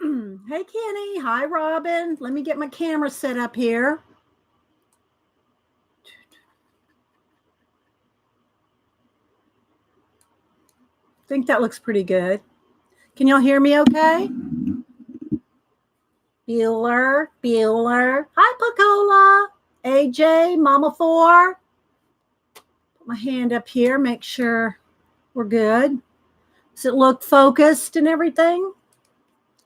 Hey, Kenny. Hi, Robin. Let me get my camera set up here. I think that looks pretty good. Can y'all hear me okay? Bueller. Hi, Pacola. AJ, Mama 4. Put my hand up here, make sure we're good. Does it look focused and everything?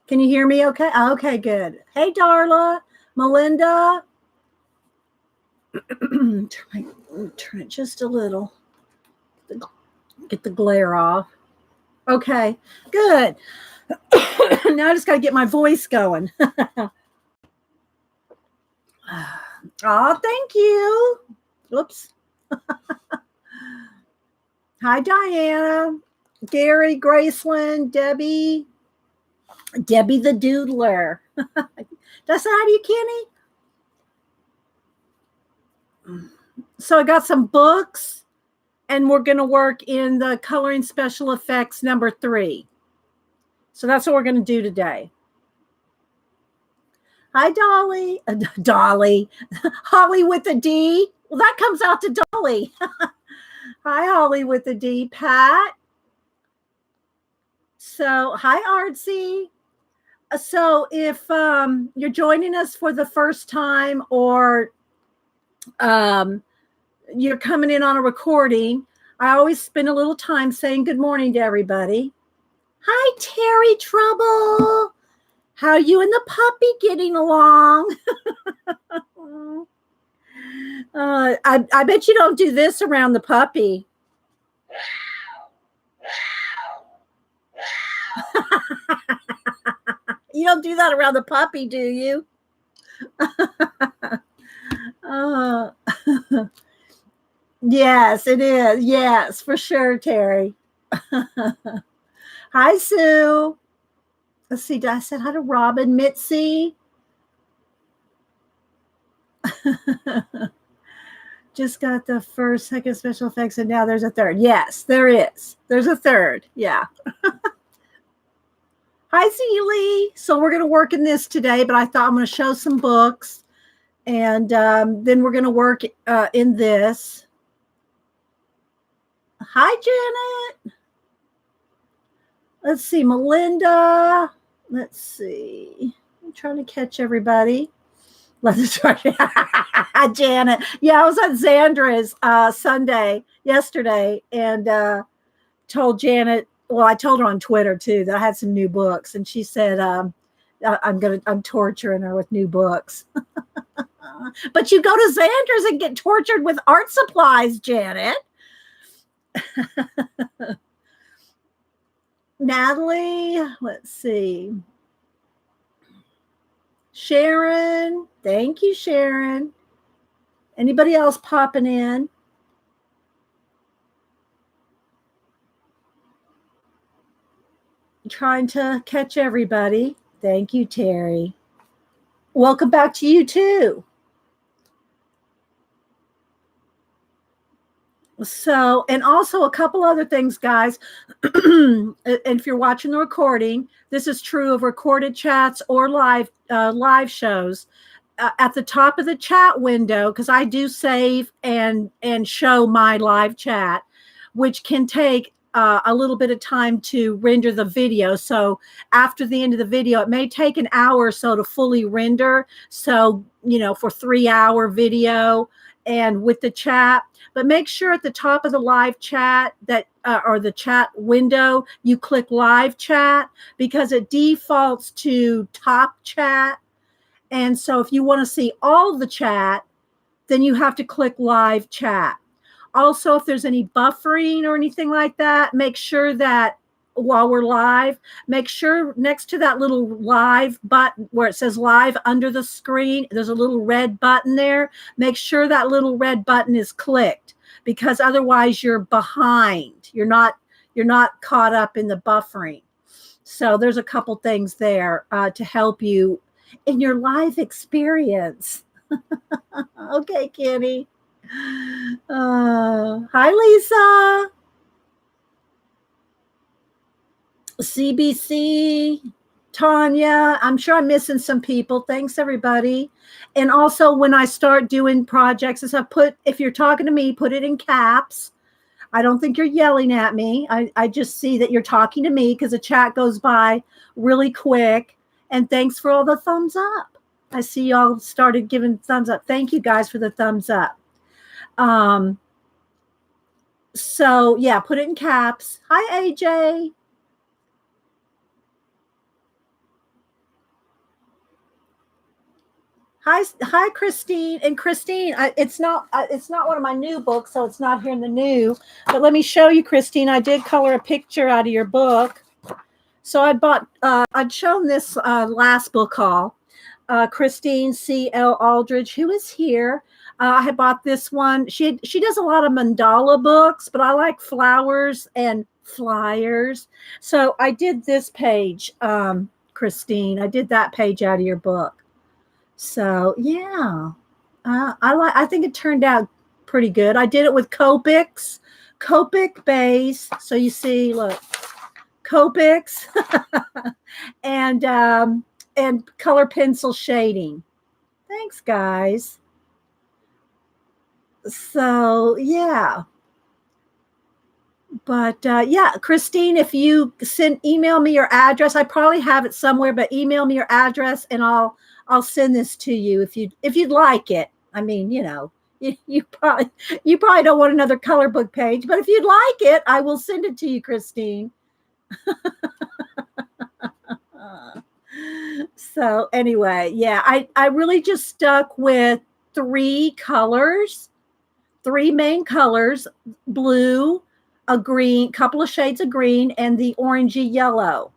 Can you hear me okay? Okay, good. Hey, Darla, Melinda. Turn it just a little. Get the glare off. Okay, good. Now I just got to get my voice going. Oh, thank you. Whoops. Hi, Diana, Gary, Graceland, Debbie the Doodler. That's how do you, Kenny? So I got some books, and we're going to work in the coloring special effects number 3. So that's what we're going to do today. Hi, Dolly. Dolly. Holly with a D. Well, that comes out to Dolly. Hi, Holly with a D. Pat. So, hi, Artsy. So, if you're joining us for the first time, or you're coming in on a recording, I always spend a little time saying good morning to everybody. Hi, Terry Trouble. How are you and the puppy getting along? I bet you don't do this around the puppy. You don't do that around the puppy, do you? Yes, it is. Yes, for sure, Terry. Hi, Sue. Let's see. I said hi to Robin, Mitzi. Just got the first, second special effects, and now there's a third. Yes, there is. There's a third. Yeah. Hi, Zeely. So we're going to work in this today, but I thought I'm going to show some books, and then we're going to work in this. Hi, Janet. Let's see, Melinda. Let's see. I'm trying to catch everybody. Let's try. Janet. Yeah, I was at Xandra's Sunday yesterday, and told Janet. Well, I told her on Twitter too that I had some new books, and she said, I'm torturing her with new books. But you go to Xandra's and get tortured with art supplies, Janet. Natalie, let's see. Sharon, thank you, Sharon. Anybody else popping in? Trying to catch everybody. Thank you, Terry. Welcome back to you too. So, and also a couple other things, guys. And if you're watching the recording, this is true of recorded chats or live shows. At the top of the chat window, because I do save and show my live chat, which can take a little bit of time to render the video. So after the end of the video, it may take an hour or so to fully render. So, for 3-hour video and with the chat. But make sure at the top of the live chat that or the chat window, you click live chat, because it defaults to top chat. And so if you want to see all the chat, then you have to click live chat. Also, if there's any buffering or anything like that, make sure that while we're live, make sure next to that little live button where it says live under the screen, there's a little red button there. Make sure that little red button is clicked, because otherwise you're behind. You're not caught up in the buffering. So there's a couple things there to help you in your live experience. Okay, Kitty. Hi, Lisa. CBC, Tanya, I'm sure I'm missing some people. Thanks, everybody. And also, when I start doing projects, as I put, if you're talking to me, put it in caps. I don't think you're yelling at me. I just see that you're talking to me because the chat goes by really quick. And thanks for all the thumbs up. I see y'all started giving thumbs up. Thank you guys for the thumbs up. So yeah, put it in caps. Hi, AJ. Hi, Christine. And Christine, it's not one of my new books, so it's not here in the new. But let me show you, Christine. I did color a picture out of your book. So I bought. I'd shown this last book haul. Christine C.L. Aldridge, who is here. I had bought this one. She does a lot of mandala books, but I like flowers and flyers. So I did this page, Christine. I did that page out of your book. So yeah, I think it turned out pretty good. I did it with Copics, Copic base. So you see, look, Copics and color pencil shading. Thanks, guys. So yeah. But yeah, Christine, if you email me your address, I probably have it somewhere, but email me your address and I'll send this to you if you'd like it. I mean, you know, you probably don't want another color book page, but if you'd like it, I will send it to you, Christine. So anyway, yeah, I really just stuck with three main colors: blue, a green, couple of shades of green, and the orangey yellow.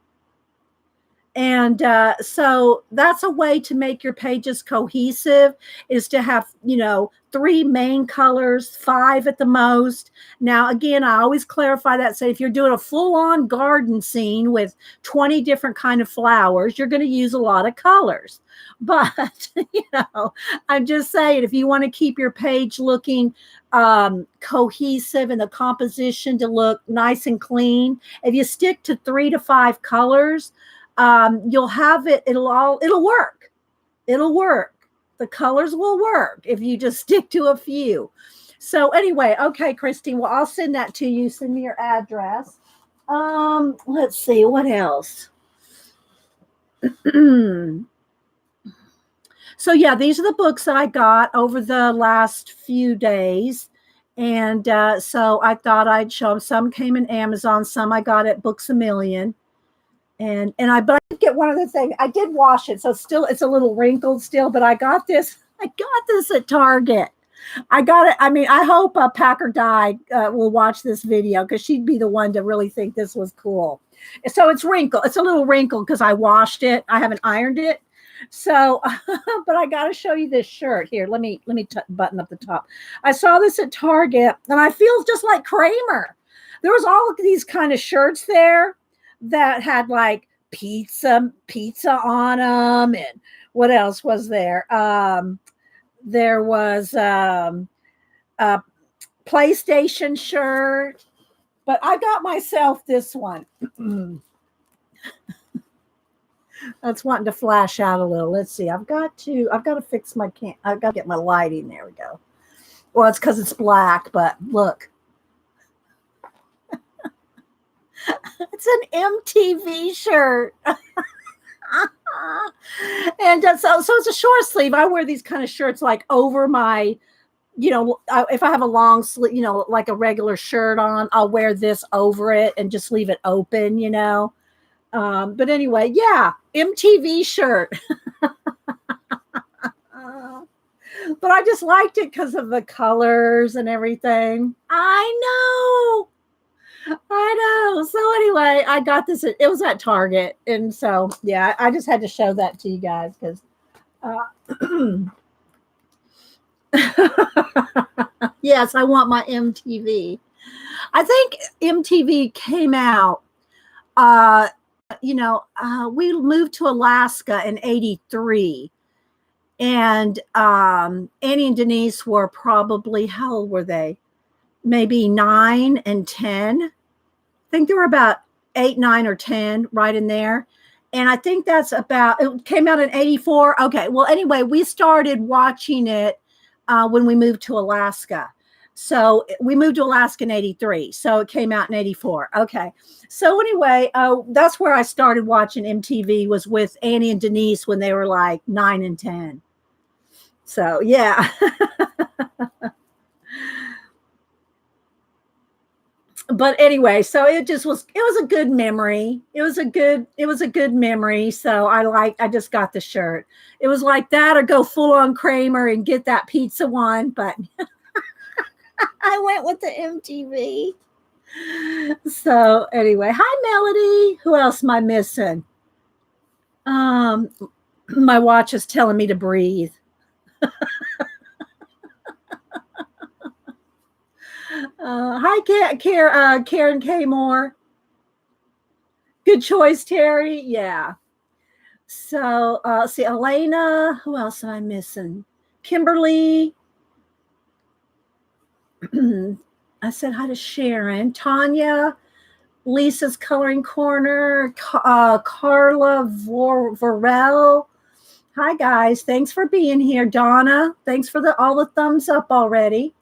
And so that's a way to make your pages cohesive, is to have, you know, three main colors, 5 at the most. Now, again, I always clarify that. Say if you're doing a full-on garden scene with 20 different kind of flowers, you're going to use a lot of colors. But, you know, I'm just saying, if you want to keep your page looking cohesive and the composition to look nice and clean, if you stick to 3 to 5 colors, you'll have it. It'll work. It'll work. The colors will work if you just stick to a few. So anyway, okay, Christine, well, I'll send that to you. Send me your address. Let's see, what else? So yeah, these are the books that I got over the last few days. And so I thought I'd show them. Some came in Amazon, some I got at Books A Million. But I did get one other thing. I did wash it, so it's a little wrinkled still, but I got this at Target. I got it. I mean, I hope Packer Dye will watch this video, because she'd be the one to really think this was cool. So it's wrinkled. It's a little wrinkled because I washed it. I haven't ironed it. So, but I got to show you this shirt here. Let me button up the top. I saw this at Target, and I feel just like Kramer. There was all of these kind of shirts there that had like pizza on them, and what else was there? There was a PlayStation shirt, but I got myself this one. That's wanting to flash out a little. Let's see. I've got to fix my I've got to get my lighting. There we go. Well, it's because it's black, but look. It's an MTV shirt. And so it's a short sleeve. I wear these kind of shirts like over my, you know, if I have a long sleeve, you know, like a regular shirt on, I'll wear this over it and just leave it open, you know. But anyway, yeah, MTV shirt. But I just liked it because of the colors and everything. I know. So anyway, I got this. It was at Target. And so, yeah, I just had to show that to you guys because yes, I want my MTV. I think MTV came out, you know, we moved to Alaska in '83. And Annie and Denise were probably, how old were they? Maybe 9 and 10. I think they were about 8, 9, or 10, right in there. And I think that's about, it came out in 84. Okay. Well, anyway, we started watching it when we moved to Alaska. So we moved to Alaska in 83. So it came out in 84. Okay. So anyway, that's where I started watching MTV, was with Annie and Denise when they were like 9 and 10. So yeah. But anyway, so it was a good memory. It was a good memory. So I just got the shirt. It was like that, or go full on Kramer and get that pizza one, but I went with the MTV. So anyway, hi Melody. Who else am I missing? My watch is telling me to breathe. Hi Karen K Moore. Good choice, Terry. Yeah. So see Elena. Who else am I missing? Kimberly. I said hi to Sharon. Tanya. Lisa's Coloring Corner. Carla Vorel. Hi guys. Thanks for being here. Donna. Thanks for all the thumbs up already.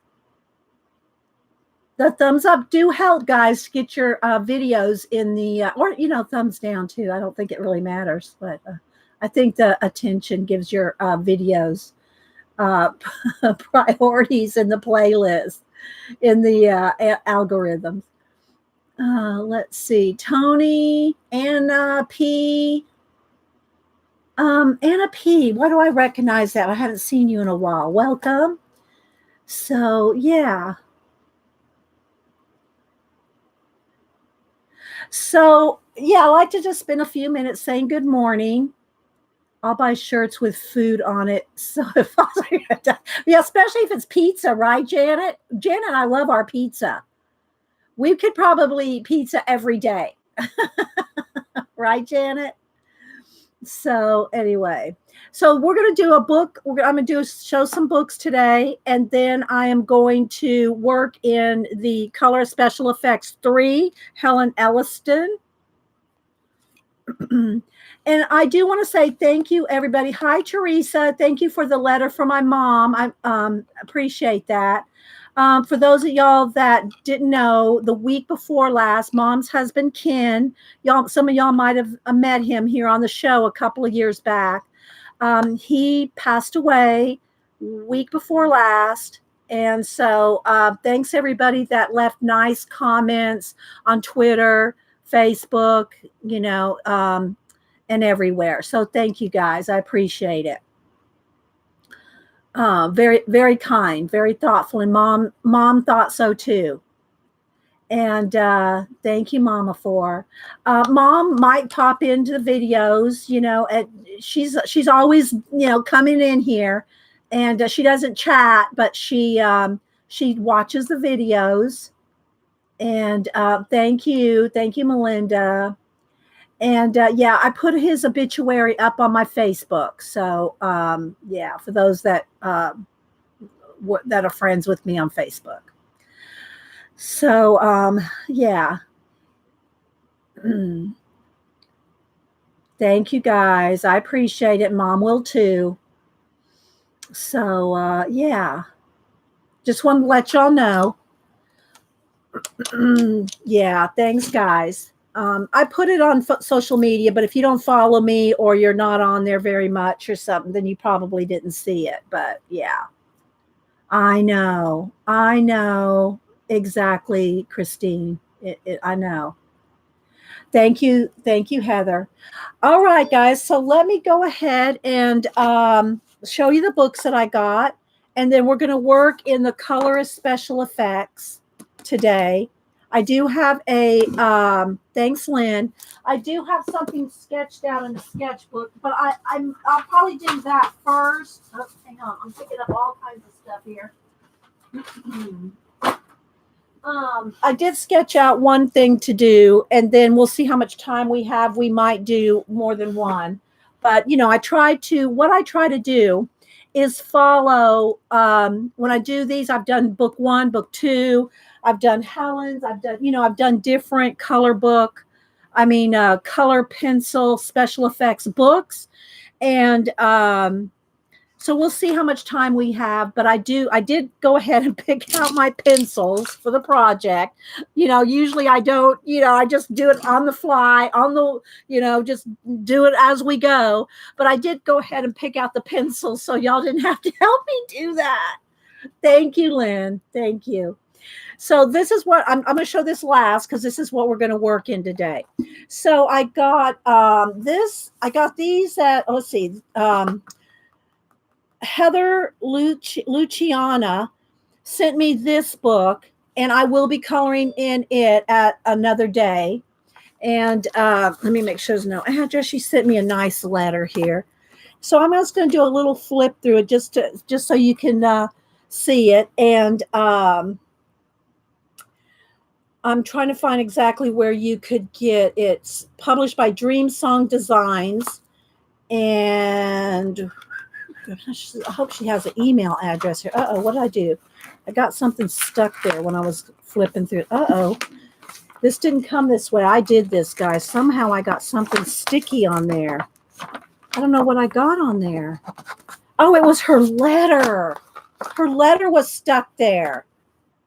The thumbs up do help, guys, to get your videos in the, or, thumbs down too. I don't think it really matters, but I think the attention gives your videos priorities in the playlist, in the algorithms. Let's see. Tony, Anna P. Anna P. Why do I recognize that? I haven't seen you in a while. Welcome. So, yeah. So, yeah, I like to just spend a few minutes saying good morning. I'll buy shirts with food on it. So, yeah, especially if it's pizza, right, Janet? Janet and I love our pizza. We could probably eat pizza every day. Right, Janet? So, anyway. So, we're going to do a book. I'm going to show some books today. And then I am going to work in the Color Special Effects 3, Helen Elliston. And I do want to say thank you, everybody. Hi, Teresa. Thank you for the letter from my mom. I appreciate that. For those of y'all that didn't know, the week before last, Mom's husband, Ken, some of y'all might have met him here on the show a couple of years back. He passed away week before last. And so thanks, everybody that left nice comments on Twitter, Facebook, and everywhere. So thank you guys. I appreciate it. Very, very kind, very thoughtful. And mom thought so too. And thank you, Mama, for Mom might pop into the videos, she's always, coming in here, and she doesn't chat, but she watches the videos. And thank you, Melinda. And yeah, I put his obituary up on my Facebook. So yeah, for those that that are friends with me on Facebook. So yeah. Thank you guys. I appreciate it. Mom will too. So yeah. Just wanted to let y'all know. Yeah, thanks guys. I put it on social media, but if you don't follow me or you're not on there very much or something, then you probably didn't see it. But yeah, I know exactly, Christine. I know. Thank you, Heather. All right, guys. So let me go ahead and show you the books that I got, and then we're going to work in the Colorist Special Effects today. I do have a, thanks, Lynn. I do have something sketched out in the sketchbook, but I'll probably do that first. Oh, hang on. I'm picking up all kinds of stuff here. I did sketch out one thing to do, and then we'll see how much time we have. We might do more than one. But, what I try to do is follow, when I do these, I've done book 1, book 2, I've done Helen's, I've done different color book color pencil special effects books. And so we'll see how much time we have, but I did go ahead and pick out my pencils for the project. Usually I don't, I just do it on the fly, just do it as we go. But I did go ahead and pick out the pencils, so y'all didn't have to help me do that. Thank you, Lynn. Thank you. So this is what I'm going to show this last, because this is what we're going to work in today. So I got I got these at, let's see, Heather Luciana sent me this book, and I will be coloring in it at another day. And let me make sure there's no address. She sent me a nice letter here. So I'm just going to do a little flip through it just so you can see it. And I'm trying to find exactly where you could get it. It's published by Dream Song Designs. And I hope she has an email address here. Uh-oh, what did I do? I got something stuck there when I was flipping through. Uh-oh. This didn't come this way. I did this, guys. Somehow I got something sticky on there. I don't know what I got on there. Oh, it was her letter. Her letter was stuck there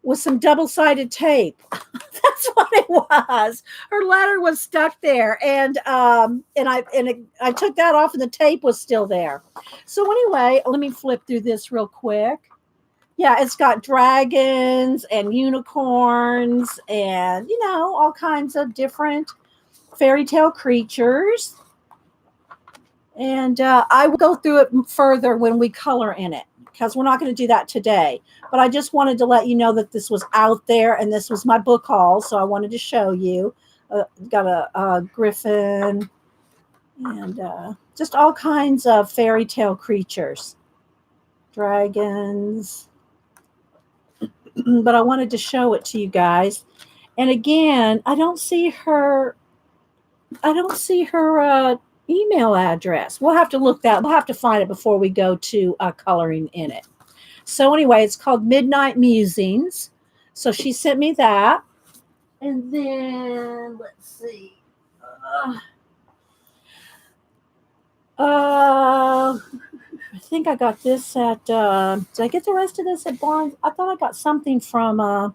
with some double-sided tape. That's what it was. Her letter was stuck there, and I took that off, and the tape was still there. So anyway, let me flip through this real quick. Yeah, it's got dragons and unicorns and all kinds of different fairy tale creatures. And I will go through it further when we color in it, because we're not going to do that today. But I just wanted to let you know that this was out there, and this was my book haul, so I wanted to show you. Got a griffin and just all kinds of fairy tale creatures, dragons. But I wanted to show it to you guys. And again, I don't see her email address. We'll have to we'll have to find it before we go to coloring in it. So anyway, it's called Midnight Musings. So she sent me that. And then let's see. I think I got this at did I get the rest of this at Barnes? I thought I got something from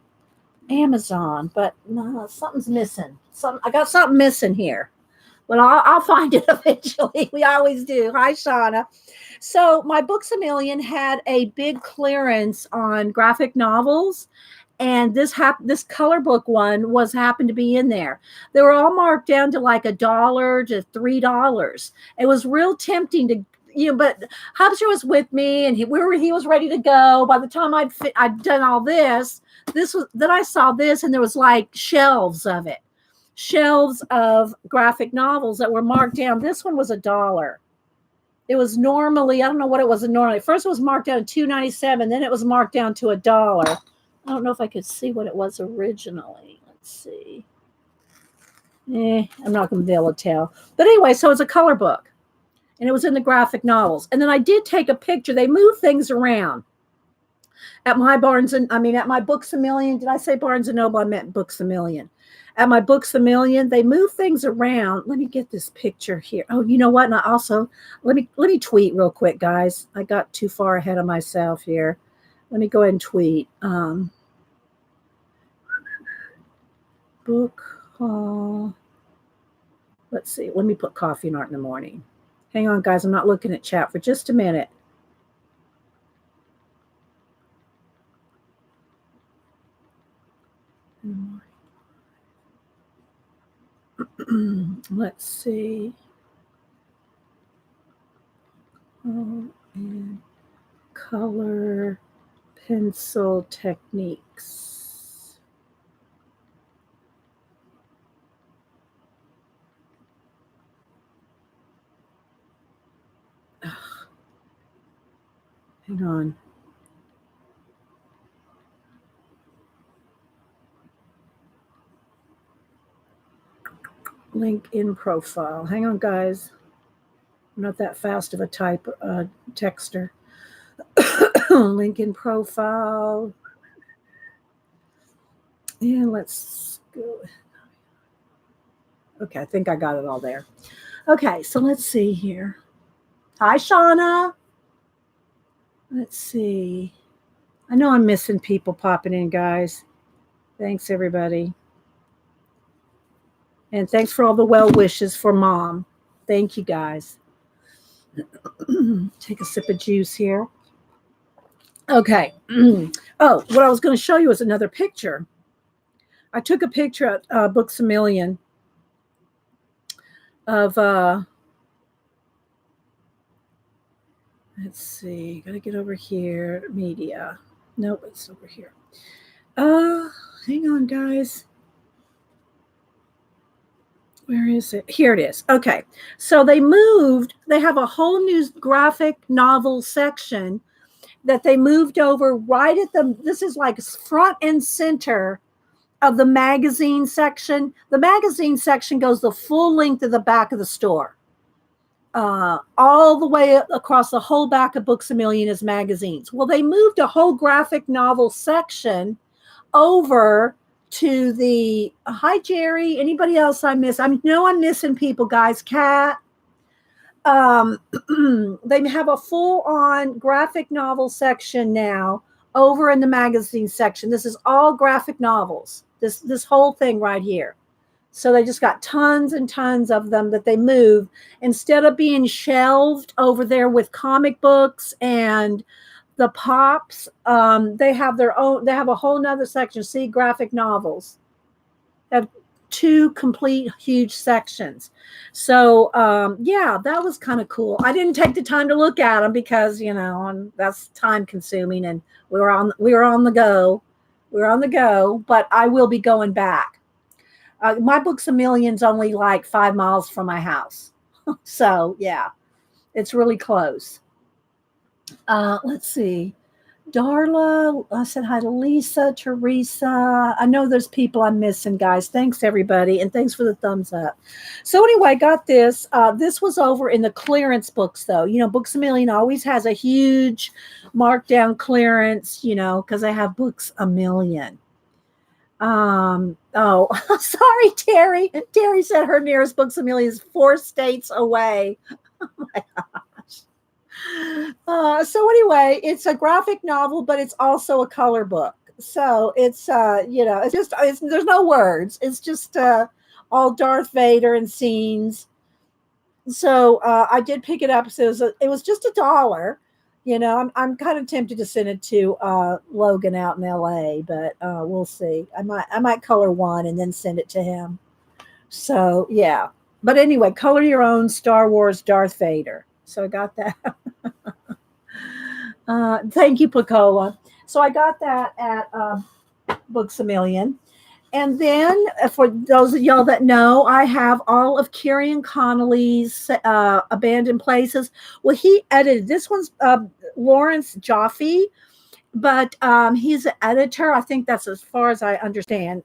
Amazon, but no, something's missing. I got something missing here. Well, I'll find it eventually. We always do. Hi, Shauna. So my Books A Million had a big clearance on graphic novels, and this color book one happened to be in there. They were all marked down to like $1 to $3. It was real tempting to, but Hubster was with me, and he was ready to go. By the time I'd done all this, then I saw this, and there was like shelves of graphic novels that were marked down. This one was $1. It was normally, I don't know what it was normally. First it was marked down to $2.97, then it was marked down to $1. I don't know if I could see what it was originally. Let's see. I'm not going to be able to tell. But anyway, so it's a color book, and it was in the graphic novels. And then I did take a picture. They move things around. At my at my Books A Million. Did I say Barnes & Noble? I meant Books A Million. At my Books A Million, they move things around. Let me get this picture here. Oh, you know what? And I also, let me tweet real quick, guys. I got too far ahead of myself here. Let me go ahead and tweet. Book haul. Let's see. Let me put Coffee and Art in the Morning. Hang on, guys. I'm not looking at chat for just a minute. Let's see. And color pencil techniques. Ugh. Hang on. Link in profile. Hang on, guys. I'm not that fast of a texter. Link in profile. And let's go. Okay, I think I got it all there. Okay, so let's see here. Hi, Shauna. Let's see. I know I'm missing people popping in, guys. Thanks, everybody. And thanks for all the well wishes for Mom. Thank you, guys. Take a sip of juice here. Okay. Oh, what I was going to show you is another picture. I took a picture at Books A Million of, let's see, got to get over here. Media. Nope, it's over here. Hang on, guys. Where is it? Here it is. Okay. So they have a whole new graphic novel section that they moved over right at this is like front and center of the magazine section. The magazine section goes the full length of the back of the store. All the way across the whole back of Books A Million is magazines. Well, they moved a whole graphic novel section over to the, hi, Jerry, anybody else I miss? I'm missing people, guys. Kat. They have a full-on graphic novel section now over in the magazine section. This is all graphic novels, this whole thing right here. So they just got tons and tons of them that they move. Instead of being shelved over there with comic books and the pops, they have their own, they have a whole nother section. See, graphic novels. They have 2 complete huge sections. So yeah, that was kind of cool. I didn't take the time to look at them because that's time consuming, and we were on the go. But I will be going back. My Books A Million's only like 5 miles from my house. So yeah, it's really close. Let's see. Darla, I said hi to Lisa, Teresa. I know there's people I'm missing, guys. Thanks, everybody. And thanks for the thumbs up. So anyway, I got this. This was over in the clearance books, though. Books A Million always has a huge markdown clearance, because I have Books A Million. Oh, sorry, Terry. Terry said her nearest Books A Million is 4 states away. Oh, my gosh. So anyway, it's a graphic novel, but it's also a color book. So it's there's no words. It's just all Darth Vader and scenes. So I did pick it up. So it was just $1. I'm kind of tempted to send it to Logan out in LA, but we'll see. I might color one and then send it to him. So yeah. But anyway, color your own Star Wars Darth Vader. So I got that. Thank you, Picola. So I got that at Books A Million. And then for those of y'all that know, I have all of Kieran Connolly's Abandoned Places. Well, he edited, this one's Lawrence Jaffe, but he's an editor. I think that's as far as I understand.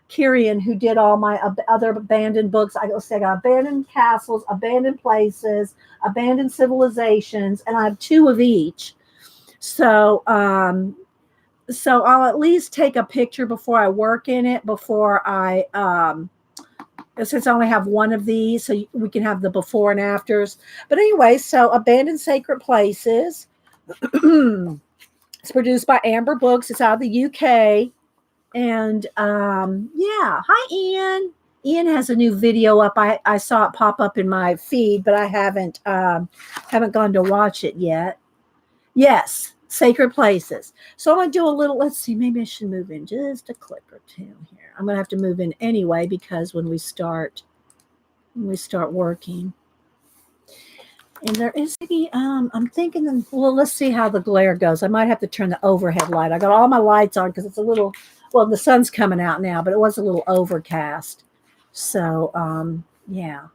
Kieran, who did all my other abandoned books. I got Abandoned Castles, Abandoned Places, Abandoned Civilizations, and I have 2 of each. So I'll at least take a picture before I work in it, before I since I only have 1 of these, so we can have the before and afters. But anyway, so Abandoned Sacred Places. It's produced by Amber Books. It's out of the UK. And yeah, hi Ian. Ian has a new video up. I saw it pop up in my feed, but I haven't gone to watch it yet. Yes, Sacred Places. So I'm gonna do a little. Let's see. Maybe I should move in just a click or 2 here. I'm gonna have to move in anyway because when we start working. And there is maybe, I'm thinking, well, let's see how the glare goes. I might have to turn the overhead light. I got all my lights on because it's a little, well, the sun's coming out now, but it was a little overcast. So, yeah.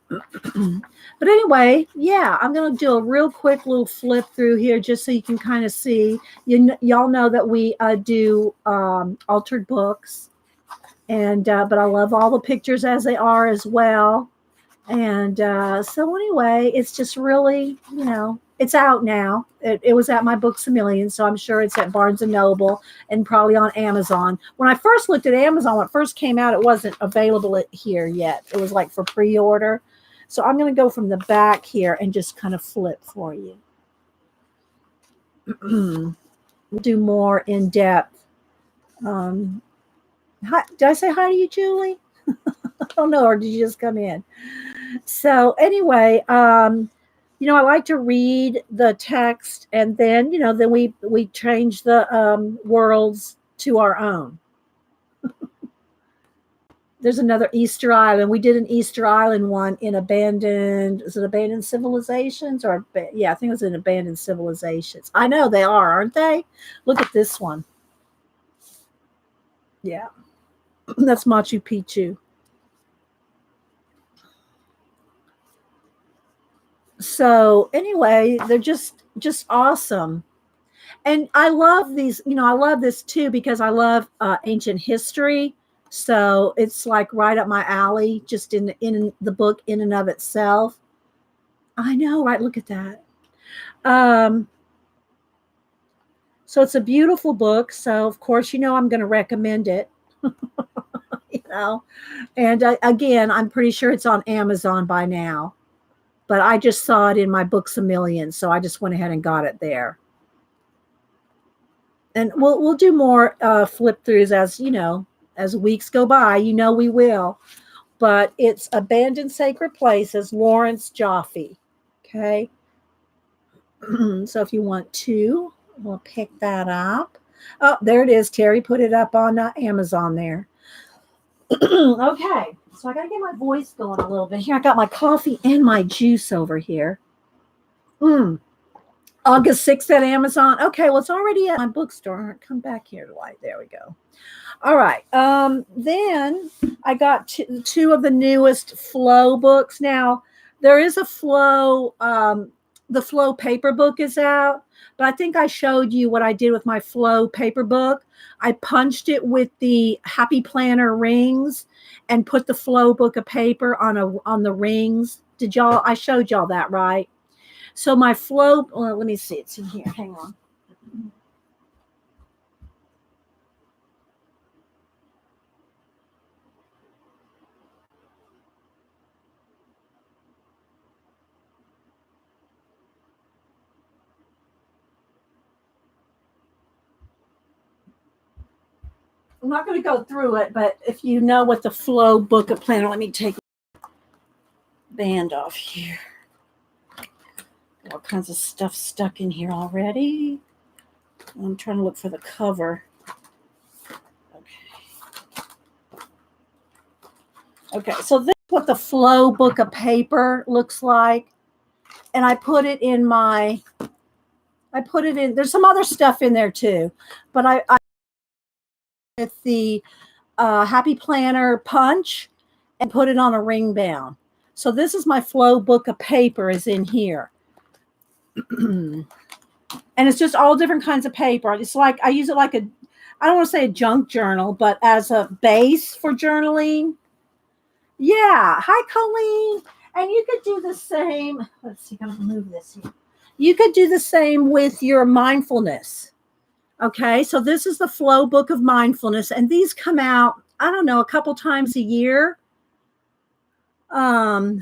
But anyway, yeah, I'm going to do a real quick little flip through here just so you can kind of see. Y'all know that we do altered books. And, but I love all the pictures as they are as well. And so anyway, it's just really, It's out now. It was at my Books a Million, so I'm sure it's at Barnes and Noble and probably on Amazon. When I first looked at Amazon, when it first came out, it wasn't available here yet. It was like for pre-order. So I'm going to go from the back here and just kind of flip for you. We'll do more in depth. Hi, did I say hi to you, Julie? I don't know, or did you just come in? So anyway, you know, I like to read the text, and then you know, then we change the worlds to our own. There's another Easter Island. We did an Easter Island one in abandoned. Is it abandoned civilizations or yeah? I think it was in abandoned civilizations. I know they are, aren't they? Look at this one. Yeah, that's Machu Picchu. So anyway, they're just awesome. And I love these, you know, I love this too because I love ancient history. So it's like right up my alley, just in the book in and of itself. I know, right? Look at that. Um, so it's a beautiful book. So of course, you know, I'm going to recommend it. You know, and again, I'm pretty sure it's on Amazon by now. But I just saw it in my Books a Million, so I just went ahead and got it there. And we'll do more flip throughs as you know as weeks go by. You know we will. But it's Abandoned Sacred Places, Lawrence Joffe. Okay. So if you want to, we'll pick that up. Oh, there it is. Terry put it up on Amazon there. Okay. So I got to get my voice going a little bit here. I got my coffee and my juice over here. August 6th at Amazon. Okay, well, it's already at my bookstore. Come back here to light. There we go. All right. Then I got two of the newest Flow books. Now, there is a Flow, the Flow paper book is out, but I think I showed you what I did with my Flow paper book. I punched it with the Happy Planner rings and put the Flow book of paper on the rings. Did y'all? I showed y'all that, right? So my Flow. Well, let me see. It's in here. Hang on. I'm not going to go through it, but if you know what the Flow book of planner, let me take the band off here. All kinds of stuff stuck in here already. I'm trying to look for the cover. Okay, so this is what the Flow book of paper looks like. And I put it in there's some other stuff in there too, but I with the Happy Planner punch and put it on a ring bound. So this is my Flow book of paper is in here. And it's just all different kinds of paper. It's like I use it like I don't want to say a junk journal, but as a base for journaling. Yeah. Hi, Colleen. And you could do the same. Let's see, I'm going to move this here. You could do the same with your mindfulness. Okay, so this is the Flow book of mindfulness, and these come out, I don't know, a couple times a year. Oh,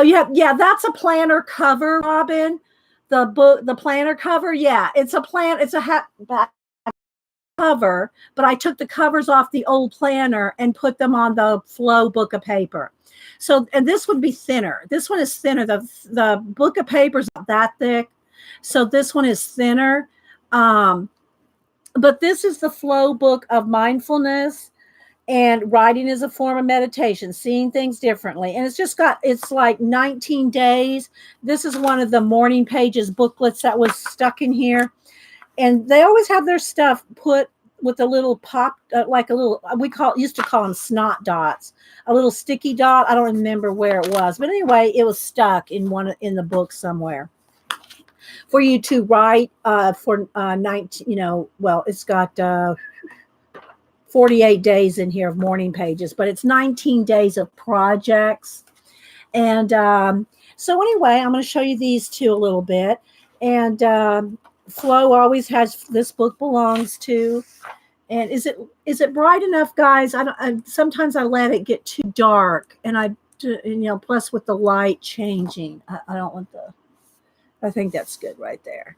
yeah, that's a planner cover, Robin. The planner cover, yeah, it's a back cover, but I took the covers off the old planner and put them on the Flow book of paper. So, and this would be thinner. This one is thinner. The book of paper is not that thick, so this one is thinner. But this is the Flow book of mindfulness, and writing is a form of meditation, seeing things differently. And it's like 19 days. This is one of the morning pages booklets that was stuck in here. And they always have their stuff put with a little pop, like a little, used to call them snot dots, a little sticky dot. I don't remember where it was, but anyway, it was stuck in the book somewhere for you to write for 19, well, it's got 48 days in here of morning pages, but it's 19 days of projects. And So anyway, I'm going to show you these two a little bit. And Flo always has This Book Belongs To. And is it bright enough, guys? Sometimes I let it get too dark, and plus with the light changing, I don't want the. I think that's good right there.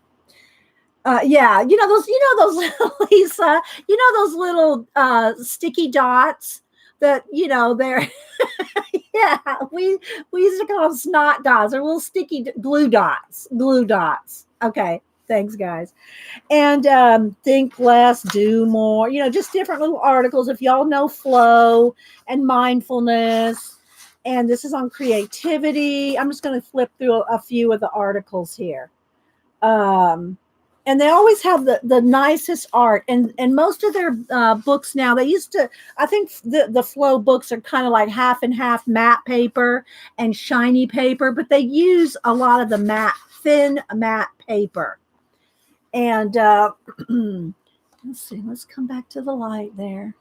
Yeah, those Lisa, those little sticky dots that they're yeah, we used to call them snot dots. They're little sticky glue dots. Glue dots. Okay, thanks, guys. And Think Less, Do More. Just different little articles. If y'all know flow and mindfulness, and this is on creativity. I'm just going to flip through a few of the articles here. And they always have the nicest art, and most of their books now, they used to, I think the Flow books are kind of like half and half matte paper and shiny paper, but they use a lot of the thin matte paper. And let's see, let's come back to the light there.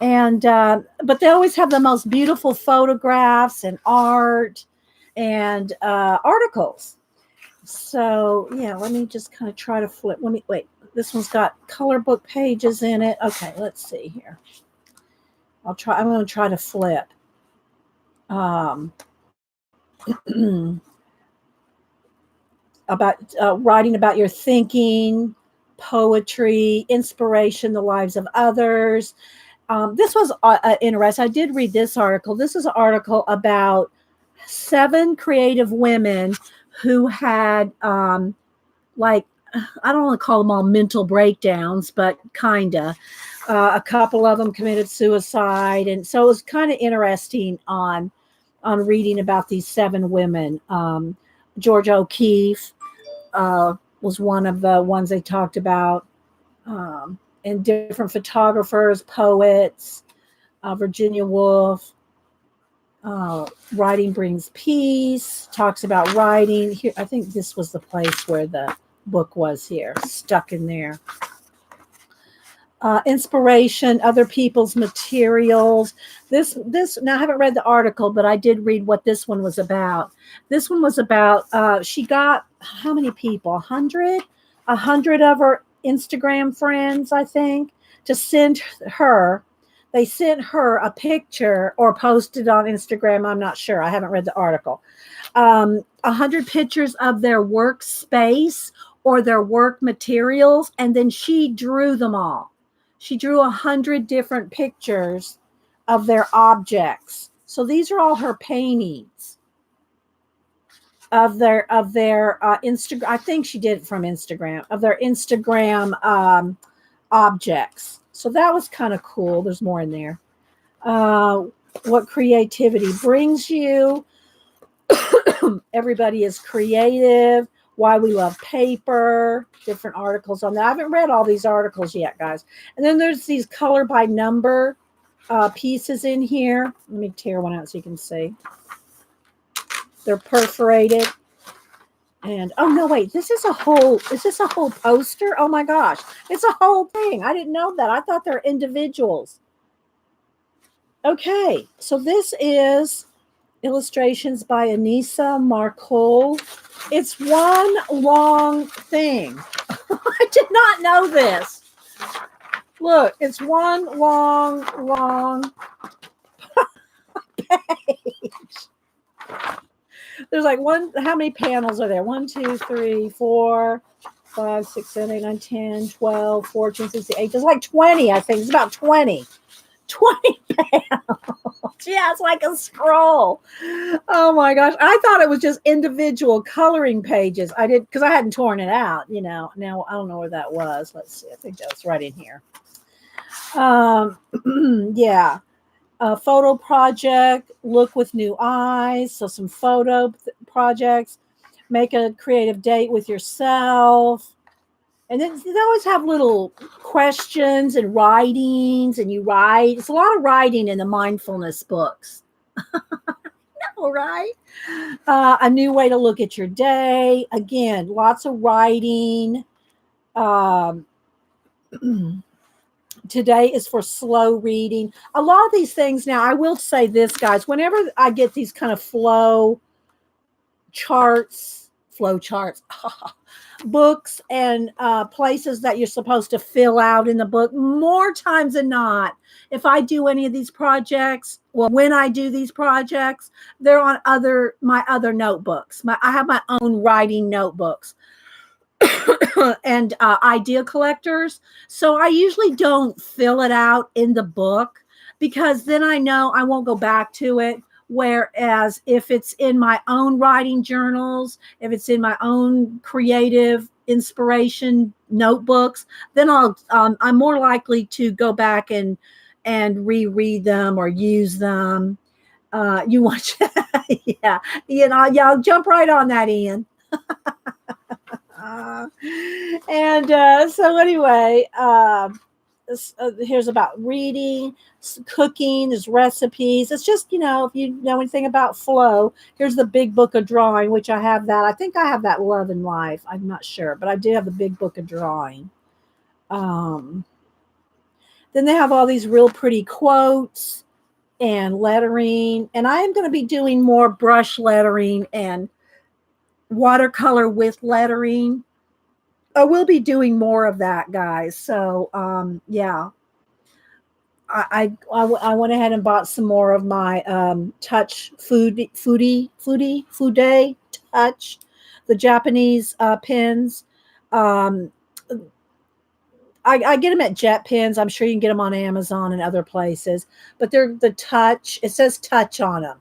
And but they always have the most beautiful photographs and art and articles. So yeah, let me just kind of try to flip. Wait. This one's got color book pages in it. Okay, let's see here. I'm going to try to flip. About writing about your thinking, poetry, inspiration, the lives of others. This was interesting. I did read this article. This is an article about 7 creative women who had like, I don't want to call them all mental breakdowns, but kinda. A couple of them committed suicide, and so it was kind of interesting on reading about these 7 women. Georgia O'Keeffe was one of the ones they talked about, and different photographers, poets, Virginia Woolf. Writing Brings Peace, talks about writing. Here, I think this was the place where the book was here, stuck in there. Inspiration, other people's materials. This now I haven't read the article, but I did read what this one was about. This one was about she got how many people? 100 of her Instagram friends, I think, to send her. They sent her a picture or posted on Instagram. I'm not sure. I haven't read the article. 100 pictures of their workspace or their work materials, and then she drew them all. She drew 100 different pictures of their objects. So these are all her paintings of their Instagram. I think she did it from Instagram, of their Instagram objects. So that was kind of cool. There's more in there. What creativity brings you. Everybody is creative. Why we love paper. Different articles on that. I haven't read all these articles yet, guys. And then there's these color by number pieces in here. Let me tear one out so you can see. They're perforated. And oh no, wait, is this a whole poster? Oh my gosh, it's a whole thing. I didn't know that. I thought they're individuals. Okay, so this is illustrations by Anissa Marcol. It's one long thing. I did not know this. Look, it's one long page. There's like how many panels are there? 1, 2, 3, 4, 5, 6, 7, 8, 9, 10, 12, 14, 16, 8. There's like 20, I think. It's about 20. 20 panels. Yeah, it's like a scroll. Oh my gosh. I thought it was just individual coloring pages. I did, because I hadn't torn it out, Now I don't know where that was. Let's see. I think that's right in here. Yeah. Photo project, look with new eyes. So some photo projects, make a creative date with yourself. And then they always have little questions and writings, and you write. It's a lot of writing in the mindfulness books. No, right? A new way to look at your day. Again, lots of writing. Today is for slow reading. A lot of these things now, I will say this, guys, whenever I get these kind of flow charts, flow charts, books, and places that you're supposed to fill out in the book. More times than not, if I do any of these projects, well, when I do these projects, they're on my other notebooks. I have my own writing notebooks and idea collectors. So I usually don't fill it out in the book because then I know I won't go back to it. Whereas if it's in my own writing journals, if it's in my own creative inspiration notebooks, then I'm more likely to go back and reread them or use them. You watch, yeah, yeah, I'll jump right on that, Ian. So anyway, here's about reading, cooking, there's recipes. It's just, if you know anything about flow, here's the big book of drawing, which I have that. I think I have that Love and Life. I'm not sure, but I do have the big book of drawing. Then they have all these real pretty quotes and lettering. And I am going to be doing more brush lettering and watercolor with lettering. I will be doing more of that, guys. So, yeah. I went ahead and bought some more of my Touch Foodie Touch, the Japanese pins. I get them at Jet Pins. I'm sure you can get them on Amazon and other places. But they're the Touch. It says Touch on them.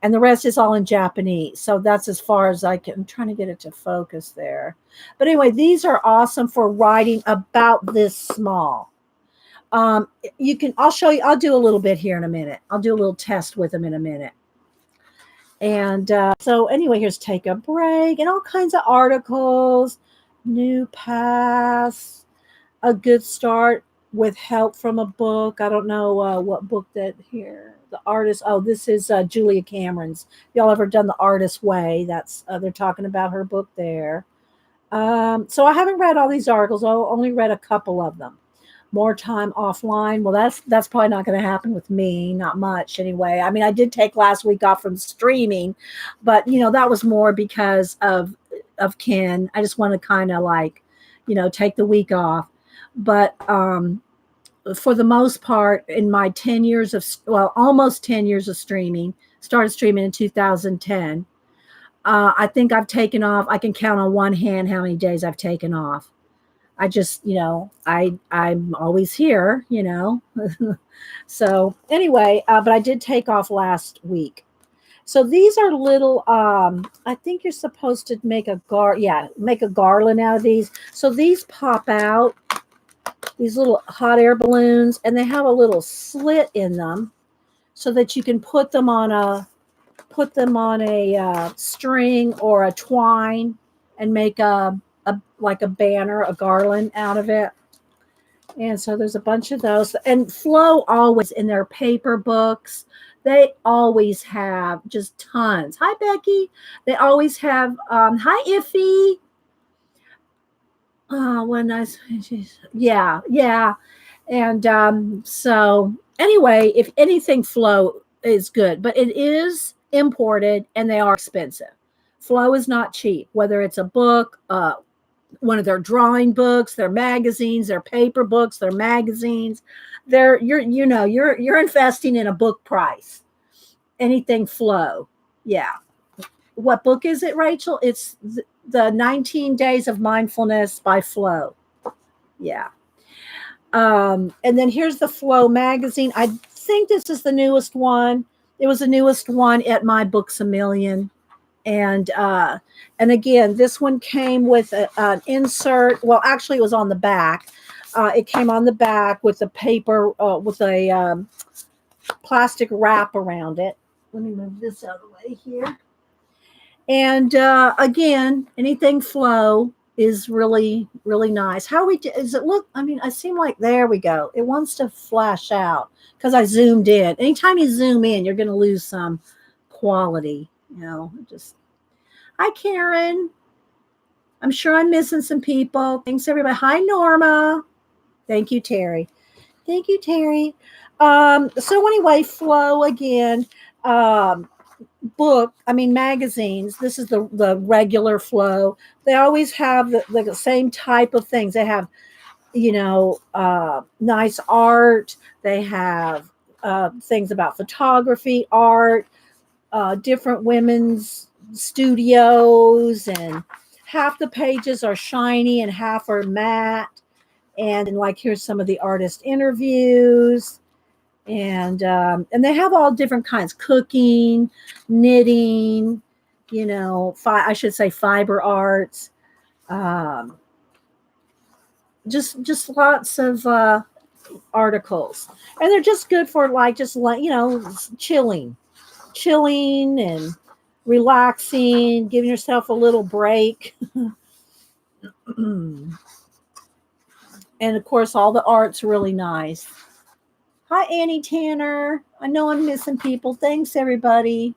And the rest is all in Japanese. So that's as far as I can. I'm trying to get it to focus there. But anyway, these are awesome for writing about this small. I'll show you, I'll do a little bit here in a minute. I'll do a little test with them in a minute. And so anyway, here's Take a Break and all kinds of articles, new paths, a good start with help from a book. I don't know what book that here. The artist. Oh, this is Julia Cameron's. Y'all ever done The Artist's Way? That's they're talking about her book there. So I haven't read all these articles. I only read a couple of them. More time offline. Well, that's probably not going to happen with me. Not much anyway. I mean, I did take last week off from streaming, but that was more because of Ken. I just want to kind of take the week off. But for the most part, in my 10 years almost 10 years of streaming, started streaming in 2010. I think I've taken off. I can count on one hand how many days I've taken off. I just, I'm always here, So anyway, but I did take off last week. So these are little, I think you're supposed to make a garland out of these. So these pop out. These little hot air balloons, and they have a little slit in them so that you can put them on a string or a twine and make a banner, a garland out of it. And so there's a bunch of those. And Flow always in their paper books, they always have just tons. Hi, Becky. They always have, hi, Iffy. Yeah. And so anyway, if anything, Flow is good, but it is imported and they are expensive. Flow is not cheap, whether it's a book, one of their drawing books, their magazines, their paper books, their magazines. You're investing in a book price. Anything Flow. Yeah. What book is it, Rachel? It's the 19 Days of Mindfulness by Flow. Yeah. And then here's the Flow magazine. I think this is the newest one. It was the newest one at My Books A Million. And again, this one came with an insert. Well, actually, it was on the back. It came on the back with a paper, with a plastic wrap around it. Let me move this out of the way here. And again, anything Flow is really, really nice. Does it look? I mean, I seem like, there we go. It wants to flash out because I zoomed in. Anytime you zoom in, you're going to lose some quality. Hi, Karen. I'm sure I'm missing some people. Thanks, everybody. Hi, Norma. Thank you, Terry. So anyway, Flow again. magazines. This is the regular flow. They always have the same type of things. They have, nice art. They have things about photography, art, different women's studios, and half the pages are shiny and half are matte. And like, here's some of the artist interviews, and they have all different kinds: cooking, knitting, I should say fiber arts, um, just lots of articles, and they're just good for like just like chilling and relaxing, giving yourself a little break. And of course, all the art's really nice. Hi, Annie Tanner. I know I'm missing people. Thanks, everybody.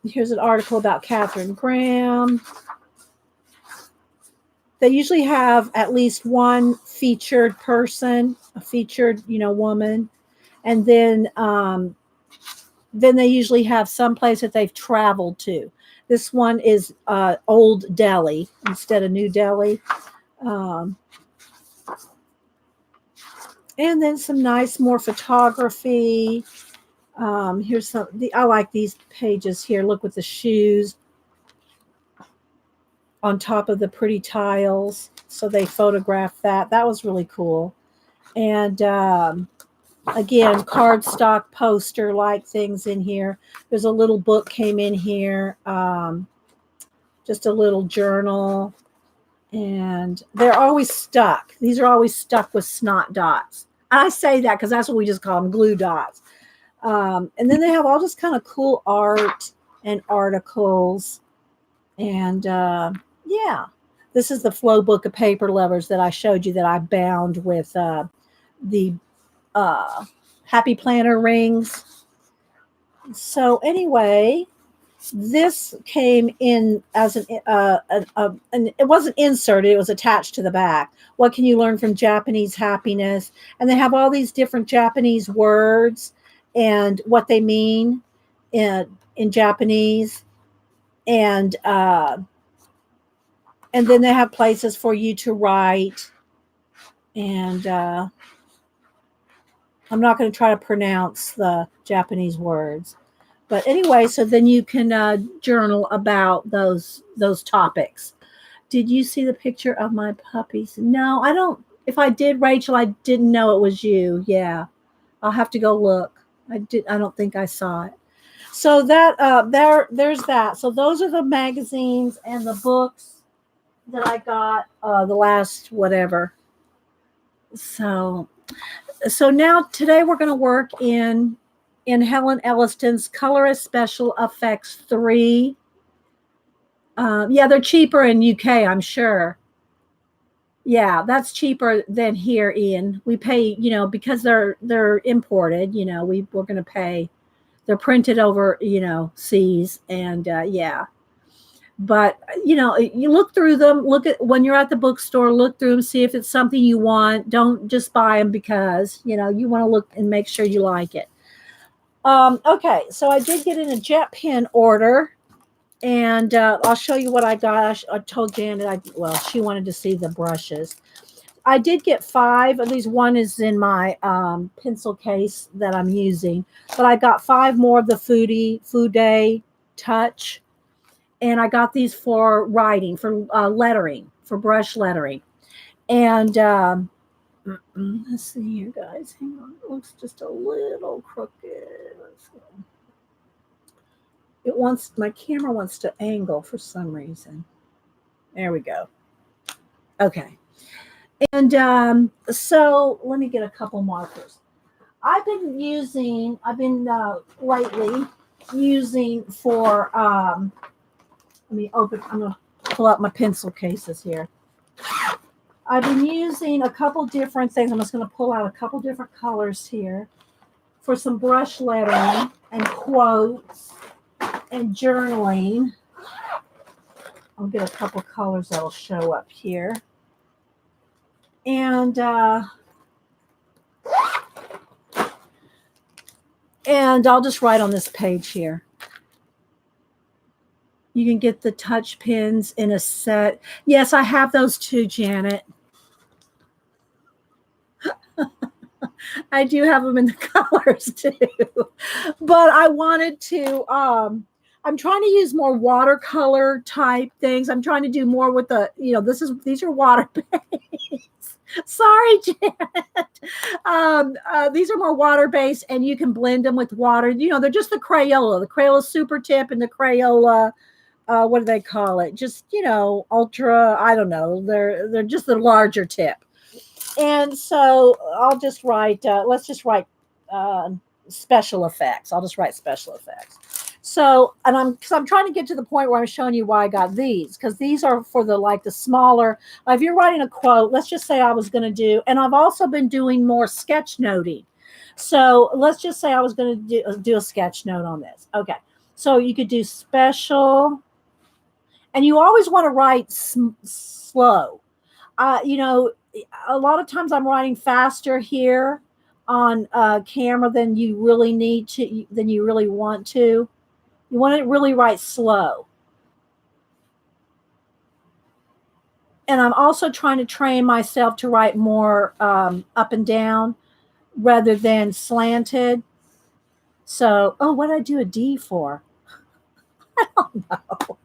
Here's an article about Catherine Graham. They usually have at least one featured person, a featured, woman, and then they usually have some place that they've traveled to. This one is Old Delhi instead of New Delhi. And then some nice more photography. Here's I like these pages here. Look, with the shoes on top of the pretty tiles. So they photographed that. That was really cool. And again, cardstock poster like things in here. There's a little book came in here. Just a little journal. And they're always stuck. These are always stuck with snot dots. I say that because that's what we just call them, glue dots. And then they have all this kind of cool art and articles. And yeah, this is the flow book of paper lovers that I showed you that I bound with the Happy Planner rings. So anyway, this came in as an it wasn't inserted, it was attached to the back. What can you learn from Japanese happiness? And they have all these different Japanese words and what they mean in Japanese. And then they have places for you to write. And I'm not going to try to pronounce the Japanese words. But anyway, so then you can journal about those topics. Did you see the picture of my puppies? No, I don't. If I did, Rachel, I didn't know it was you. Yeah, I'll have to go look. I don't think I saw it. So that there's that. So those are the magazines and the books that I got the last whatever. So now today we're going to work in Helen Elliston's Colorist Special Effects 3. Yeah, they're cheaper in UK, I'm sure. Yeah, that's cheaper than here, Ian. We pay, because they're imported, we're going to pay. They're printed over, seas, and yeah. But, you look through them, when you're at the bookstore, look through them, see if it's something you want. Don't just buy them because, you want to look and make sure you like it. Okay, so I did get in a jet pen order, and I'll show you what I got. I told Janet, she wanted to see the brushes. I did get 5 of these. One is in my pencil case that I'm using, but I got 5 more of the Food Day Touch, and I got these for writing, for lettering, for brush lettering. And let's see here, guys. Hang on. It looks just a little crooked. My camera wants to angle for some reason. There we go. Okay. And so let me get a couple markers. I've been lately using for, let me open, I'm going to pull out my pencil cases here. I've been using a couple different things. I'm just going to pull out a couple different colors here for some brush lettering and quotes and journaling. I'll get a couple colors that'll show up here. And And I'll just write on this page here. You can get the touch pens in a set. Yes, I have those too, Janet. I do have them in the colors too. But I wanted to I'm trying to use more watercolor type things. I'm trying to do more with the, these are water based. Sorry, Janet. These are more water based, and you can blend them with water. They're just the Crayola Super Tip, and the Crayola. What do they call it? Just ultra. I don't know. They're just the larger tip. And so I'll just write. Let's just write special effects. I'll just write special effects. So, and I'm trying to get to the point where I'm showing you why I got these, because these are for the smaller. If you're writing a quote, let's just say I was going to do, and I've also been doing more sketch noting. So let's just say I was going to do a sketch note on this. Okay, so you could do special, and you always want to write slow. A lot of times I'm writing faster here on camera than you really need to, than you really want to. You want to really write slow. And I'm also trying to train myself to write more up and down rather than slanted. So, what did I do a D for? I don't know.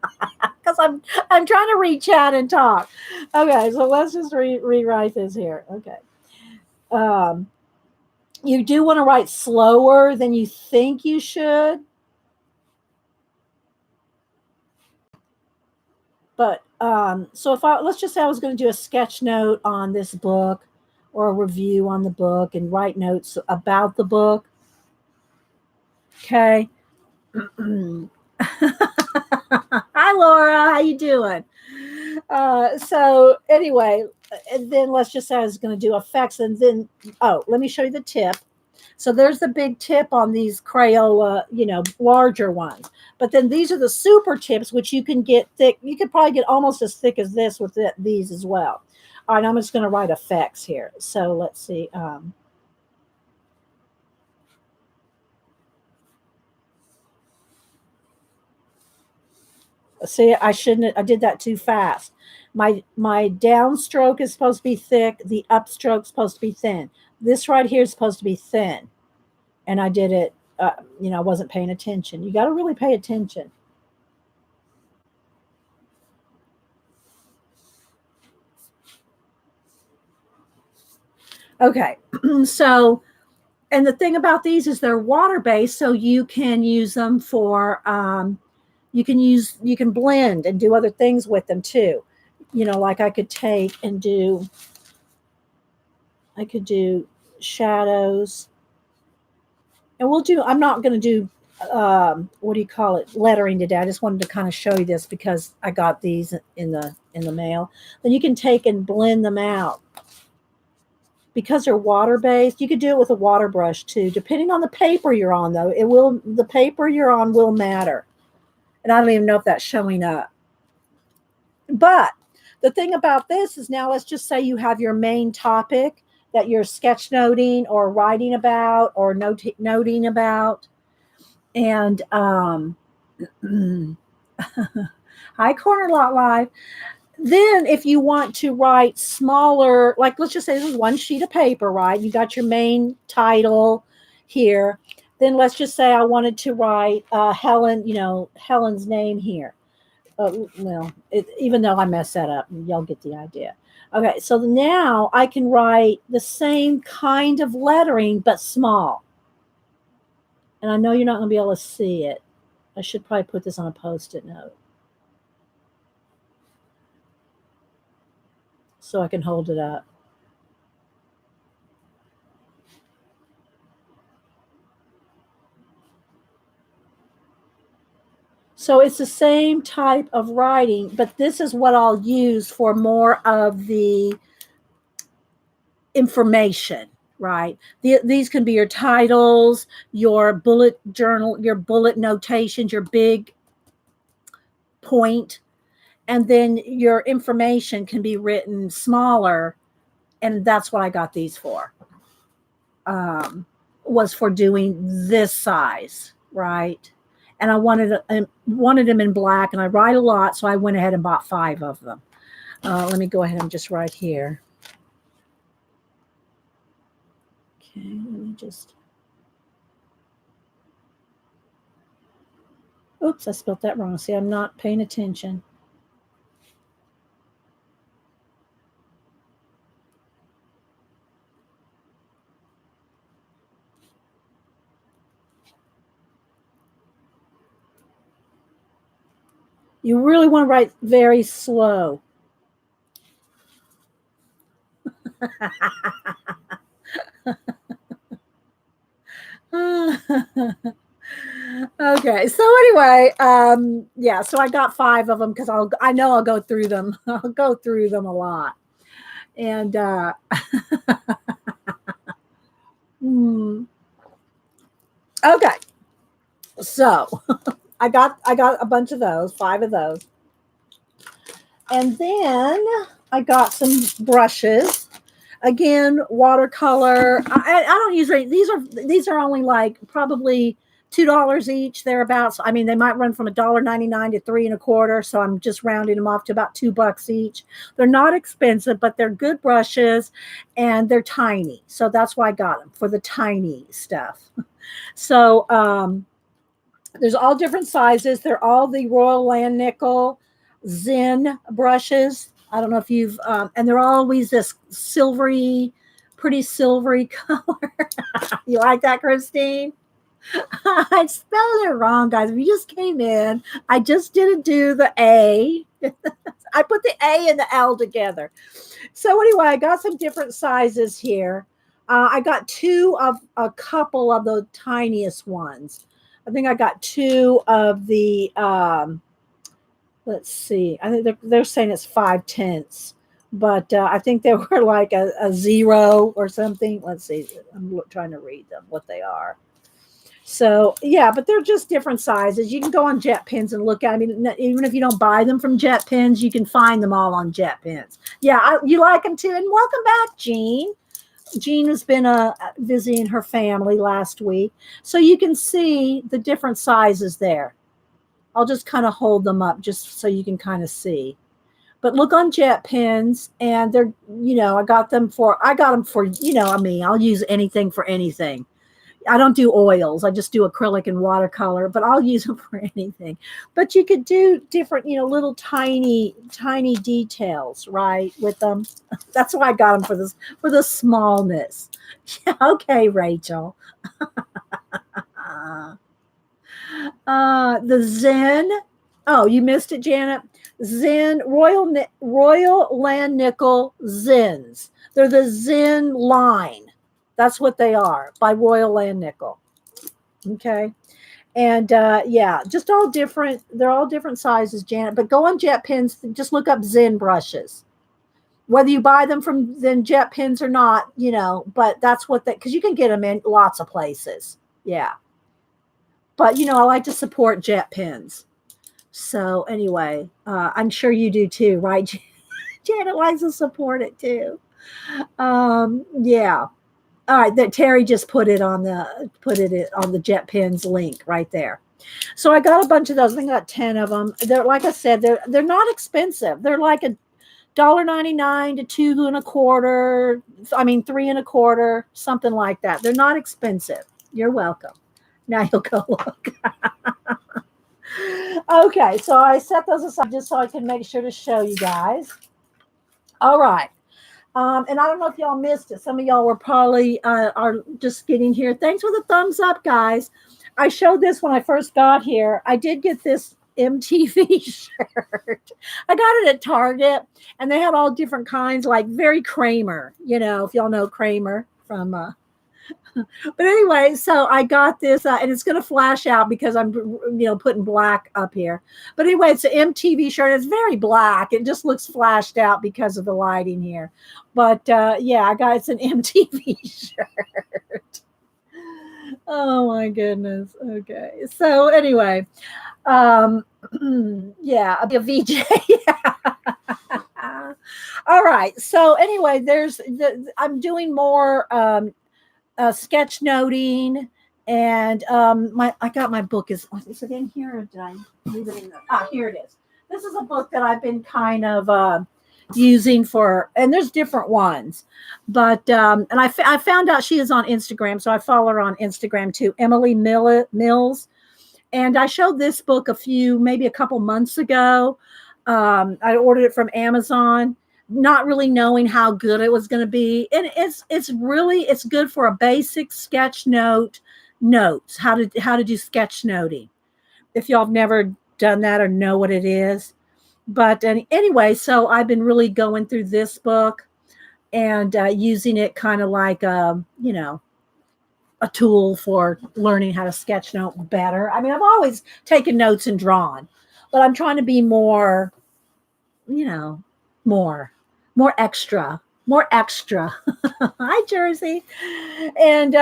Because I'm trying to read chat and talk. Okay, so let's just rewrite this here. Okay. You do want to write slower than you think you should. But so let's just say I was going to do a sketch note on this book or a review on the book and write notes about the book. Okay. Hi, Laura. How you doing? So anyway, and then let's just say I was going to do effects, and then let me show you the tip. So there's the big tip on these Crayola, larger ones. But then these are the super tips, which you can get thick. You could probably get almost as thick as this with these as well. All right, I'm just going to write effects here. So let's see. See, I did that too fast. My downstroke is supposed to be thick. The upstroke is supposed to be thin. This right here is supposed to be thin. And I did it, I wasn't paying attention. You got to really pay attention. Okay, so, and the thing about these is they're water-based, so you can use them for, you can blend and do other things with them too. Like I could take and I could do shadows. And I'm not going to do, what do you call it, lettering today. I just wanted to kind of show you this because I got these in the mail. Then you can take and blend them out. Because they're water-based, you could do it with a water brush too, depending on the paper you're on, though. The paper you're on will matter. And I don't even know if that's showing up. But the thing about this is, now let's just say you have your main topic that you're sketch noting or writing about or noting about. And hi, Corner Lot Live. Then if you want to write smaller, like let's just say this is one sheet of paper, right? You got your main title here. Then let's just say I wanted to write Helen, Helen's name here. Even though I messed that up, y'all get the idea. Okay, so now I can write the same kind of lettering, but small. And I know you're not going to be able to see it. I should probably put this on a Post-it note so I can hold it up. So it's the same type of writing, but this is what I'll use for more of the information, right? These can be your titles, your bullet journal, your bullet notations, your big point, and then your information can be written smaller, and that's what I got these for. was for doing this size, right? And I wanted them in black, and I write a lot, so I went ahead and bought 5 of them. Let me go ahead and just write here. Okay, let me just. Oops, I spelled that wrong. See, I'm not paying attention. You really want to write very slow. Okay, so anyway, yeah, so I got 5 of them because I know I'll go through them. I'll go through them a lot. And hmm, okay, so I got a bunch of those, 5 of those. And then I got some brushes. Again, watercolor. I don't use any. These are only like probably $2 each, thereabouts. I mean, they might run from $1.99 to 3.25. So I'm just rounding them off to about $2 each. They're not expensive, but they're good brushes, and they're tiny. So that's why I got them, for the tiny stuff. So there's all different sizes. They're all the Royal Land Nickel Zen brushes. I don't know if you've, and they're always this silvery, pretty silvery color. You like that, Christine? I spelled it wrong, guys. If you just came in, I just didn't do the A. I put the A and the L together. So anyway, I got some different sizes here. I got 2 of a couple of the tiniest ones. I think I got 2 of the let's see. I think they're saying it's 5/10, but I think they were like a 0 or something. Let's see. I'm trying to read them, what they are. So yeah, but they're just different sizes. You can go on Jet Pens and look at. I mean, even if you don't buy them from Jet Pens, you can find them all on Jet Pens. Yeah, you like them too. And welcome back, Jean. Jean has been visiting her family last week, so you can see the different sizes there. I'll just kind of hold them up just so you can kind of see. But look on Jet Pens, and they're, I got them for, I mean, I'll use anything for anything. I don't do oils. I just do acrylic and watercolor, but I'll use them for anything. But you could do different, little tiny, tiny details, right, with them. That's why I got them for the smallness. Yeah, okay, Rachel. The Zen. Oh, you missed it, Janet. Zen Royal Land Nickel Zens. They're the Zen line. That's what they are, by Royal Land Nickel. Okay. And yeah, just all different. They're all different sizes, Janet. But go on Jet Pens. Just look up Zen brushes. Whether you buy them from then Jet Pens or not, but that's what because you can get them in lots of places. Yeah. But I like to support Jet Pens. So anyway, I'm sure you do too, right? Janet likes to support it too. Yeah. All right, that Terry just put it on the Jet Pens link right there. So I got a bunch of those. I think I got 10 of them. They're, like I said, they're not expensive. They're like $1.99 to 2.25. I mean 3.25, something like that. They're not expensive. You're welcome. Now you'll go look. Okay, so I set those aside just so I can make sure to show you guys. All right. And I don't know if y'all missed it. Some of y'all were probably are just getting here. Thanks for the thumbs up, guys. I showed this when I first got here. I did get this MTV shirt. I got it at Target, and they had all different kinds, like very Kramer, if y'all know Kramer from but anyway, so I got this, and it's going to flash out because I'm, putting black up here. But anyway, it's an MTV shirt. It's very black. It just looks flashed out because of the lighting here. But yeah, it's an MTV shirt. Oh my goodness. Okay. So anyway, yeah, I'll be a VJ. All right. So anyway, I'm doing more sketchnoting, and I got my book. Is it in here, or did I leave it in there? Here it is. This is a book that I've been kind of using for, and there's different ones, but and I found out she is on Instagram, so I follow her on Instagram too, Emily Mills. And I showed this book maybe a couple months ago. I ordered it from Amazon, not really knowing how good it was going to be. And it's good for a basic sketch notes, how to do sketch noting. If y'all have never done that or know what it is. But anyway, so I've been really going through this book and using it kind of like, a tool for learning how to sketch note better. I mean, I've always taken notes and drawn, but I'm trying to be more, more, more extra. Hi, Jersey. And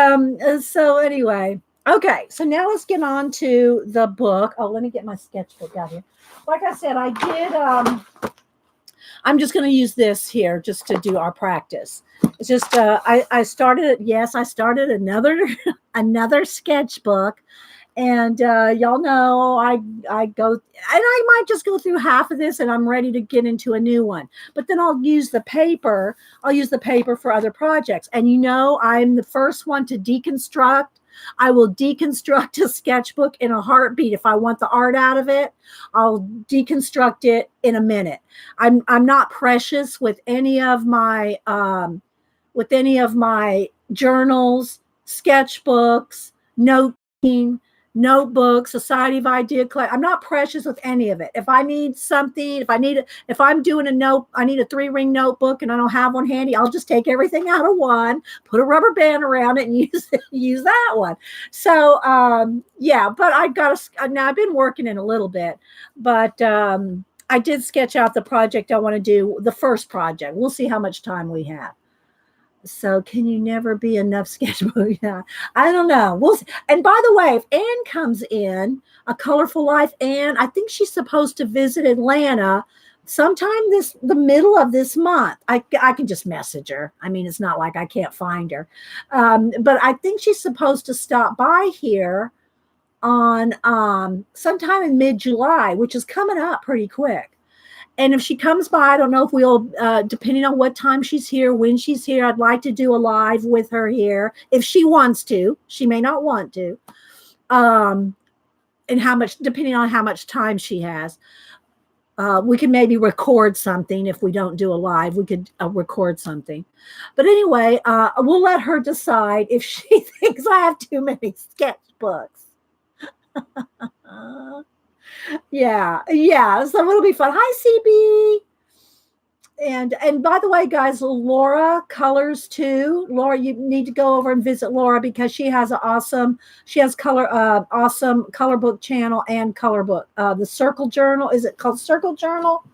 so anyway, okay. So now let's get on to the book. Oh, let me get my sketchbook out here. Like I said, I did, I'm just going to use this here just to do our practice. It's just I started another sketchbook, and y'all know I go, and I might just go through half of this and I'm ready to get into a new one. But then I'll use the paper for other projects. And I'm the first one to deconstruct. I will deconstruct a sketchbook in a heartbeat. If I want the art out of it, I'll deconstruct it in a minute. I'm not precious with any of my journals, sketchbooks, notebooks, Society of Idea Collecting. I'm not precious with any of it. If I need something, if I'm doing a note, I need a 3-ring notebook and I don't have one handy, I'll just take everything out of one, put a rubber band around it, and use that one. So yeah, but now I've been working in a little bit, but I did sketch out the project I want to do, the first project. We'll see how much time we have. So can you never be enough sketchbook? Yeah, I don't know. We'll see. And by the way, if Anne comes in, A Colorful Life, Anne, I think she's supposed to visit Atlanta sometime the middle of this month. I can just message her. I mean, it's not like I can't find her. But I think she's supposed to stop by here on sometime in mid-July, which is coming up pretty quick. And if she comes by, I don't know if we'll, depending on what time she's here, when she's here, I'd like to do a live with her here. If she wants to, she may not want to. And depending on how much time she has. We can maybe record something. If we don't do a live, we could record something. But anyway, we'll let her decide if she thinks I have too many sketchbooks. Yeah. So it'll be fun. Hi, CB. And by the way, guys, Laura colors too. Laura, you need to go over and visit Laura because she has awesome color book channel and color book. The Circle Journal, is it called Circle Journal?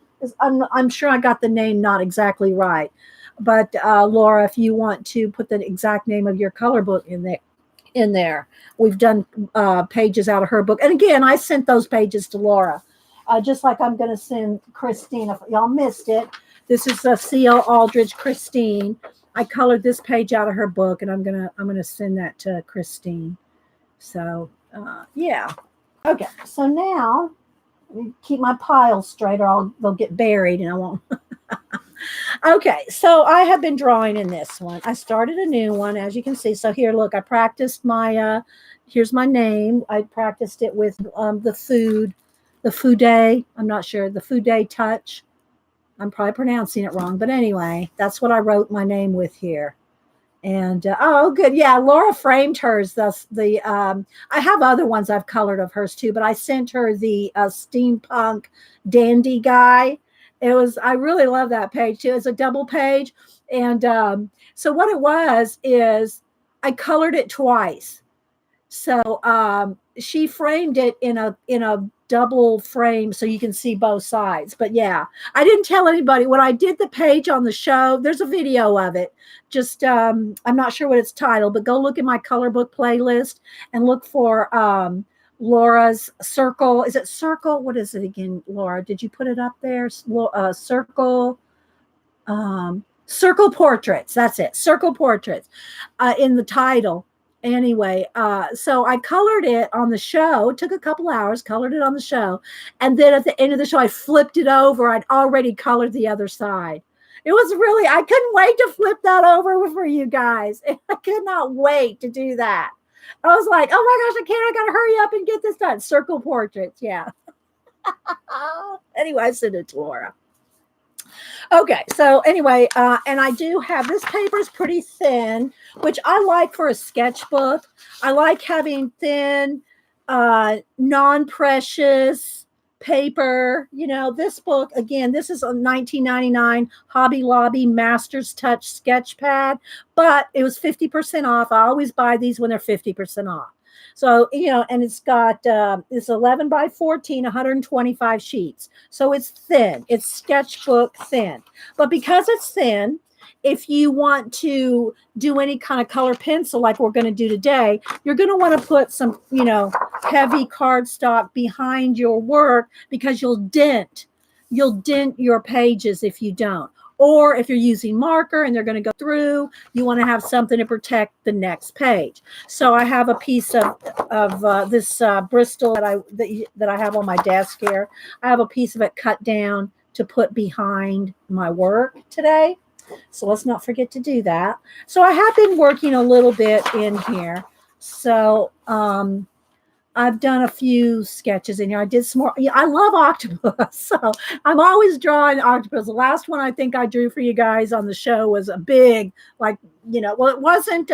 I'm sure I got the name not exactly right. But Laura, if you want to put the exact name of your color book in there. We've done pages out of her book. And again, I sent those pages to Laura, just like I'm going to send Christine. If y'all missed it, this is C.L. Aldridge Christine. I colored this page out of her book, and I'm gonna send that to Christine. So yeah. Okay. So now let me keep my pile straight, or they'll get buried, and I won't. Okay, so I have been drawing in this one. I started a new one, as you can see. So here, look, I practiced here's my name. I practiced it with the food day. I'm not sure, the food day touch. I'm probably pronouncing it wrong, but anyway, that's what I wrote my name with here. And oh, good, yeah. Laura framed hers. I have other ones I've colored of hers too, but I sent her the steampunk dandy guy. I really love that page too. It's a double page. And so what it was is I colored it twice. So she framed it in a double frame so you can see both sides. But yeah, I didn't tell anybody when I did the page on the show. There's a video of it. Just I'm not sure what it's titled, but go look at my color book playlist and look for Laura's Circle. Is it Circle? What is it again, Laura? Did you put it up there? Circle. Circle portraits. That's it. Circle portraits in the title. Anyway, so I colored it on the show. It took a couple hours, colored it on the show. And then at the end of the show, I flipped it over. I'd already colored the other side. It was really, I couldn't wait to flip that over for you guys. I could not wait to do that. I was like, oh my gosh, I got to hurry up and get this done. Circle portraits. Yeah. Anyway, I sent it to Laura. Okay, so anyway, and I do have, this paper is pretty thin, which I like for a sketchbook. I like having thin, non-precious paper. You know, this book, again, this is a 1999 Hobby Lobby Master's Touch sketch pad, but it was 50% off. I always buy these when they're 50% off. So, you know, and it's got, it's 11 by 14, 125 sheets. So it's thin. It's sketchbook thin. But because it's thin, if you want to do any kind of color pencil like we're going to do today, you're going to want to put some, you know, heavy cardstock behind your work because you'll dent your pages if you don't. Or if you're using marker and they're going to go through, you want to have something to protect the next page. So I have a piece of this Bristol that I have on my desk here. I have a piece of it cut down to put behind my work today. So let's not forget to do that. So I have been working a little bit in here. So I've done a few sketches in here. I did some more. Yeah, I love octopus. So I'm always drawing octopus. The last one I think I drew for you guys on the show was a big, like, you know, well, it wasn't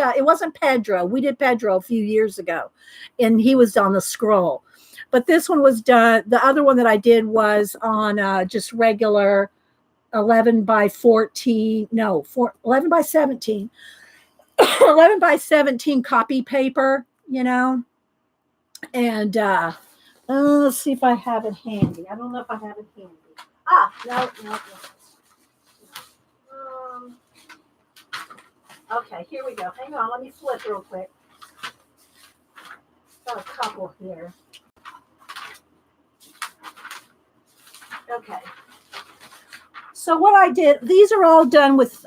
Pedro. We did Pedro a few years ago and he was on the scroll. But this one was done. The other one that I did was on just regular 11 by 14, no, 11 by 17, 11 by 17 copy paper, you know. And let's see if I have it handy. I don't know if I have it handy. No. Okay, here we go. Hang on, let me flip real quick. Got a couple here. Okay. So what I did, these are all done with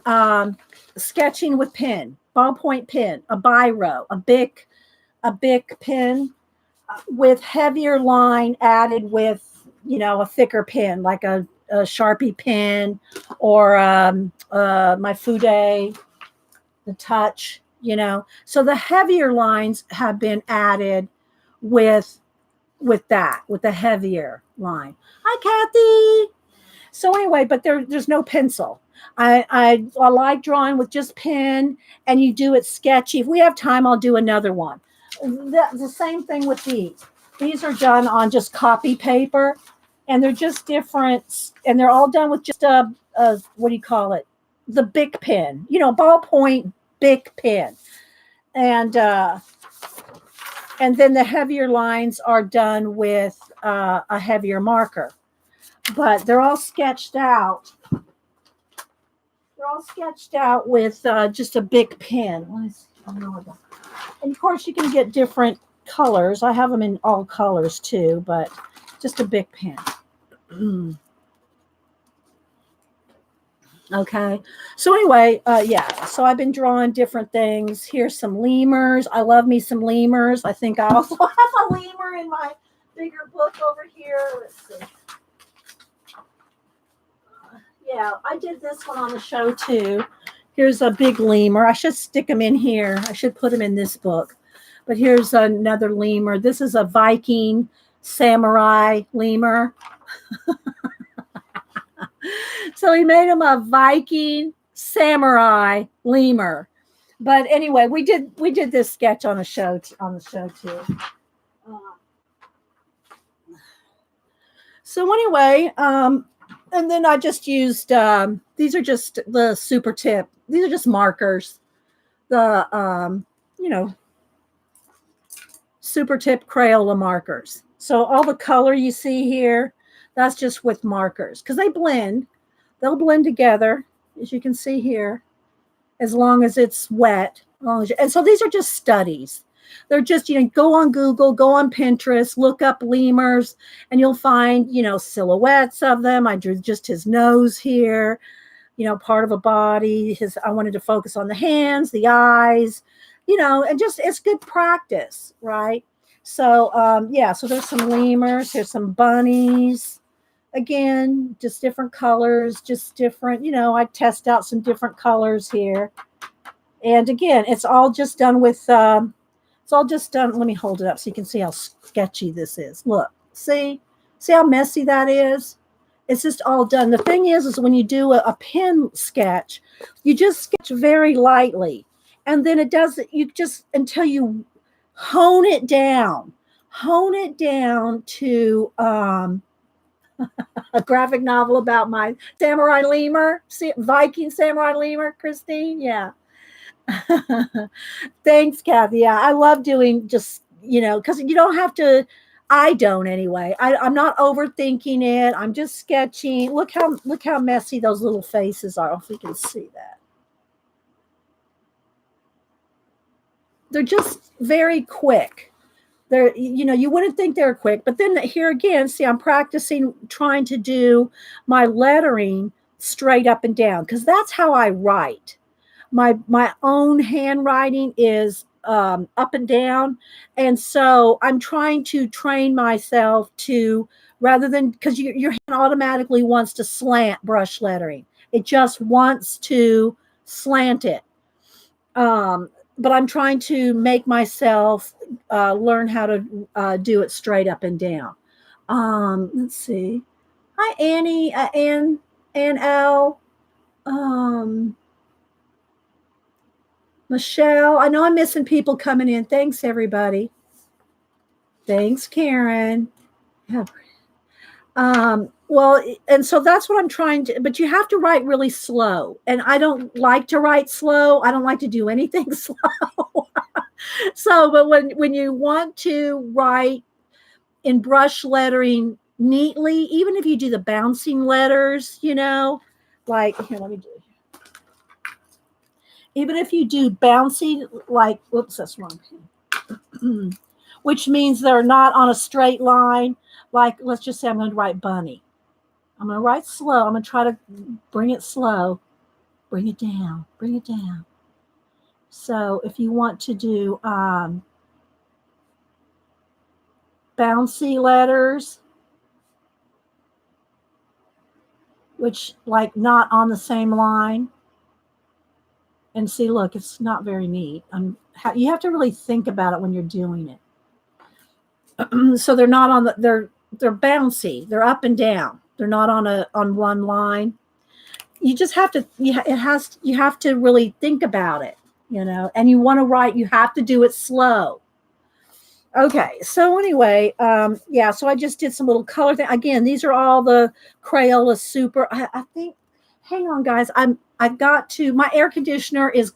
sketching with pen, ballpoint pen, a biro, a Bic pen, with heavier line added with, you know, a thicker pen, like a Sharpie pen or my Fude, the Touch, you know. So the heavier lines have been added with the heavier line. Hi, Kathy. So anyway, but there's no pencil. I like drawing with just pen, and you do it sketchy. If we have time, I'll do another one. The same thing with these. These are done on just copy paper, and they're just different, and they're all done with just a what do you call it? The Bic pen, you know, ballpoint Bic pen, and then the heavier lines are done with a heavier marker, but they're all sketched out. They're all sketched out with just a Bic pen. Let me see. And of course, you can get different colors. I have them in all colors too, but just a Bic pen. Okay. So anyway, yeah. So I've been drawing different things. Here's some lemurs. I love me some lemurs. I think I also have a lemur in my bigger book over here. Let's see. Yeah, I did this one on the show too. Here's a big lemur. I should stick them in here. I should put them in this book. But here's another lemur. This is a Viking samurai lemur. So he made him a Viking samurai lemur. But anyway, we did this sketch on the show too. So anyway, and then I just used these are just the super tip. These are just markers. The you know, super tip Crayola markers. So all the color you see here, that's just with markers because they blend. They'll blend together, as you can see here, as long as it's wet. And so these are just studies. They're just, you know, go on Google, go on Pinterest, look up lemurs, and you'll find, you know, silhouettes of them. I drew just his nose here. part of a body. I wanted to focus on the hands, the eyes, and just it's good practice, right? So yeah, so there's some lemurs, here's some bunnies. Again, just different colors, just different, I test out some different colors here. And again, it's all just done with it's all just done. Let me hold it up so you can see how sketchy this is. Look, see how messy that is? It's just all done. The thing is when you do a pen sketch, you just sketch very lightly. And then you just, until you hone it down to a graphic novel about my samurai lemur, Viking samurai lemur, Christine. Yeah. Thanks, Kathy. Yeah, I love doing just, because you don't have to. I don't anyway. I'm not overthinking it. I'm just sketching. Look how messy those little faces are. If you can see that, they're just very quick. They're, you wouldn't think they're quick, but then here again, see, I'm practicing trying to do my lettering straight up and down because that's how I write. My own handwriting is up and down, and so I'm trying to train myself to, rather than, because your hand automatically wants to slant brush lettering, it just wants to slant it. But I'm trying to make myself learn how to do it straight up and down. Let's see. Hi, Annie, Ann L. Michelle, I know I'm missing people coming in. Thanks, everybody. Thanks, Karen. Yeah. Well, and so that's what I'm trying to, but you have to write really slow. And I don't like to write slow. I don't like to do anything slow. So, but when you want to write in brush lettering neatly, even if you do the bouncing letters, like, here, let me do it. Even if you do bouncy, like, whoops, that's wrong. Which means they're not on a straight line. Like, let's just say I'm going to write bunny. I'm going to write slow. I'm going to try to bring it slow. Bring it down. Bring it down. So if you want to do bouncy letters, which like not on the same line, and see, look, it's not very neat. You have to really think about it when you're doing it. So they're not on they're bouncy. They're up and down. They're not on one line. You just have to. You have to really think about it. And you want to write. You have to do it slow. Okay. So anyway, yeah. So I just did some little color thing. Again, these are all the Crayola Super. I think. Hang on, guys. I've got to. My air conditioner is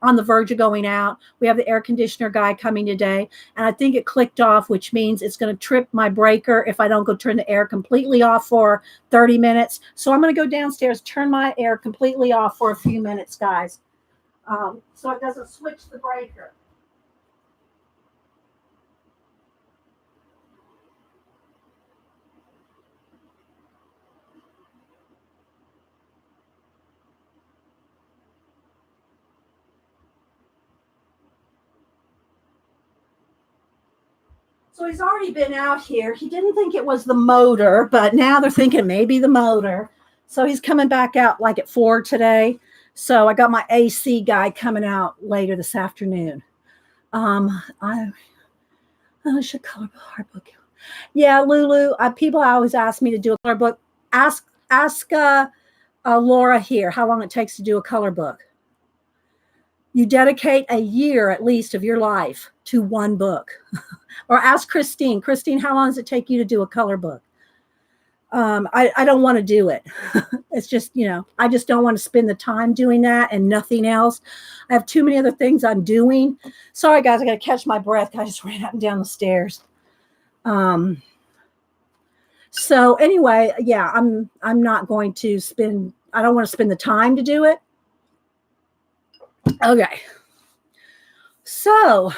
on the verge of going out. We have the air conditioner guy coming today, and I think it clicked off, which means it's going to trip my breaker if I don't go turn the air completely off for 30 minutes. So I'm going to go downstairs, turn my air completely off for a few minutes, guys, so it doesn't switch the breaker. So he's already been out here. He didn't think it was the motor, but now they're thinking maybe the motor. So he's coming back out like at 4 today. So I got my AC guy coming out later this afternoon. I should color book. Yeah, Lulu. People always ask me to do a color book. Ask Laura here how long it takes to do a color book. You dedicate a year at least of your life to one book. Or ask Christine. Christine, how long does it take you to do a color book? I don't want to do it. It's just, I just don't want to spend the time doing that and nothing else. I have too many other things I'm doing. Sorry, guys, I got to catch my breath. I just ran up and down the stairs. So anyway, yeah, I'm not going to I don't want to spend the time to do it. Okay. So,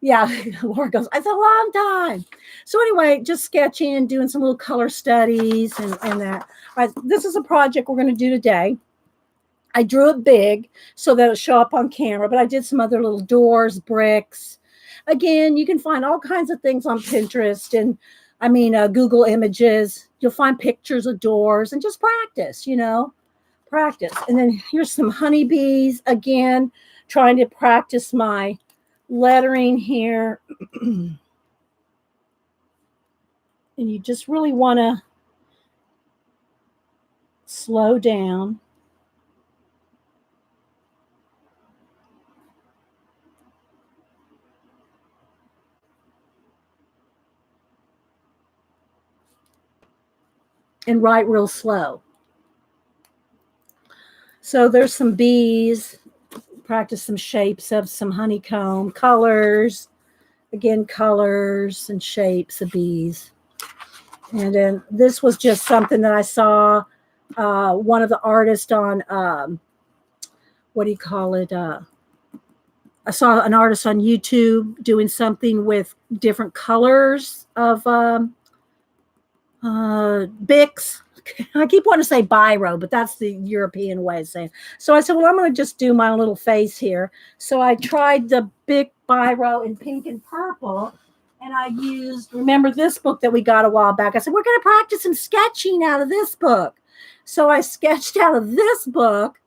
Yeah, Laura goes, it's a long time. So anyway, just sketching and doing some little color studies and that. This is a project we're going to do today. I drew it big so that it'll show up on camera, but I did some other little doors, bricks. Again, you can find all kinds of things on Pinterest and Google Images. You'll find pictures of doors and just practice, practice. And then here's some honeybees. Again, trying to practice my lettering here. And you just really want to slow down. And write real slow. So there's some bees. Practice some shapes of some honeycomb, colors. Again, colors and shapes of bees. And then this was just something that I saw one of the artists on, what do you call it? I saw an artist on YouTube doing something with different colors of Bics. I keep wanting to say biro, but that's the European way of saying it. So I said, well, I'm going to just do my little face here. So I tried the Bic biro in pink and purple, and I used, remember this book that we got a while back? I said, we're going to practice some sketching out of this book. So I sketched out of this book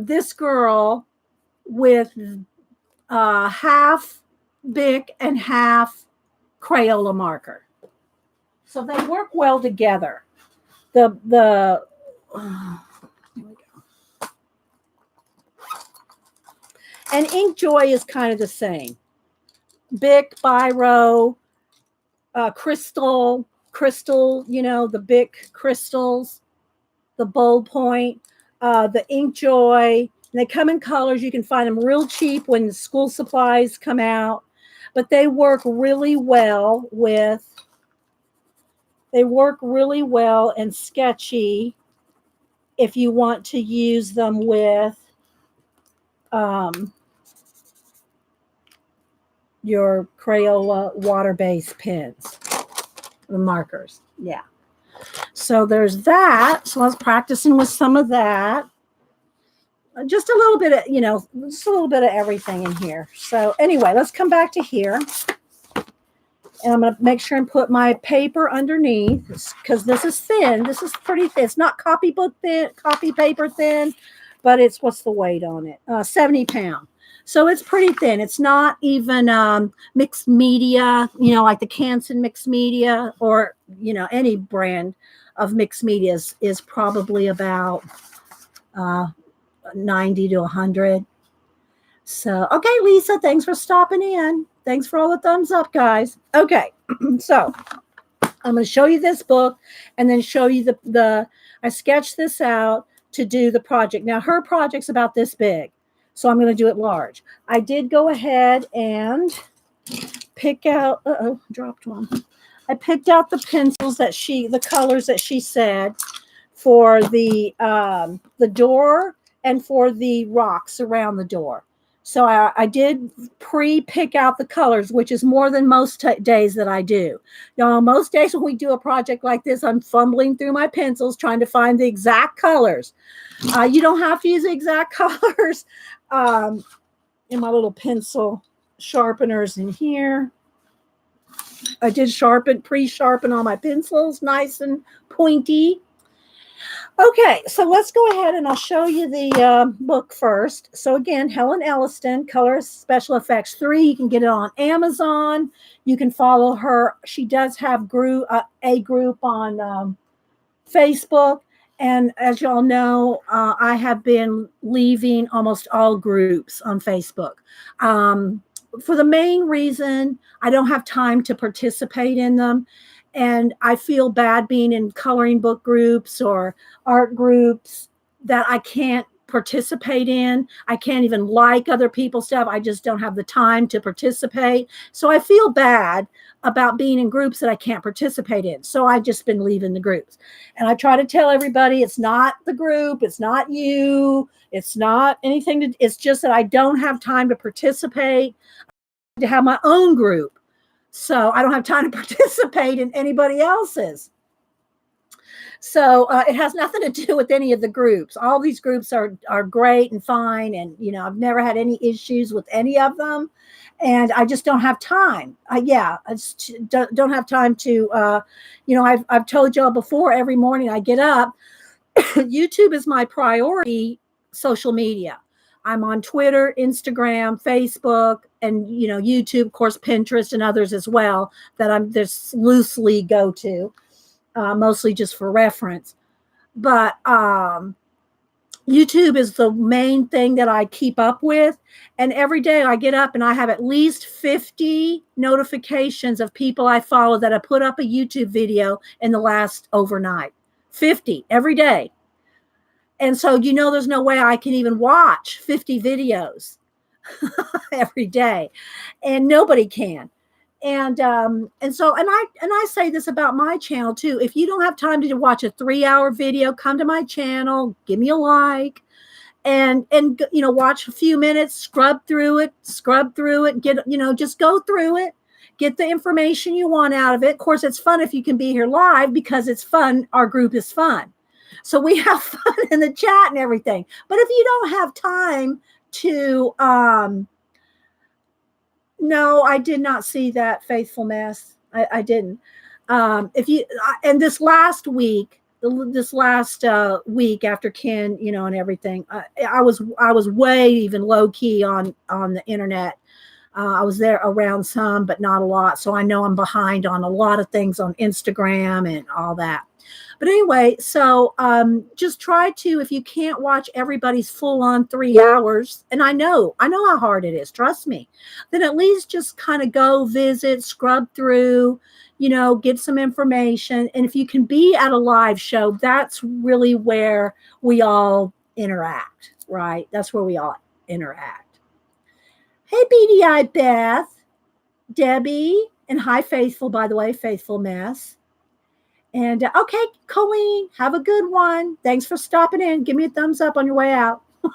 this girl with half Bic and half Crayola marker. So they work well together. Here we go. And Inkjoy is kind of the same. Bic, biro, crystal, the Bic crystals, the bold point, the Inkjoy. They come in colors. You can find them real cheap when the school supplies come out. But they work really well and sketchy if you want to use them with your Crayola water-based pens, the markers. Yeah. So there's that. So I was practicing with some of that. Just a little bit of, just a little bit of everything in here. So anyway, let's come back to here. And I'm going to make sure and put my paper underneath because this is thin. This is pretty thin. It's not copy paper thin, but it's, what's the weight on it? 70 pounds. So it's pretty thin. It's not even mixed media, like the Canson mixed media or, any brand of mixed media is probably about 90 to 100. So, okay, Lisa, thanks for stopping in. Thanks for all the thumbs up, guys. Okay, so I'm going to show you this book and then show you I sketched this out to do the project. Now, her project's about this big, so I'm going to do it large. I did go ahead and pick out, dropped one. I picked out the pencils the colors that she said for the door and for the rocks around the door. So I did pre-pick out the colors, which is more than most days that I do. Most days when we do a project like this, I'm fumbling through my pencils trying to find the exact colors. You don't have to use the exact colors in my little pencil sharpeners in here. I did pre-sharpen all my pencils, nice and pointy. Okay, so let's go ahead and I'll show you the book first. So again, Helen Elliston, Colorist Special Effects 3. You can get it on Amazon. You can follow her. She does have a group on Facebook. And as y'all know, I have been leaving almost all groups on Facebook. For the main reason, I don't have time to participate in them. And I feel bad being in coloring book groups or art groups that I can't participate in. I can't even like other people's stuff. I just don't have the time to participate. So I feel bad about being in groups that I can't participate in. So I've just been leaving the groups. And I try to tell everybody it's not the group, it's not you, it's not anything it's just that I don't have time to participate. to have my own group. So I don't have time to participate in anybody else's. So it has nothing to do with any of the groups. All these groups are great and fine. And, you know, I've never had any issues with any of them. And I just don't have time. I just don't have time to, you know, I've told y'all before, every morning I get up, YouTube is my priority social media. I'm on Twitter, Instagram, Facebook, and, you know, YouTube, of course, Pinterest and others as well that I'm just loosely go to, mostly just for reference. But YouTube is the main thing that I keep up with. And every day I get up and I have at least 50 notifications of people I follow that have put up a YouTube video in the last overnight. 50 every day. And so, you know, there's no way I can even watch 50 videos every day, and nobody can. And I say this about my channel too. If you don't have time to watch a 3-hour video, come to my channel, give me a like, and you know, watch a few minutes, scrub through it, get, you know, just go through it, get the information you want out of it. Of course, it's fun if you can be here live because it's fun. Our group is fun. So we have fun in the chat and everything. But if you don't have time to, no, I did not see that faithful mess. I didn't. And this last week after Ken, you know, and everything, I was way even low key on the internet. I was there around some, but not a lot. So I know I'm behind on a lot of things on Instagram and all that. But anyway, so just try to, if you can't watch everybody's full on 3 hours, and I know how hard it is, trust me, then at least just kind of go visit, scrub through, you know, get some information. And if you can be at a live show, that's really where we all interact, right? That's where we all interact. Hey, BDI Beth, Debbie, and hi, Faithful, by the way, Faithful Mess. And okay, Colleen, have a good one. Thanks for stopping in. Give me a thumbs up on your way out. And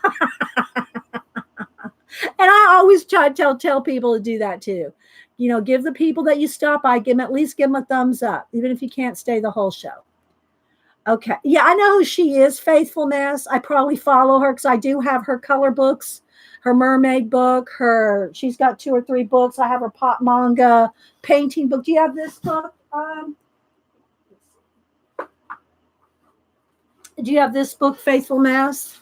I always try to tell people to do that too. You know, give the people that you stop by, at least give them a thumbs up, even if you can't stay the whole show. Okay. Yeah, I know who she is, Faithful Mess. I probably follow her because I do have her color books, her mermaid book, she's got 2 or 3 books. I have her pop manga painting book. Do you have this book? Do you have this book, Faithful Mess?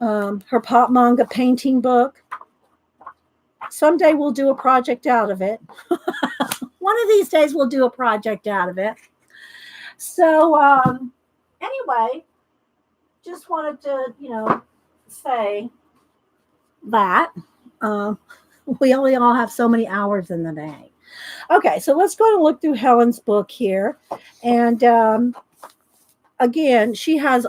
Her pop manga painting book. Someday we'll do a project out of it. One of these days we'll do a project out of it. So anyway, just wanted to, you know, say that we only all have so many hours in the day. Okay, so let's go and look through Helen's book here. And again, she has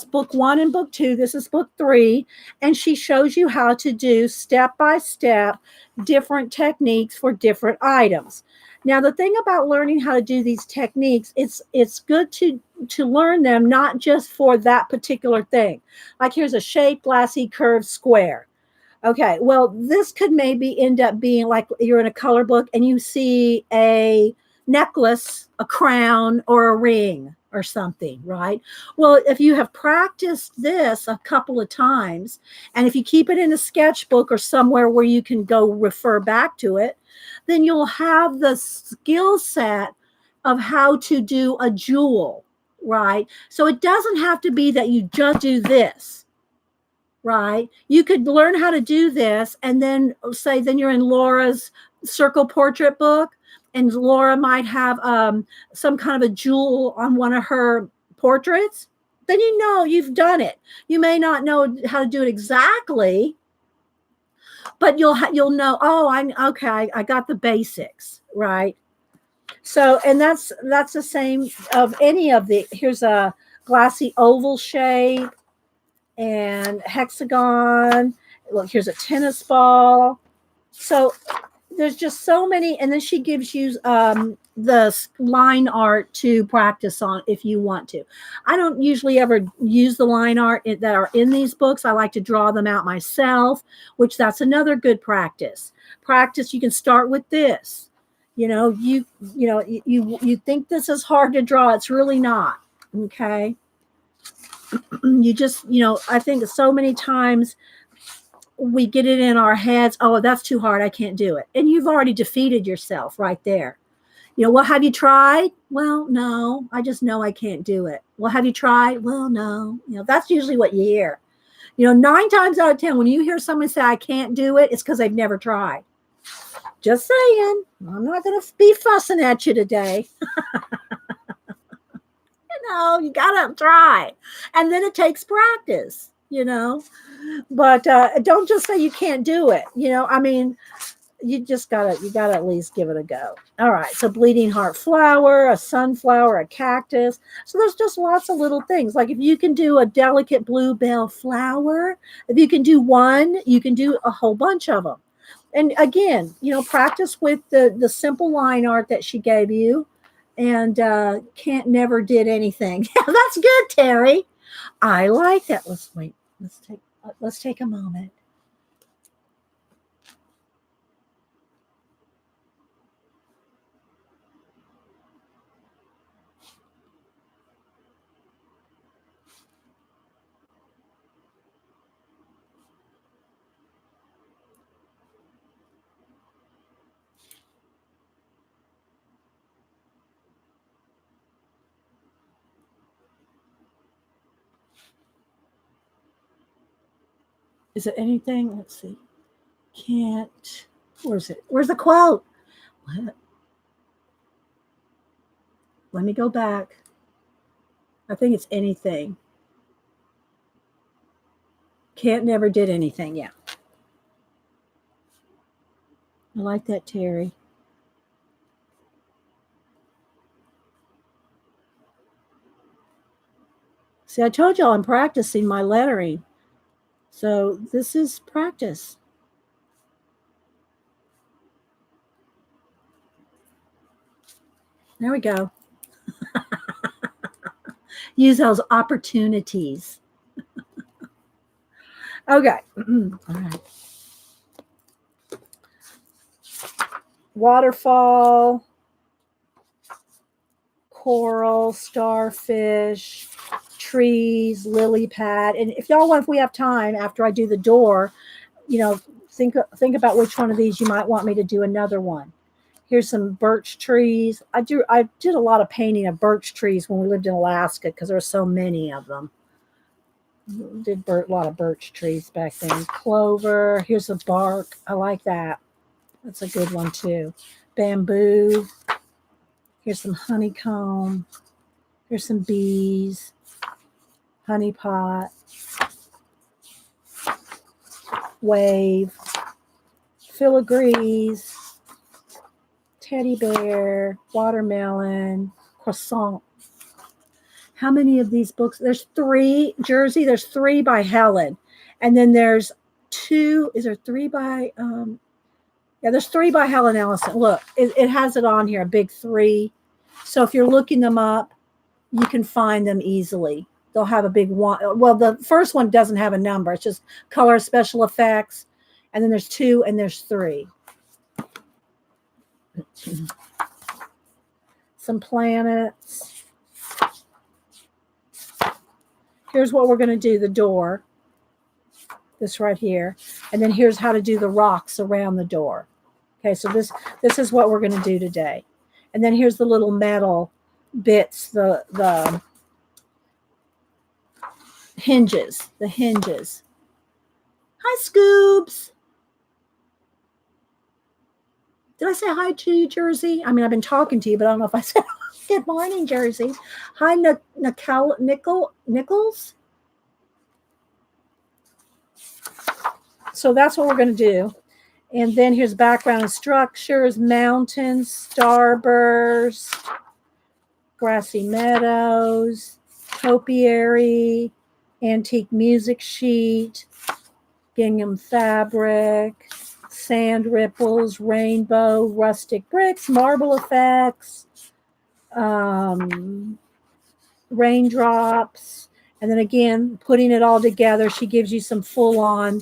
book 1 and book 2. This is book 3. And she shows you how to do step by step different techniques for different items. Now, the thing about learning how to do these techniques, it's good to learn them, not just for that particular thing. Like here's a shaped, glassy, curved square. Okay, well, this could maybe end up being like you're in a color book and you see a necklace, a crown, or a ring or something, right? Well, if you have practiced this a couple of times, and if you keep it in a sketchbook or somewhere where you can go refer back to it, then you'll have the skill set of how to do a jewel, right? So it doesn't have to be that you just do this, right? You could learn how to do this and then say, then you're in Laura's circle portrait book, and Laura might have some kind of a jewel on one of her portraits. Then you know you've done it. You may not know how to do it exactly, but you'll know, oh, I got the basics, right? So, and that's the same of any of the, here's a glassy oval shape and hexagon. Look, here's a tennis ball. So there's just so many, and then she gives you the line art to practice on if you want to. I don't usually ever use the line art that are in these books. I like to draw them out myself, which that's another good practice. You can start with this. You think this is hard to draw. It's really not. Okay. You just, I think so many times we get it in our heads, oh, that's too hard, I can't do it. And you've already defeated yourself right there. Well, have you tried? Well, no, I just know I can't do it. Well, have you tried? Well, no. That's usually what you hear. 9 times out of 10, when you hear someone say, I can't do it, it's because they've never tried. Just saying. I'm not going to be fussing at you today. You got to try. And then it takes practice, but don't just say you can't do it. You just you gotta at least give it a go. All right. So bleeding heart flower, a sunflower, a cactus. So there's just lots of little things. Like if you can do a delicate bluebell flower, if you can do one, you can do a whole bunch of them. And again, practice with the simple line art that she gave you. And can't never did anything. Yeah, that's good, Terry. I like that. Let's take a moment. Is it anything? Let's see. Can't. Where's it? Where's the quote? What? Let me go back. I think it's anything. Can't never did anything. Yeah. I like that, Terry. See, I told y'all I'm practicing my lettering. So this is practice. There we go. Use those opportunities. Okay. All right. Waterfall, coral, starfish, trees, lily pad. And if y'all want, if we have time after I do the door, think about which one of these you might want me to do another one. Here's some birch trees. I did a lot of painting of birch trees when we lived in Alaska because there were so many of them. Did a lot of birch trees back then. Clover. Here's a bark. I like that. That's a good one too. Bamboo. Here's some honeycomb. Here's some bees. Honey pot. Wave. Filigrees. Teddy bear. Watermelon. Croissant. How many of these books? There's 3, Jersey. There's 3 by Helen. And then there's 2. Is there 3 by, there's 3 by Helen Elliston. Look, it has it on here, a big 3. So if you're looking them up, you can find them easily. They'll have a big one. Well, the first one doesn't have a number. It's just color special effects. And then there's 2 and there's 3. Some planets. Here's what we're going to do, the door. This right here. And then here's how to do the rocks around the door. Okay, so this is what we're going to do today. And then here's the little metal bits, the hinges, the hinges. Hi, Scoobs. Did I say hi to you, Jersey? I mean, I've been talking to you, but I don't know if I said good morning, Jersey. Hi, Nichols. So that's what we're going to do. And then here's background and structures, mountains, starburst, grassy meadows, topiary, antique music sheet, gingham fabric, sand ripples, rainbow, rustic bricks, marble effects, raindrops. And then again, putting it all together, she gives you some full-on,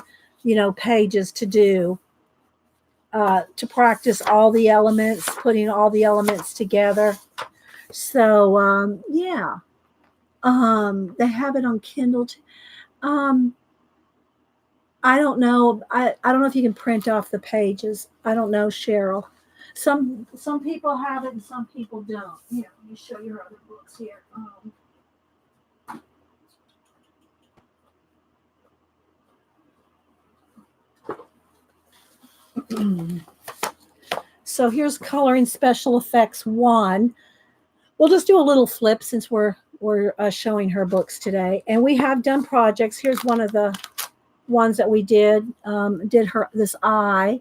pages to do, to practice all the elements, putting all the elements together. So, yeah. They have it on Kindle too. I don't know. I don't know if you can print off the pages. I don't know, Cheryl. Some people have it and some people don't. Here, let me show your other books here. So here's Coloring Special Effects 1. We'll just do a little flip since we're showing her books today. And we have done projects. Here's one of the ones that we did her this eye.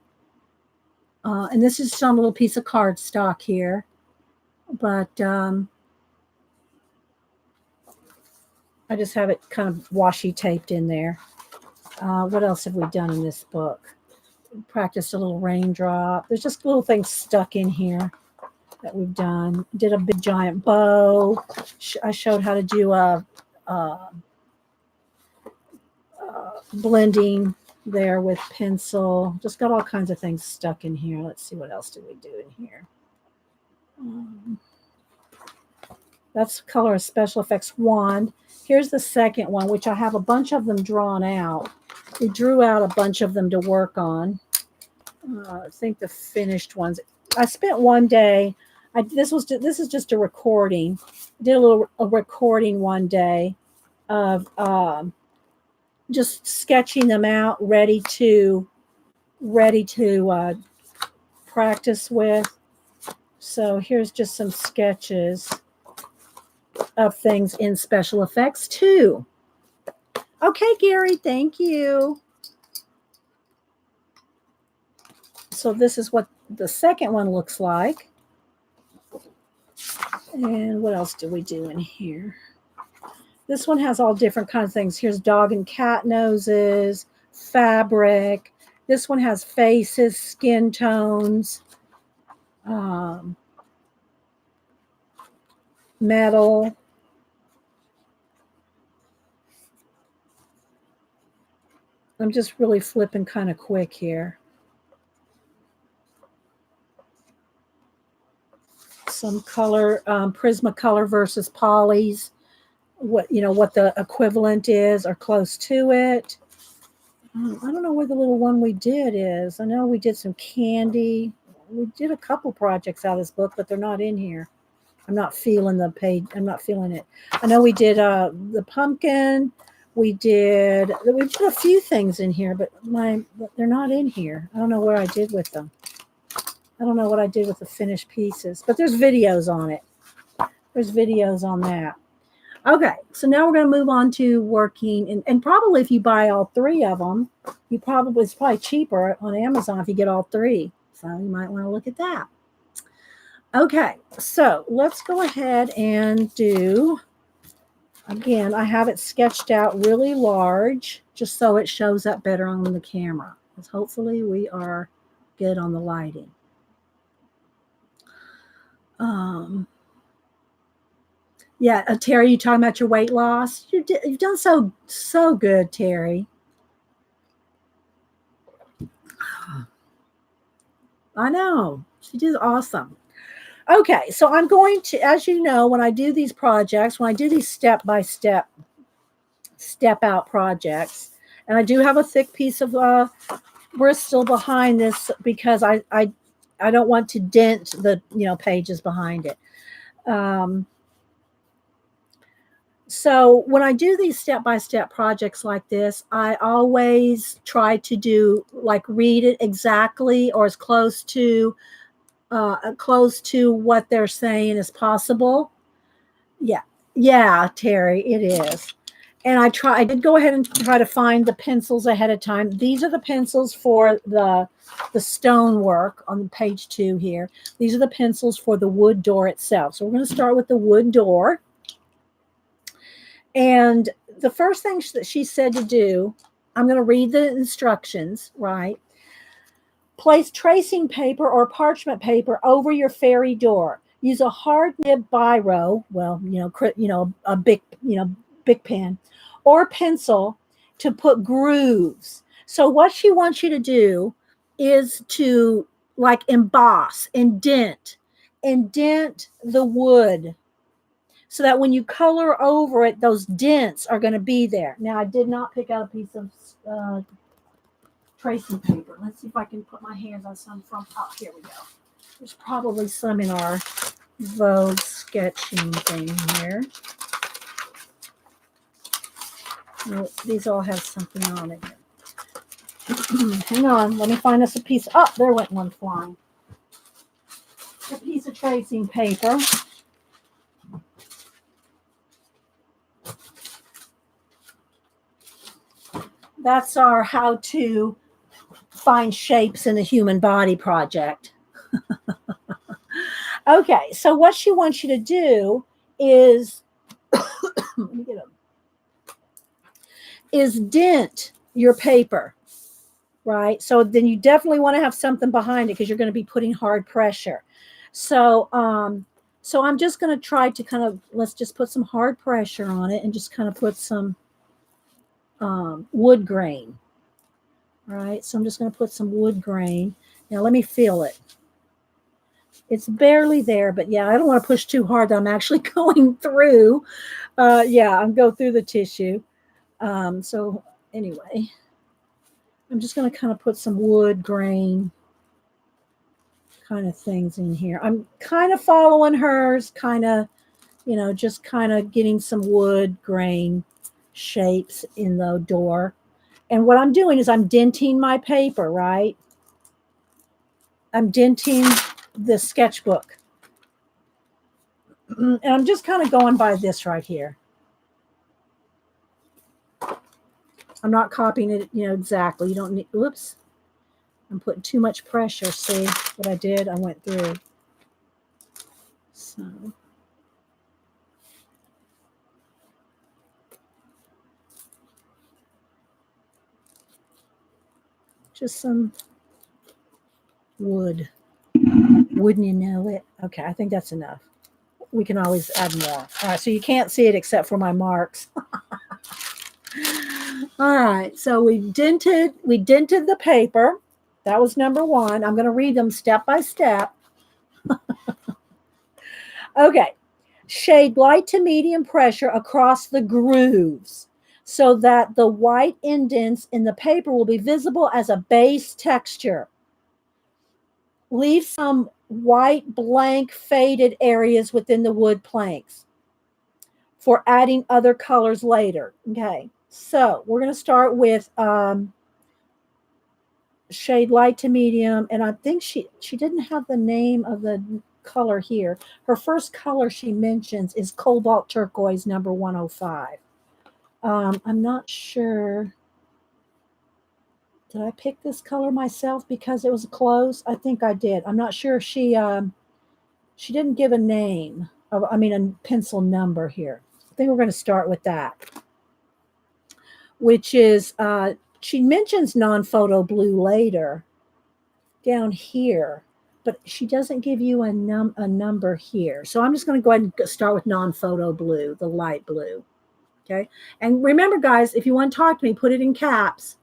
And this is just on a little piece of cardstock here. But I just have it kind of washi taped in there. What else have we done in this book? Practiced a little raindrop. There's just little things stuck in here that we've done. Did a big giant bow. I showed how to do a blending there with pencil. Just got all kinds of things stuck in here. Let's see, what else did we do in here? That's Colorist Special Effects 1. Here's the second one, which I have a bunch of them drawn out. We drew out a bunch of them to work on. I think the finished ones. I spent one day. This is just a recording. I did a recording one day of just sketching them out, ready to practice with. So here's just some sketches of things in Special Effects 2. Okay, Gary, thank you. So this is what the second one looks like. And what else do we do in here? This one has all different kinds of things. Here's dog and cat noses, fabric. This one has faces, skin tones, metal. I'm just really flipping kind of quick here. Some color, Prismacolor versus Polys. What the equivalent is or close to it. I don't know where the little one we did is. I know we did some candy. We did a couple projects out of this book, but they're not in here. I'm not feeling the page. I'm not feeling it. I know we did the pumpkin. We did a few things in here, but they're not in here. I don't know where I did with them. I don't know what I did with the finished pieces, but there's videos on it. There's videos on that. Okay, so now we're going to move on to working, and probably if you buy all three of them, it's probably cheaper on Amazon if you get all three. So you might want to look at that. Okay, so let's go ahead and do, again, I have it sketched out really large just so it shows up better on the camera. Because hopefully we are good on the lighting. Yeah, Terry, you talking about your weight loss? You've done so good, Terry. I know. She did awesome. Okay, so I'm going to, as you know, when I do these projects, when I do these step-by-step, step-out projects, and I do have a thick piece of Bristol behind this because I don't want to dent the pages behind it. So when I do these step-by-step projects like this, I always try to read it exactly or as close to what they're saying as possible. Yeah, Terry, it is. And I did go ahead and try to find the pencils ahead of time. These are the pencils for the stonework on page 2 here. These are the pencils for the wood door itself. So we're going to start with the wood door. And the first thing that she said to do, I'm going to read the instructions, right? Place tracing paper or parchment paper over your fairy door. Use a hard nib biro, well, a big, big pen, or pencil to put grooves. So what she wants you to do is to like emboss, indent the wood so that when you color over it, those dents are going to be there. Now, I did not pick out a piece of tracing paper. Let's see if I can put my hands on some from, oh, here we go. There's probably some in our Vogue sketching thing here. No, these all have something on it. Hang on, let me find us a piece. Oh, there went one flying. A piece of tracing paper. That's our how to find shapes in the human body project. Okay, so what she wants you to do is, let me get them, is dent your paper, right? So then you definitely want to have something behind it because you're going to be putting hard pressure. So, so I'm just going to try to kind of, let's just put some hard pressure on it and just kind of put some wood grain. All right, so I'm just going to put some wood grain. Now let me feel it. It's barely there, but yeah, I don't want to push too hard that I'm actually going through. I'm going through the tissue. So anyway, I'm just going to kind of put some wood grain kind of things in here. I'm kind of following hers, kind of, just kind of getting some wood grain shapes in the door. And what I'm doing is I'm denting my paper, right? I'm denting the sketchbook. And I'm just kind of going by this right here. I'm not copying it, exactly. You don't need, oops. I'm putting too much pressure. See what I did? I went through. So. Just some wood. Wouldn't you know it? Okay, I think that's enough. We can always add more. All right, so you can't see it except for my marks. All right, so we dented the paper. That was number one. I'm going to read them step by step. Okay. Shade light to medium pressure across the grooves so that the white indents in the paper will be visible as a base texture. Leave some white blank faded areas within the wood planks for adding other colors later. Okay, so we're going to start with shade light to medium, and I think she didn't have the name of the color here. Her first color she mentions is cobalt turquoise number 105. I'm not sure. Did I pick this color myself because it was close? I think I did. I'm not sure if she didn't give a name. A pencil number here. I think we're going to start with that, which is she mentions non-photo blue later down here, but she doesn't give you a number here. So I'm just going to go ahead and start with non-photo blue, the light blue. Okay, and remember, guys, if you want to talk to me, put it in caps.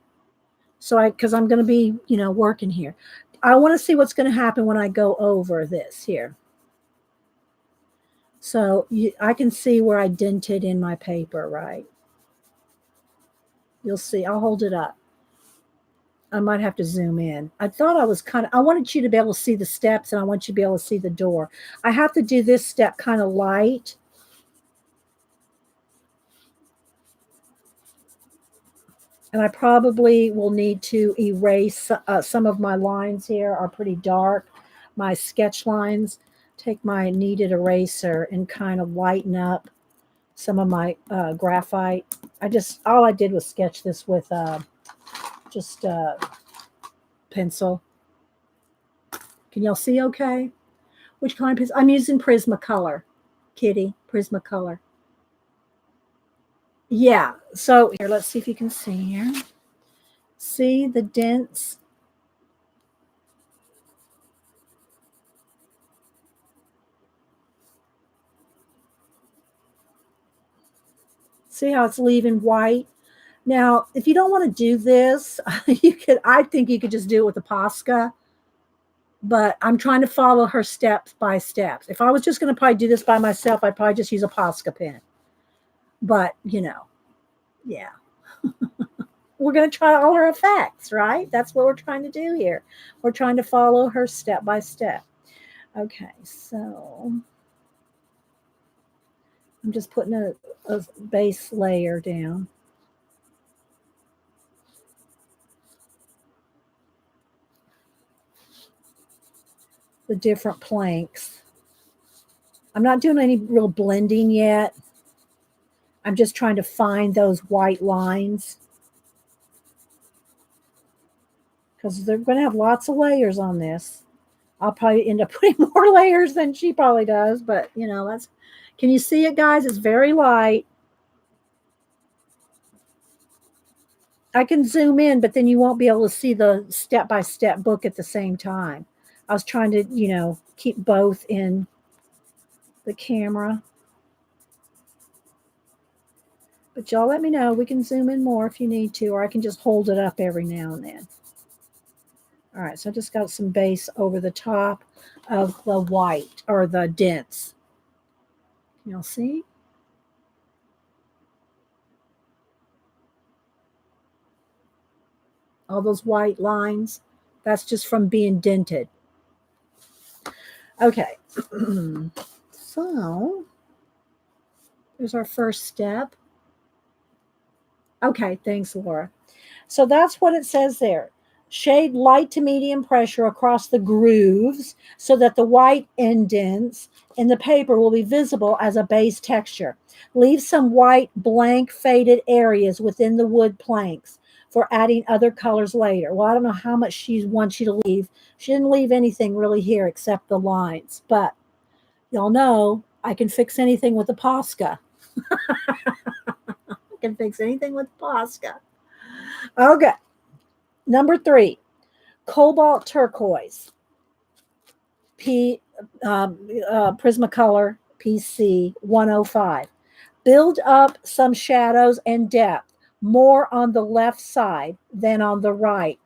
So because I'm going to be, working here. I want to see what's going to happen when I go over this here. So I can see where I dented in my paper, right? You'll see. I'll hold it up. I might have to zoom in. I thought I wanted you to be able to see the steps, and I want you to be able to see the door. I have to do this step kind of light. And I probably will need to erase some of my lines here are pretty dark. My sketch lines. Take my kneaded eraser and kind of lighten up some of my graphite. All I did was sketch this with just pencil. Can y'all see okay? Which kind of pencil? I'm using Prismacolor, Kitty, Prismacolor. Yeah, so here, let's see if you can see here. See the dents? See how it's leaving white? Now, if you don't want to do this, I think you could just do it with the Posca, but I'm trying to follow her steps by steps. If I was just going to probably do this by myself, I'd probably just use a Posca pen. But, yeah. We're going to try all her effects, right? That's what we're trying to do here. We're trying to follow her step by step. Okay, so I'm just putting a base layer down. The different planks. I'm not doing any real blending yet. I'm just trying to find those white lines because they're going to have lots of layers on this. I'll probably end up putting more layers than she probably does, but that's. Can you see it, guys? It's very light. I can zoom in, but then you won't be able to see the step-by-step book at the same time. I was trying to, keep both in the camera. But y'all let me know. We can zoom in more if you need to, or I can just hold it up every now and then. All right, so I just got some base over the top of the white or the dense. Can y'all see? All those white lines, that's just from being dented. Okay, so there's our first step. Okay, thanks, Laura. So that's what it says there. Shade light to medium pressure across the grooves so that the white indents in the paper will be visible as a base texture. Leave some white blank faded areas within the wood planks for adding other colors later. Well, I don't know how much she wants you to leave. She didn't leave anything really here except the lines, but y'all know I can fix anything with a Posca. I can fix anything with Posca. Okay. Number 3, cobalt turquoise. Prismacolor PC 105. Build up some shadows and depth, more on the left side than on the right.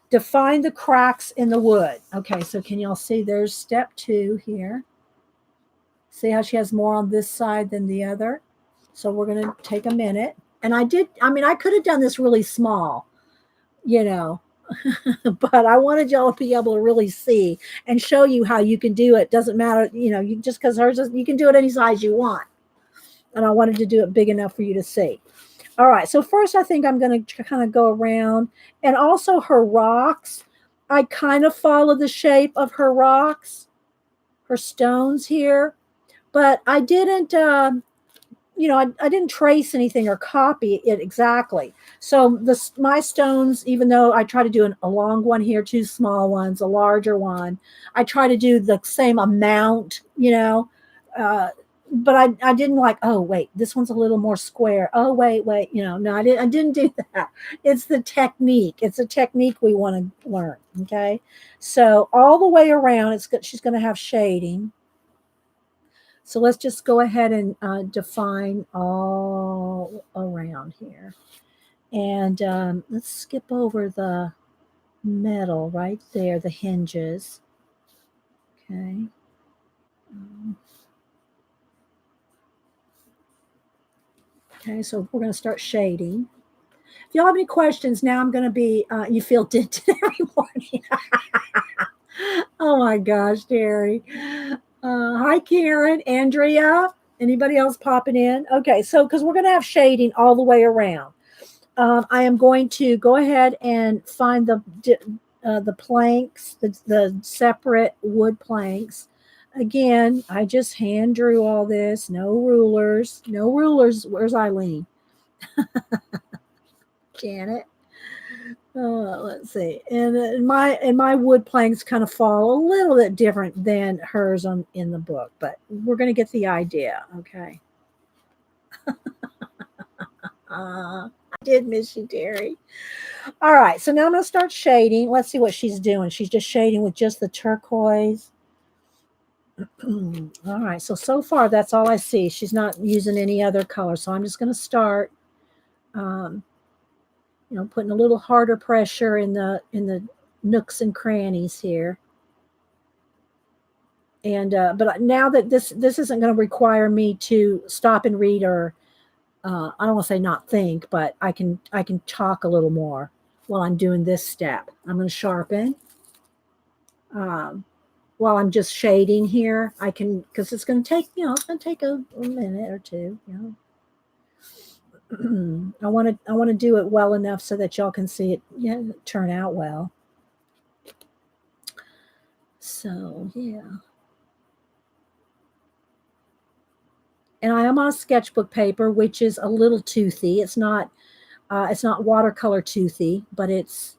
Define the cracks in the wood. Okay, so can y'all see there's step 2 here. See how she has more on this side than the other? So we're going to take a minute. And I could have done this really small, but I wanted y'all to be able to really see and show you how you can do it. Doesn't matter, you just because hers you can do it any size you want. And I wanted to do it big enough for you to see. All right, so first I think I'm going to kind of go around, and also her rocks. I kind of follow the shape of her rocks, her stones here, but I didn't I didn't trace anything or copy it exactly. So my stones, even though I try to do a long one here, 2 small ones, a larger one, I try to do the same amount, but I didn't like, oh, wait, this one's a little more square. Oh, wait, no, I didn't do that. It's the technique. It's a technique we want to learn, okay? So all the way around, she's going to have shading. So let's just go ahead and define all around here. And let's skip over the metal right there, the hinges. Okay. Okay, so we're going to start shading. If y'all have any questions, now I'm going to be, you feel dented every morning. Oh my gosh, Terry. Hi, Karen, Andrea. Anybody else popping in? Okay, so because we're going to have shading all the way around, I am going to go ahead and find the planks, the separate wood planks. Again, I just hand drew all this. No rulers. No rulers. Where's Eileen? Janet. Let's see. And my wood planks kind of fall a little bit different than hers in the book, but we're going to get the idea. Okay. I did miss you, Terry. All right. So now I'm going to start shading. Let's see what she's doing. She's just shading with just the turquoise. All right, so far that's all I see. She's not using any other color, so I'm just going to start, um, putting a little harder pressure in the nooks and crannies here. And but now that this isn't going to require me to stop and read, or I don't want to say not think, but I can talk a little more while I'm doing this step. I'm going to sharpen. Um, while I'm just shading here, I can, because it's going to take, it's going to take a minute or two. I want to do it well enough so that y'all can see it turn out well. So yeah. And I am on a sketchbook paper, which is a little toothy. It's not watercolor toothy, but it's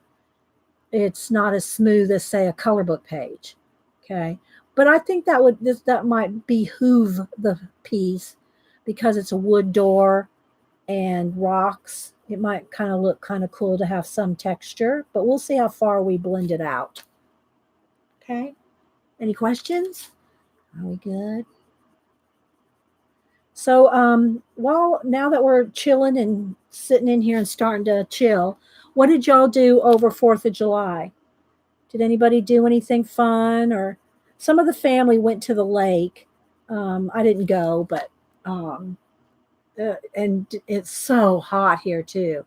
not as smooth as, say, a color book page. Okay. But I think that might behoove the piece, because it's a wood door and rocks. It might kind of look kind of cool to have some texture, but we'll see how far we blend it out. Okay. Any questions? Are we good? So now that we're chilling and sitting in here and starting to chill, what did y'all do over 4th of July? Did anybody do anything fun? Or some of the family went to the lake. I didn't go, but and it's so hot here too.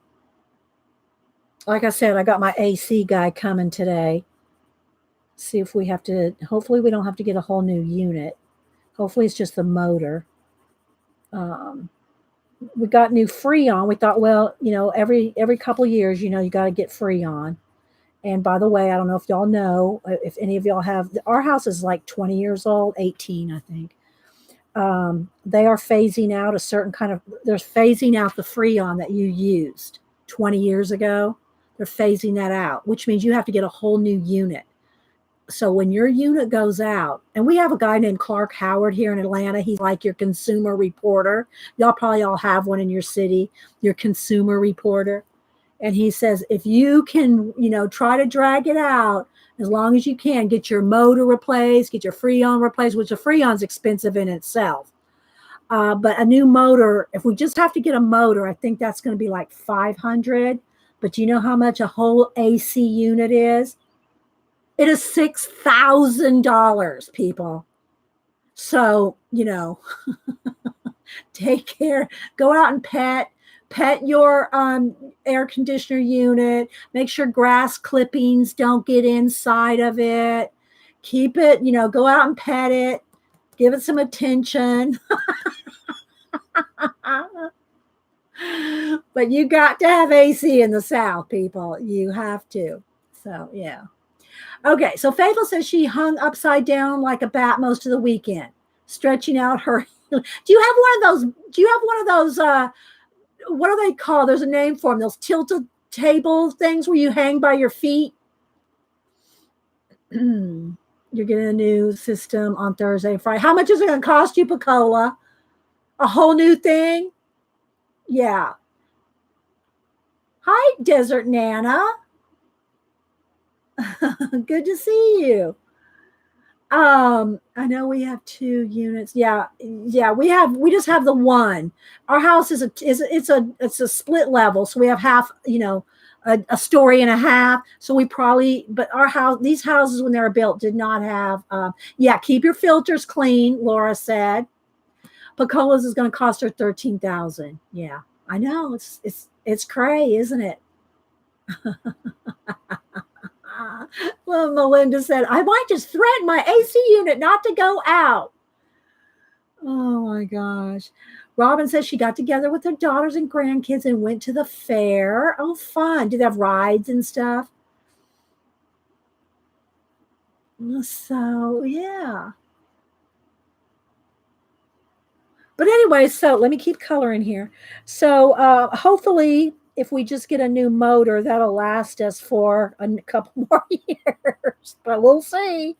Like I said, I got my AC guy coming today. See if we have to, hopefully we don't have to get a whole new unit. Hopefully it's just the motor. We got new Freon. We thought, well, every couple of years, you got to get Freon. And by the way, I don't know if y'all know, if any of y'all have, our house is like 20 years old, 18, I think. They are phasing out they're phasing out the Freon that you used 20 years ago. They're phasing that out, which means you have to get a whole new unit. So when your unit goes out, and we have a guy named Clark Howard here in Atlanta. He's like your consumer reporter. Y'all probably all have one in your city, your consumer reporter. And he says, if you can, try to drag it out as long as you can, get your motor replaced, get your Freon replaced, which the Freon's expensive in itself. But a new motor, if we just have to get a motor, I think that's going to be like $500. But do you know how much a whole AC unit is? It is $6,000, people. So, take care. Go out and pet your air conditioner unit. Make sure grass clippings don't get inside of it. Keep it, go out and pet it. Give it some attention. But you got to have AC in the South, people. You have to. So, yeah. Okay, so Faithful says she hung upside down like a bat most of the weekend, stretching out her. Do you have one of those? What are they called? There's a name for them. Those tilted table things where you hang by your feet. You're getting a new system on Thursday and Friday. How much is it going to cost you, Picola? A whole new thing? Yeah. Hi, Desert Nana. Good to see you. I know we have 2 units. Yeah, we just have the one. Our house is a split level, so we have half, a story and a half. So but these houses when they were built did not have. Keep your filters clean, Laura said. Picola's is going to cost her $13,000. Yeah, I know it's cray, isn't it? Well, Melinda said, I might just threaten my AC unit not to go out. Oh my gosh. Robin says she got together with her daughters and grandkids and went to the fair. Oh, fun. Did they have rides and stuff? So, yeah. But anyway, so let me keep coloring here. So hopefully, if we just get a new motor, that'll last us for a couple more years. But we'll see.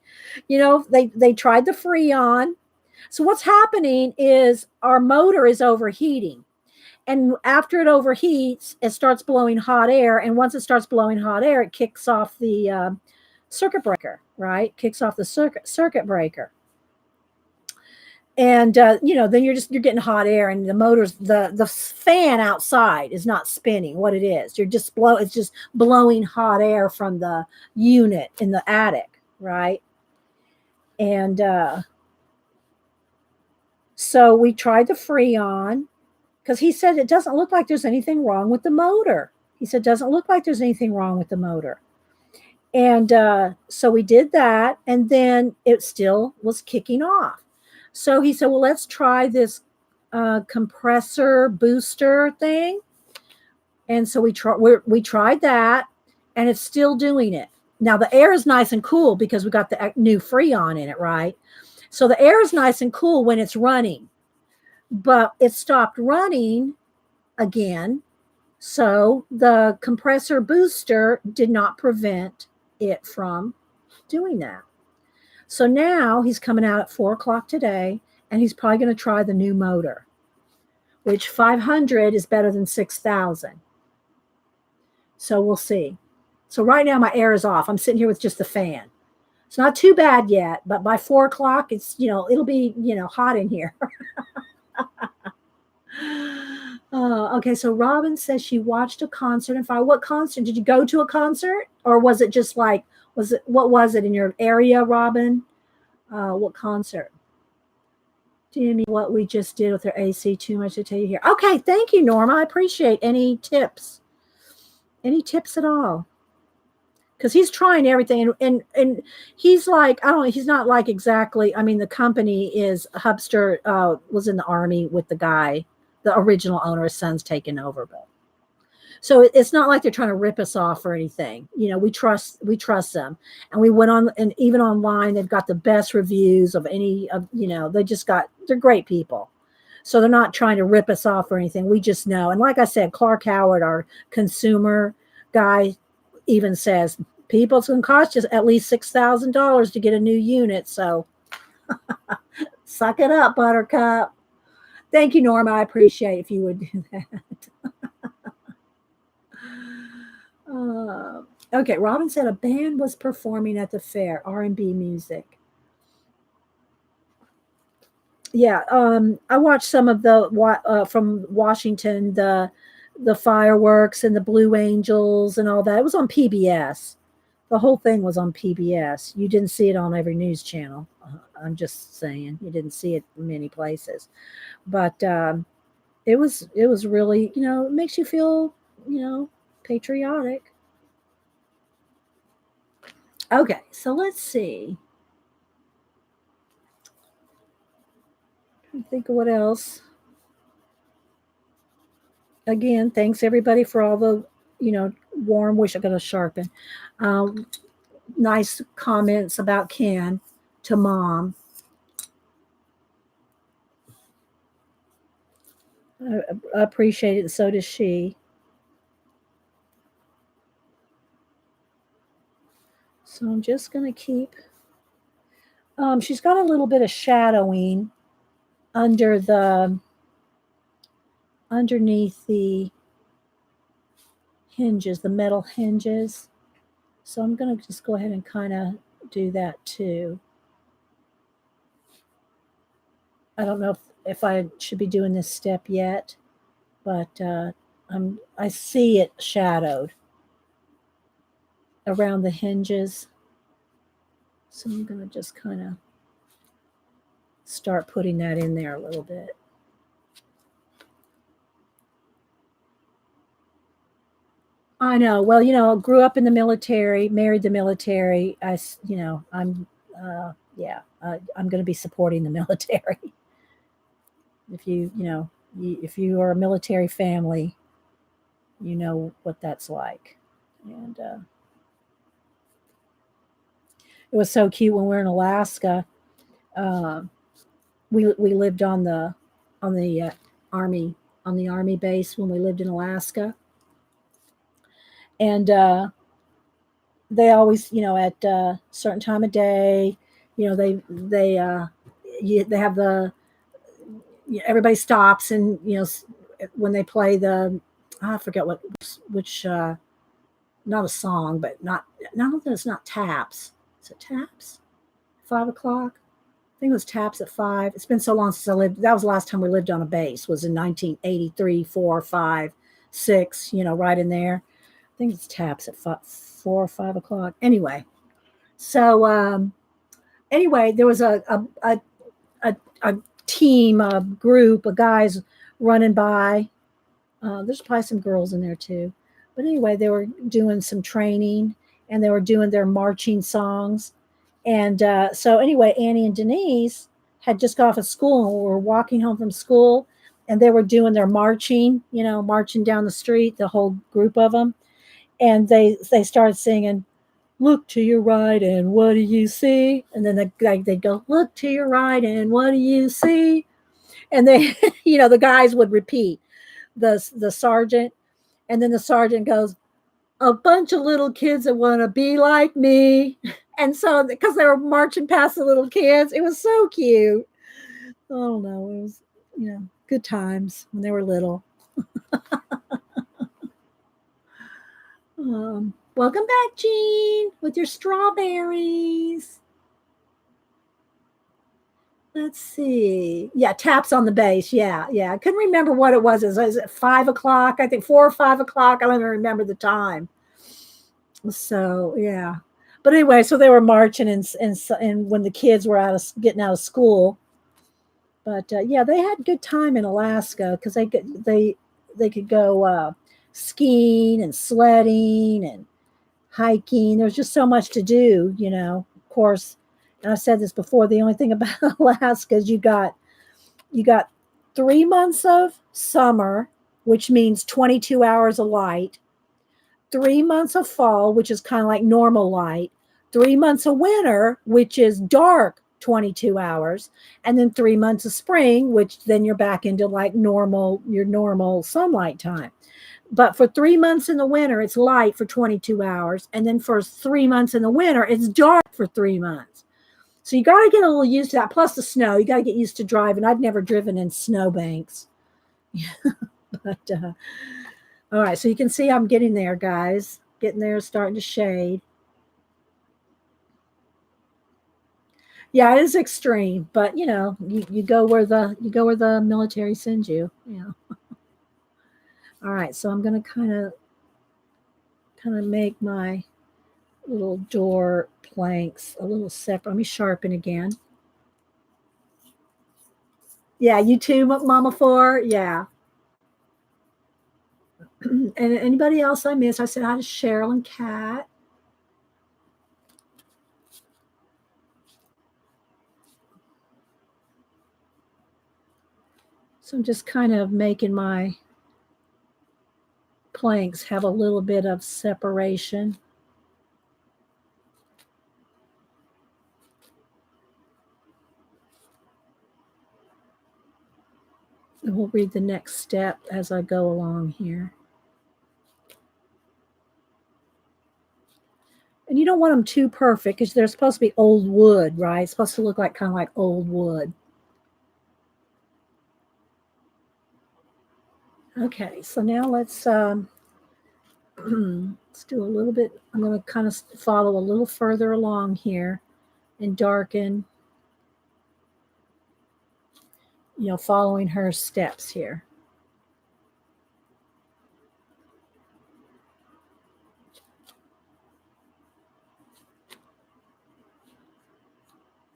They tried the Freon. So what's happening is our motor is overheating. And after it overheats, it starts blowing hot air. And once it starts blowing hot air, it kicks off the circuit breaker, right? Kicks off the circuit breaker. And then you're getting hot air, and the motors, the fan outside is not spinning. What it is, it's just blowing hot air from the unit in the attic, right? And so we tried the Freon, because he said it doesn't look like there's anything wrong with the motor. He said, doesn't look like there's anything wrong with the motor. And so we did that, and then it still was kicking off. So he said, well, let's try this compressor booster thing. And so we tried that, and it's still doing it. Now the air is nice and cool because we got the new Freon in it, right? So the air is nice and cool when it's running, but it stopped running again. So the compressor booster did not prevent it from doing that. So now he's coming out at 4:00 today, and he's probably going to try the new motor, which 500 is better than 6,000. So we'll see. So right now my air is off. I'm sitting here with just the fan. It's not too bad yet, but by 4:00, it's, it'll be, hot in here. Okay, so Robin says she watched a concert in fire. What concert? Did you go to a concert, or was it just like, what was it in your area, Robin? What concert? Jimmy, what we just did with our AC, too much to tell you here. Okay, thank you, Norma. I appreciate any tips. Any tips at all? Because he's trying everything, and he's like, I don't know, he's not like exactly, I mean, the company is, Hubster was in the Army with the guy, the original owner. His son's taken over, but so it's not like they're trying to rip us off or anything. We trust them, and we went on, and even online they've got the best reviews of any of, they're great people, so they're not trying to rip us off or anything. We just know, and like I said, Clark Howard, our consumer guy, even says, people, it's going to cost you at least $6,000 to get a new unit. So suck it up, Buttercup. Thank you, Norma. I appreciate if you would do that. Okay, Robin said a band was performing at the fair, R&B music. Yeah, I watched some of the from Washington, the fireworks and the Blue Angels and all that. It was on PBS. The whole thing was on PBS. You didn't see it on every news channel. I'm just saying, you didn't see it in many places, but it was really, it makes you feel, patriotic. Okay, so let's see. Think of what else. Again, thanks everybody for all the, warm wish. I'm going to sharpen. Nice comments about Ken to Mom. I appreciate it, and so does she. So I'm just going to keep. She's got a little bit of shadowing underneath the hinges, the metal hinges. So I'm going to just go ahead and kind of do that too. I don't know if I should be doing this step yet, but I see it shadowed around the hinges. So I'm going to just kind of start putting that in there a little bit. I know. Well, grew up in the military, married the military. I'm going to be supporting the military. If if you are a military family, you know what that's like. And it was so cute when we were in Alaska. We lived on the army base when we lived in Alaska, and they always, at a certain time of day, they have the, everybody stops, and when they play the, I forget which not a song, but not it's not taps. Is it taps? 5 o'clock. think it was taps at 5. It's been so long since I lived. That was the last time we lived on a base. Was in 1983, 4, 5, 6. Right in there. I think it's taps at 4 or 5 o'clock. So anyway, there was a team, a group of guys running by. There's probably some girls in there too. But anyway, they were doing some training and they were doing their marching songs. And so anyway, Annie and Denise had just got off of school and were walking home from school and they were doing their marching, marching down the street, the whole group of them. And they started singing, "Look to your right and what do you see?" And then they'd go, "Look to your right and what do you see?" And they, the guys would repeat, the sergeant, and then the sergeant goes, "A bunch of little kids that want to be like me." And so because they were marching past the little kids, it was so cute. I don't know, it was good times when they were little. Welcome back, Jean, with your strawberries. Let's see. Yeah, taps on the base. Yeah. I couldn't remember what it was. Is it 5 o'clock? I think 4 or 5 o'clock. I don't even remember the time. So yeah. But anyway, so they were marching and when the kids were getting out of school. But yeah, they had good time in Alaska because they could go skiing and sledding and hiking. There's just so much to do, Of course, and I've said this before. The only thing about Alaska is you got 3 months of summer, which means 22 hours of light. 3 months of fall, which is kind of like normal light. 3 months of winter, which is dark 22 hours, and then 3 months of spring, which then you're back into like your normal sunlight time. But for 3 months in the winter, it's light for 22 hours. And then for 3 months in the winter, it's dark for 3 months. So you got to get a little used to that. Plus the snow, you got to get used to driving. I've never driven in snowbanks. But all right, so you can see I'm getting there, guys. Getting there, starting to shade. Yeah, it is extreme, but you go where the military sends you. All right, so I'm gonna kind of make my little door planks a little separate. Let me sharpen again. Yeah, you too, Mama Four. Yeah. And anybody else I missed? I said hi to Cheryl and Kat. So I'm just kind of making my planks have a little bit of separation. And we'll read the next step as I go along here. And you don't want them too perfect because they're supposed to be old wood, right? It's supposed to look like kind of like old wood. Okay, so now let's do a little bit. I'm going to kind of follow a little further along here and darken, following her steps here.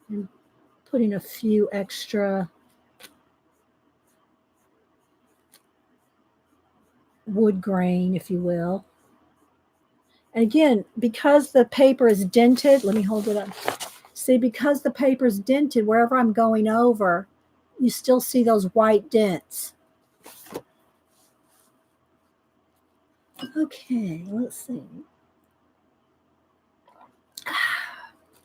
And putting a few extra wood grain, if you will. And again, because the paper is dented, let me hold it up. See, because the paper is dented, wherever I'm going over, you still see those white dents. Okay, let's see.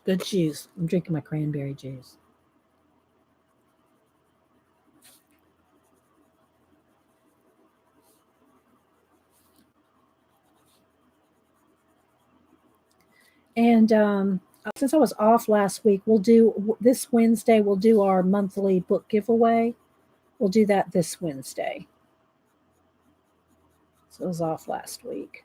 Good juice. I'm drinking my cranberry juice. And since I was off last week, this Wednesday, we'll do our monthly book giveaway. We'll do that this Wednesday. So I was off last week.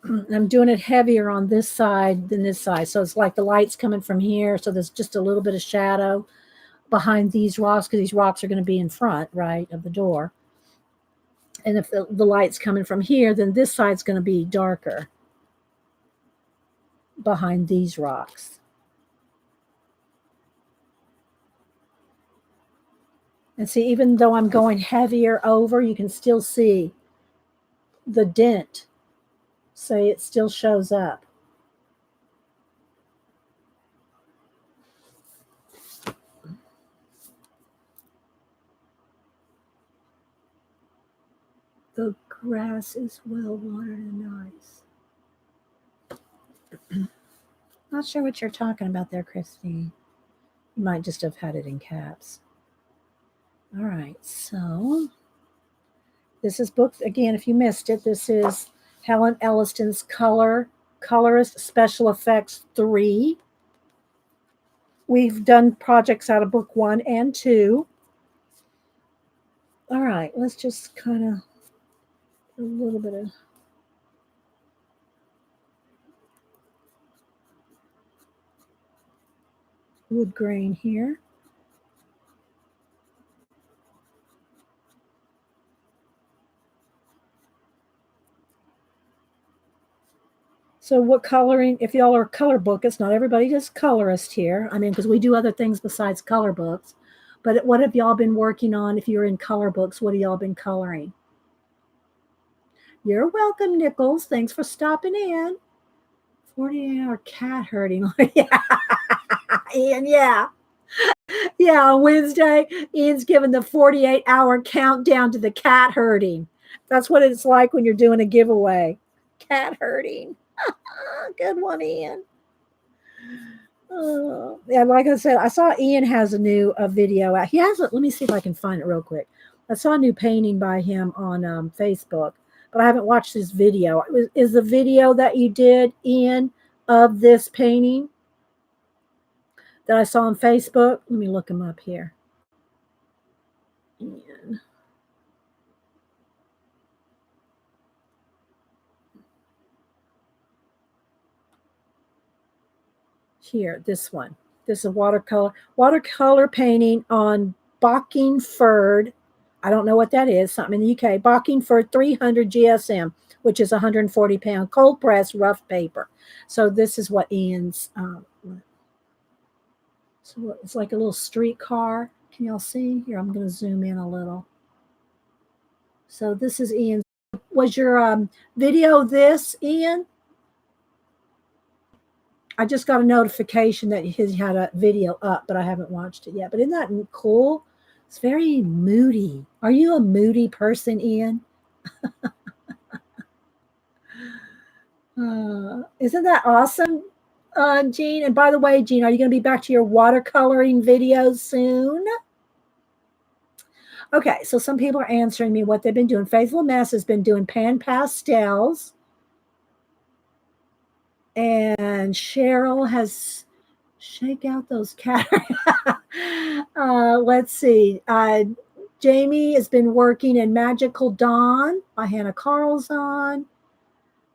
I'm doing it heavier on this side than this side. So it's like the light's coming from here. So there's just a little bit of shadow behind these rocks because these rocks are going to be in front, right, of the door. And if the light's coming from here, then this side's going to be darker behind these rocks. And see, even though I'm going heavier over, you can still see the dent. So it still shows up. The grass is well watered and nice. Not sure what you're talking about there, Christine. You might just have had it in caps. All right, so this is book, again, if you missed it, this is Helen Elliston's Colorist Special Effects 3. We've done projects out of book 1 and 2. All right, let's just kind of a little bit of wood grain here. So what coloring, if y'all are color book, it's not everybody does colorist here. I mean, because we do other things besides color books. But what have y'all been working on? If you're in color books, what have y'all been coloring? You're welcome, Nichols. Thanks for stopping in. 48-hour cat herding. Yeah, Ian, yeah. Yeah, on Wednesday, Ian's giving the 48-hour countdown to the cat herding. That's what it's like when you're doing a giveaway. Cat herding. Good one, Ian. Yeah, like I said, I saw Ian has a video out. He has let me see if I can find it real quick. I saw a new painting by him on Facebook, but I haven't watched this video. Is the video that you did, Ian, of this painting that I saw on Facebook? Let me look him up here. Ian. Here, this one. This is watercolor painting on Bockingford. I don't know what that is. Something in the UK. Bockingford 300 GSM, which is 140-pound cold press rough paper. So this is what Ian's. So it's like a little streetcar. Can y'all see? Here, I'm going to zoom in a little. So this is Ian's. Was your video this, Ian? I just got a notification that he had a video up, but I haven't watched it yet. But isn't that cool? It's very moody. Are you a moody person, Ian? Isn't that awesome, Jean? And by the way, Jean, are you going to be back to your watercoloring videos soon? Okay, so some people are answering me what they've been doing. Faithful Mess has been doing pan pastels. And Cheryl has shake out those cat. Let's see. Jamie has been working in Magical Dawn by Hannah Carlson.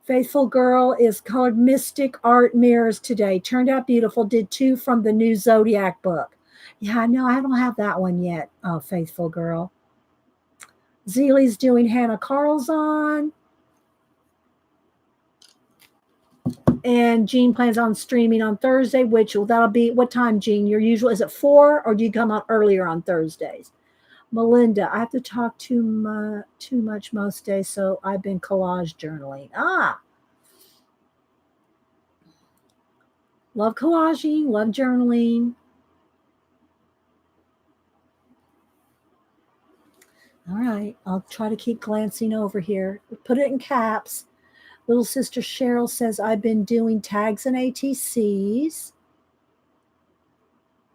Faithful Girl is colored Mystic Art Mirrors today. Turned out beautiful. Did 2 from the new Zodiac book. Yeah, no, I don't have that one yet. Faithful Girl. Zeely's doing Hannah Carlson. And Jean plans on streaming on Thursday, that'll be what time, Jean? Your usual is it 4, or do you come out earlier on Thursdays? Melinda, I have to talk too much most days, so I've been collage journaling. Love collaging, love journaling. All right, I'll try to keep glancing over here. Put it in caps. Little sister Cheryl says, I've been doing tags and ATCs.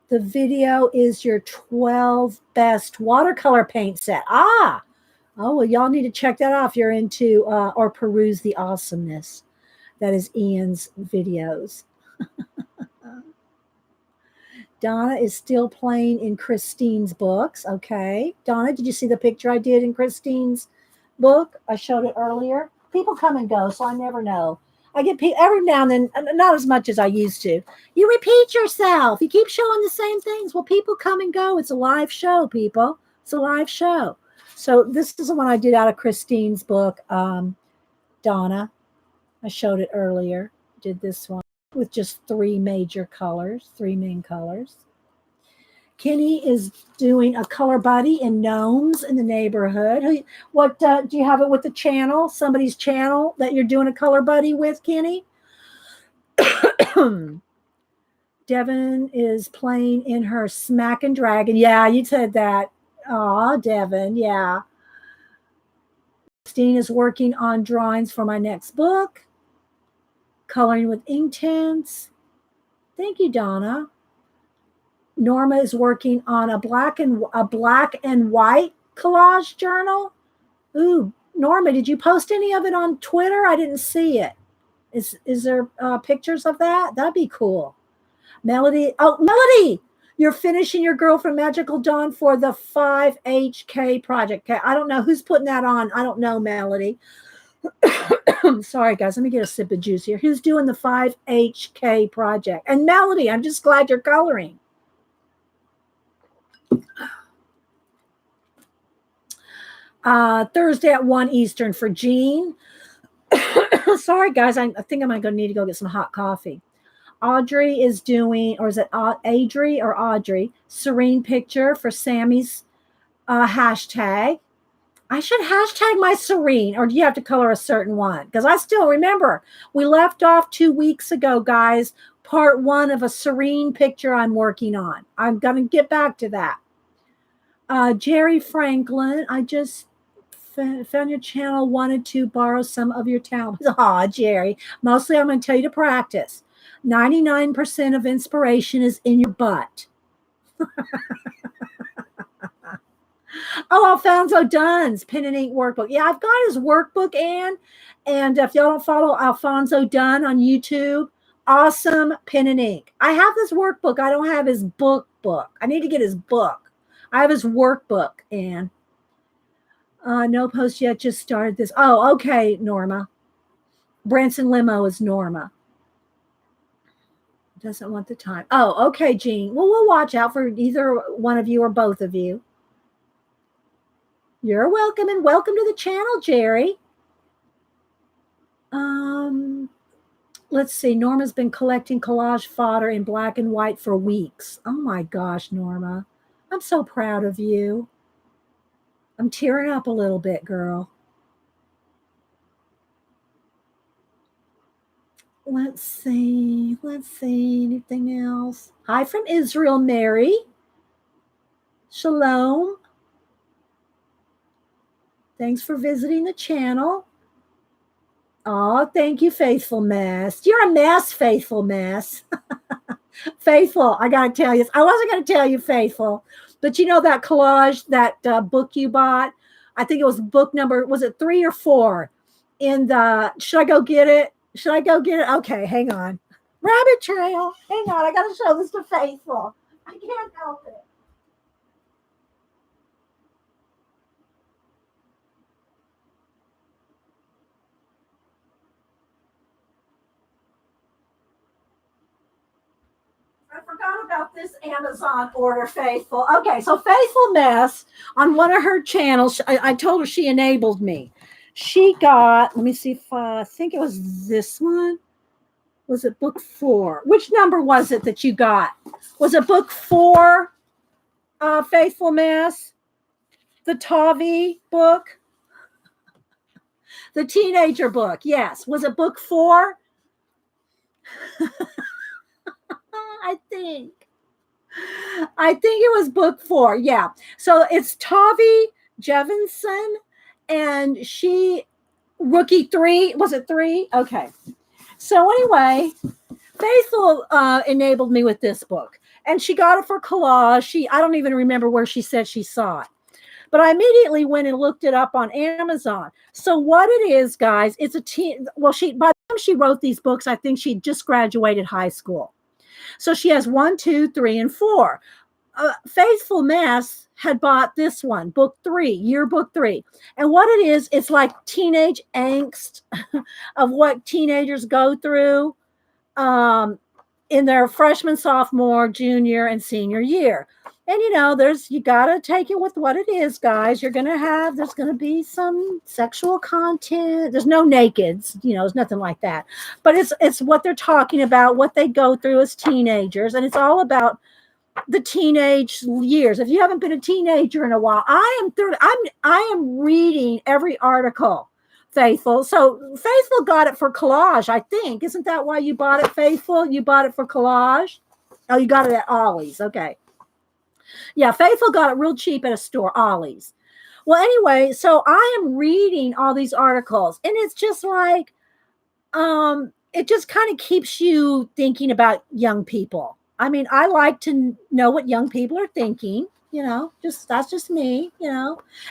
The video is your 12 best watercolor paint set. Oh, well, y'all need to check that out if you're into or peruse the awesomeness that is Ian's videos. Donna is still playing in Christine's books. Okay. Donna, did you see the picture I did in Christine's book? I showed it earlier. People come and go, so I never know. I get every now and then, not as much as I used to. You repeat yourself. You keep showing the same things. Well, people come and go. It's a live show, people. It's a live show. So this is the one I did out of Christine's book, Donna. I showed it earlier. Did this one with just three main colors. Kenny is doing a color buddy in gnomes in the neighborhood. What do you have it with the channel? Somebody's channel that you're doing a color buddy with, Kenny? Devin is playing in her Smack and Dragon. Yeah, you said that. Aw, Devin, yeah. Christine is working on drawings for my next book. Coloring with ink tints. Thank you, Donna. Norma is working on a black and white collage journal. Ooh, Norma, did you post any of it on Twitter? I didn't see it. Is there pictures of that? That'd be cool. Melody, you're finishing your Girl from Magical Dawn for the 5HK project. Okay, I don't know who's putting that on. I don't know, Melody. Sorry, guys. Let me get a sip of juice here. Who's doing the 5HK project? And Melody, I'm just glad you're coloring. Thursday at 1 Eastern for Jean. Sorry, guys. I think I'm going to need to go get some hot coffee. Audrey is doing, or is it Adri or Audrey? Serene picture for Sammy's hashtag. I should hashtag my Serene, or do you have to color a certain one? Because I still remember we left off 2 weeks ago, guys, part 1 of a Serene picture I'm working on. I'm going to get back to that. Jerry Franklin, I just found your channel, wanted to borrow some of your talents. Aw, Jerry. Mostly I'm going to tell you to practice. 99% of inspiration is in your butt. Oh, Alfonso Dunn's pen and ink workbook. Yeah, I've got his workbook, Ann. And if y'all don't follow Alfonso Dunn on YouTube, awesome pen and ink. I have this workbook. I don't have his book. I need to get his book. I have his workbook, Ann. No post yet. Just started this. Oh, okay, Norma. Branson Limo is Norma. Doesn't want the time. Oh, okay, Jean. Well, we'll watch out for either one of you or both of you. You're welcome, and welcome to the channel, Jerry. Let's see. Norma's been collecting collage fodder in black and white for weeks. Oh my gosh, Norma. I'm so proud of you. I'm tearing up a little bit, girl. Let's see. Anything else? Hi from Israel, Mary. Shalom. Thanks for visiting the channel. Oh, thank you, Faithful Mess. You're a mess, Faithful Mess. Faithful, I got to tell you. I wasn't going to tell you, Faithful. But you know that collage, that book you bought? I think it was book number, was it 3 or 4? In the, should I go get it? Okay, hang on. Rabbit trail. Hang on, I got to show this to Faithful. I can't help it. I forgot about this Amazon order, Faithful. Okay, so Faithful Mess on one of her channels, I told her she enabled me. She got, let me see if I think it was this one. Was it book 4? Which number was it that you got? Was it book 4, Faithful Mess? The Tavi book? The teenager book, yes. Was it book 4? I think it was book 4. Yeah. So it's Tavi Jevinson, and she rookie 3. Was it 3? Okay. So anyway, Faithful enabled me with this book, and she got it for collage. I don't even remember where she said she saw it, but I immediately went and looked it up on Amazon. So what it is, guys, it's a teen. Well, by the time she wrote these books, I think she just graduated high school. So she has 1, 2, 3, and 4. Faithful Mess had bought this one, book 3, yearbook 3. And what it is, it's like teenage angst of what teenagers go through in their freshman, sophomore, junior, and senior year. And you got to take it with what it is, guys. There's going to be some sexual content. There's no nakeds, there's nothing like that. But it's what they're talking about, what they go through as teenagers. And it's all about the teenage years. If you haven't been a teenager in a while, I am reading every article, Faithful. So Faithful got it for collage, I think. Isn't that why you bought it, Faithful? You bought it for collage? Oh, you got it at Ollie's. Okay. Yeah, Faithful got it real cheap at a store, Ollie's. Well, anyway, so I am reading all these articles, and it's just like, it just kind of keeps you thinking about young people. I mean, I like to know what young people are thinking, that's just me,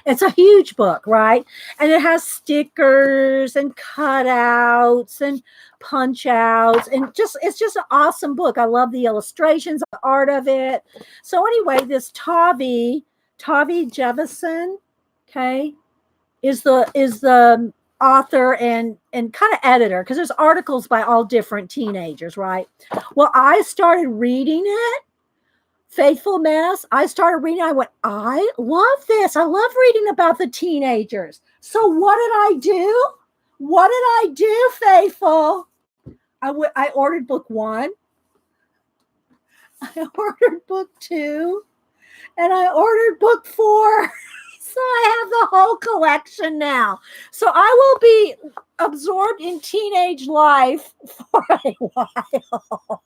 It's a huge book, right? And it has stickers and cutouts and punch outs, and it's just an awesome book. I love the illustrations, the art of it. So anyway, this Tavi Jevison, okay, is the author and kind of editor, because there's articles by all different teenagers, right? Well, I started reading it, Faithful Mess. I started reading. I went, I love this. I love reading about the teenagers. So what did I do? What did I do, Faithful? I ordered book 1. I ordered book 2, and I ordered book 4. So I have the whole collection now. So I will be absorbed in teenage life for a while.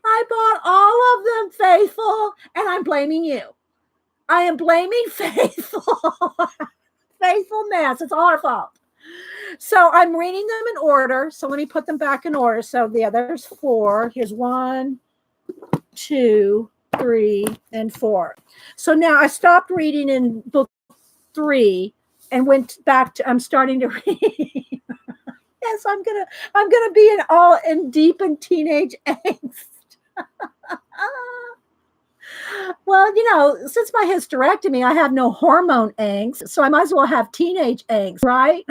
I bought all of them, Faithful, and I'm blaming you. I am blaming Faithful. Faithful Mess. It's all her fault. So I'm reading them in order. So let me put them back in order. So there's 4. Here's 1, 2, 3, and 4. So now I stopped reading in book 3 and went back to, I'm starting to read. Yes, I'm gonna be in deep in teenage angst. Well, since my hysterectomy, I have no hormone angst, so I might as well have teenage angst, right?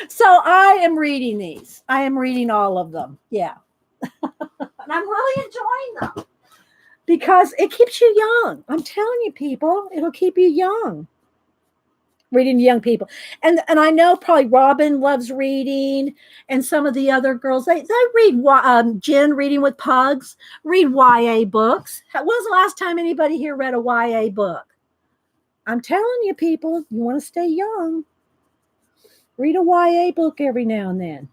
So I am reading these. I am reading all of them. Yeah. And I'm really enjoying them because it keeps you young. I'm telling you, people, it'll keep you young. Reading to young people. And I know probably Robin loves reading, and some of the other girls, they read, Jen, Reading with Pugs, read YA books. When was the last time anybody here read a YA book? I'm telling you, people, you want to stay young. Read a YA book every now and then.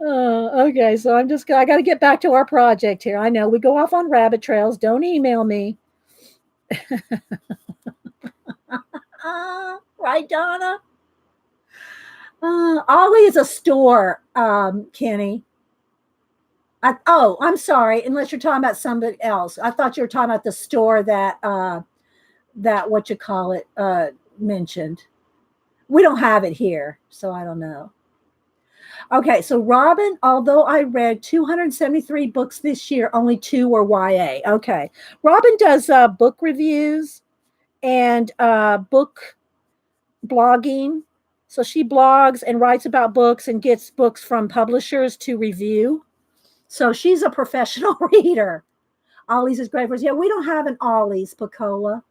Okay, so I got to get back to our project here. I know we go off on rabbit trails. Don't email me. Right, Donna? Ollie is a store, Kenny. I'm sorry. Unless you're talking about somebody else. I thought you were talking about the store that what you call it mentioned. We don't have it here, so I don't know. Okay, so Robin, although I read 273 books this year, only 2 were YA. Okay. Robin does book reviews and book blogging. So she blogs and writes about books and gets books from publishers to review. So she's a professional reader. Ollie's is great for us. Yeah, we don't have an Ollie's, Pacola.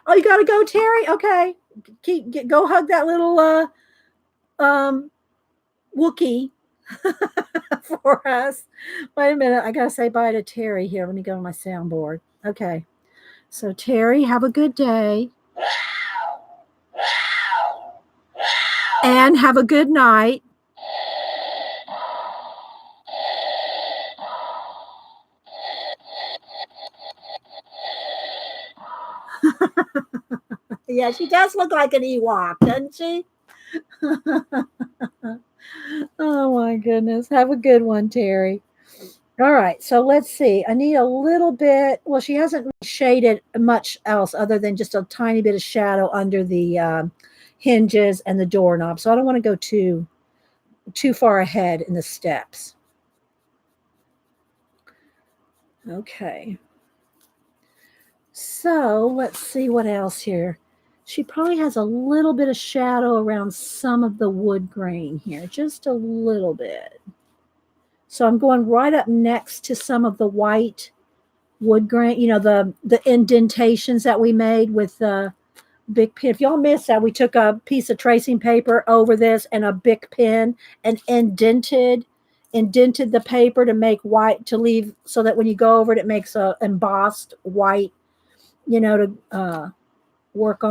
Oh, you got to go, Terry? Okay. Go hug that little Wookie for us. Wait a minute. I got to say bye to Terry here. Let me go to my soundboard. Okay. So, Terry, have a good day. And have a good night. Yeah, she does look like an Ewok, doesn't she? Oh, my goodness. Have a good one, Terry. All right, so let's see. I need a little bit. Well, she hasn't shaded much else other than just a tiny bit of shadow under the hinges and the doorknob. So I don't want to go too far ahead in the steps. Okay. So let's see what else here. She probably has a little bit of shadow around some of the wood grain here, just a little bit. So I'm going right up next to some of the white wood grain, the indentations that we made with the big pen. If y'all missed that, we took a piece of tracing paper over this and a big pen and indented the paper to make white, to leave so that when you go over it, it makes a embossed white, to work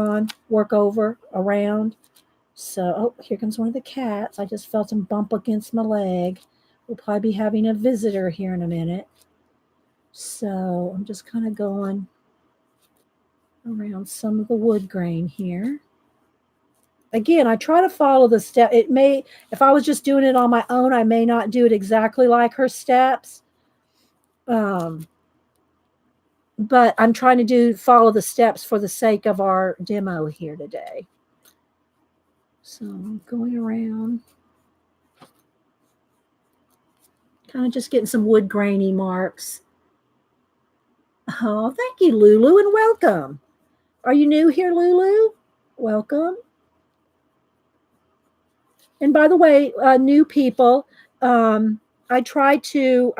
over around. So, oh, here comes one of the cats. I just felt him bump against my leg. We'll probably be having a visitor here in a minute. So I'm just kind of going around some of the wood grain here. Again, I try to follow the step. If I was just doing it on my own, I may not do it exactly like her steps. But I'm trying to follow the steps for the sake of our demo here today. So I'm going around, kind of just getting some wood grainy marks. Oh, thank you, Lulu, and welcome. Are you new here, Lulu? Welcome. And by the way, new people, I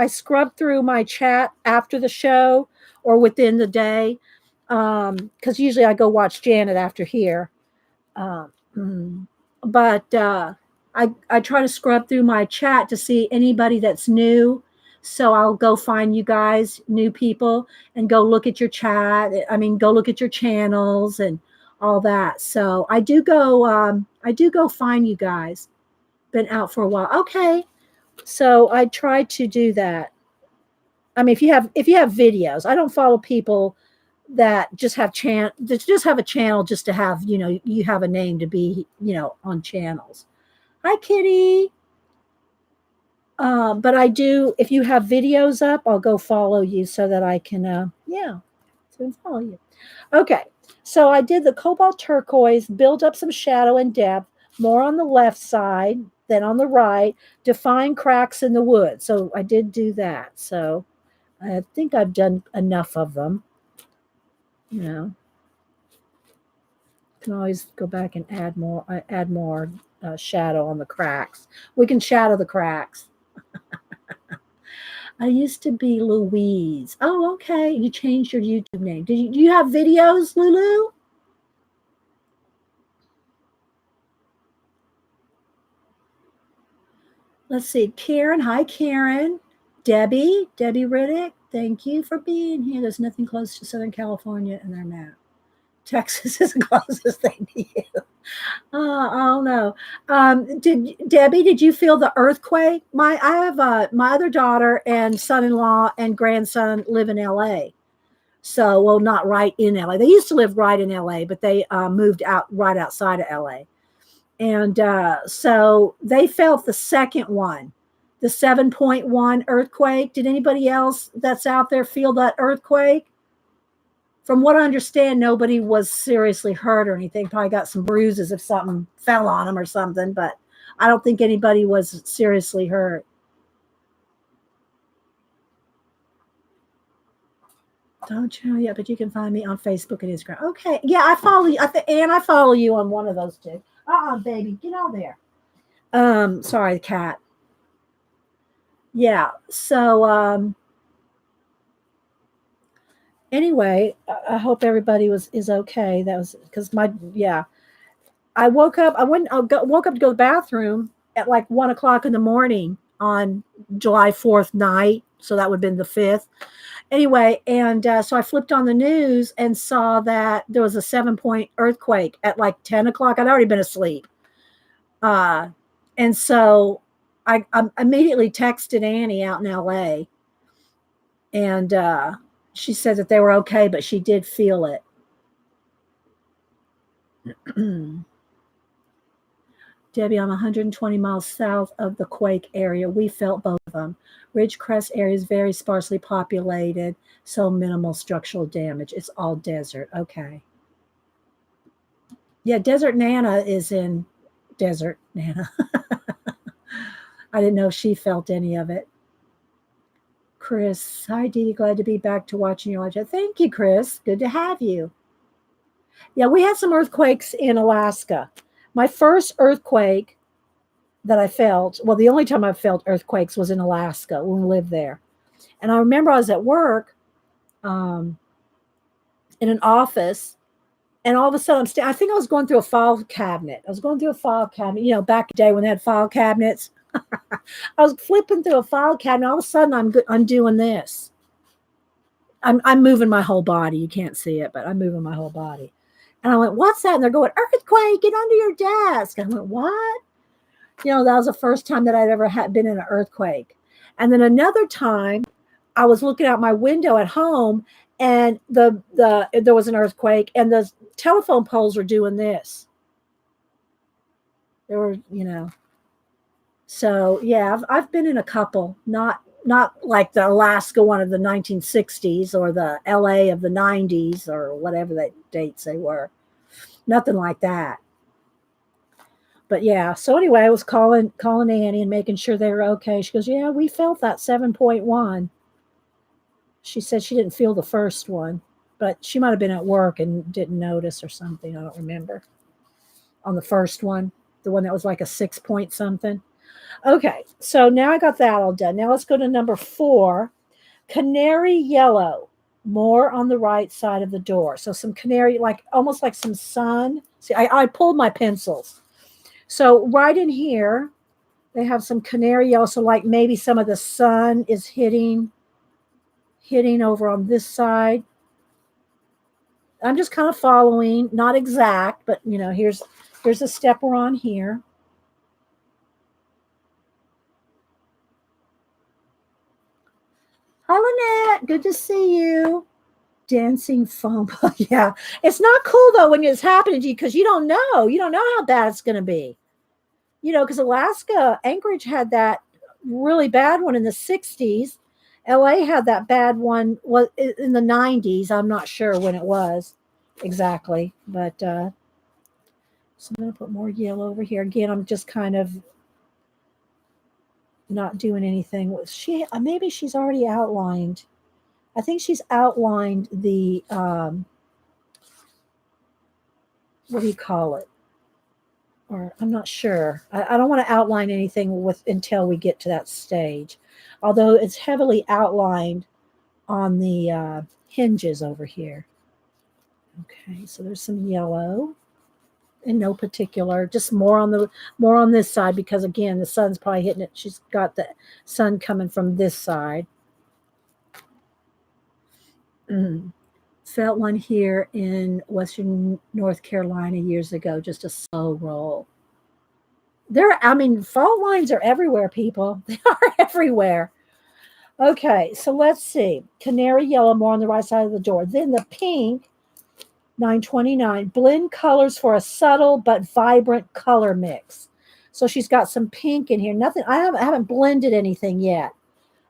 scrub through my chat after the show or within the day, because usually I go watch Janet after here. But I try to scrub through my chat to see anybody that's new. So I'll go find you guys, new people, and go look at your chat. I mean, go look at your channels and all that. So I do go find you guys. Been out for a while. Okay. So I try to do that. I mean, if you have videos, I don't follow people that just have a channel just to have, you have a name to be, on channels. Hi, Kitty. But I do, if you have videos up, I'll go follow you so that I can, follow you. Okay. So I did the cobalt turquoise, build up some shadow and depth, more on the left side than on the right, define cracks in the wood. So I did do that. So I think I've done enough of them. Can always go back and add more shadow on the cracks. We can shadow the cracks. I used to be Louise. Oh, okay. You changed your YouTube name. Do you have videos, Lulu? Let's see. Karen. Hi, Karen. Debbie Riddick. Thank you for being here. There's nothing close to Southern California in their map. Texas is the closest thing to you. Oh no. Did you feel the earthquake? I have my other daughter and son-in-law and grandson live in LA. So, well, not right in LA. They used to live right in LA, but they moved out right outside of LA. And so they felt the second one, the 7.1 earthquake. Did anybody else that's out there feel that earthquake? From what I understand, nobody was seriously hurt or anything. Probably got some bruises if something fell on them or something, but I don't think anybody was seriously hurt. Don't you know yet, but you can find me on Facebook and Instagram. Okay. Yeah, I follow you. And I follow you on one of those two. Baby, get out there. Sorry, the cat. Yeah. So anyway, I hope everybody is okay. That was because I woke up. Woke up to go to the bathroom at like 1 o'clock in the morning on July 4th night. So that would have been the 5th. Anyway, and so I flipped on the news and saw that there was a 7-point earthquake at like 10 o'clock. I'd already been asleep. And so I immediately texted Annie out in LA. And she said that they were okay, but she did feel it. Debbie, I'm 120 miles south of the quake area. We felt both of them. Ridgecrest area is very sparsely populated, so minimal structural damage. It's all desert. Okay. Yeah, Desert Nana is in Desert Nana. I didn't know she felt any of it. Chris, hi Dee, glad to be back to watching your live. Thank you, Chris. Good to have you. Yeah, we had some earthquakes in Alaska. My first earthquake that I felt, well, the only time I felt earthquakes was in Alaska when we lived there. And I remember I was at work in an office, and all of a sudden I think I was going through a file cabinet. Back in the day when they had file cabinets. I was flipping through a file cabinet. All of a sudden I'm doing this. I'm moving my whole body. You can't see it, but I'm moving my whole body. And I went, what's that? And they're going, earthquake, get under your desk. And I went, what? That was the first time that I'd ever been in an earthquake. And then another time, I was looking out my window at home, and there was an earthquake, and the telephone poles were doing this. There were, So yeah, I've been in a couple, not like the Alaska one of the 1960s or the LA of the 90s or whatever that dates they were. Nothing like that. But yeah, so anyway, I was calling Annie and making sure they were okay. She goes, yeah, we felt that 7.1. She said she didn't feel the first one, but she might have been at work and didn't notice or something. I don't remember. On the first one, the one that was like a 6 point something. Okay, so now I got that all done. Now let's go to number 4, canary yellow, more on the right side of the door. So some canary, almost like some sun. See, I pulled my pencils. So right in here, they have some canary yellow. So like maybe some of the sun is hitting over on this side. I'm just kind of following, not exact, but here's a step we're on here. Hi, Lynette. Good to see you. Dancing foam. Yeah. It's not cool, though, when it's happening to you because you don't know. You don't know how bad it's going to be. Because Alaska, Anchorage had that really bad one in the 60s. LA had that bad one in the 90s. I'm not sure when it was exactly. But so I'm going to put more yellow over here. Again, I'm just kind of not doing anything. Maybe she's already outlined. I think she's outlined the what do you call it? Or I'm not sure. I don't want to outline anything until we get to that stage. Although it's heavily outlined on the hinges over here. Okay, so there's some yellow. In no particular, just more on this side because again the sun's probably hitting it. She's got the sun coming from this side. Felt one here in Western North Carolina years ago, just a slow roll. Fault lines are everywhere, people. They are everywhere. Okay, so let's see. Canary yellow, more on the right side of the door. Then the pink, 929, blend colors for a subtle but vibrant color mix. So she's got some pink in here. Nothing. I haven't blended anything yet.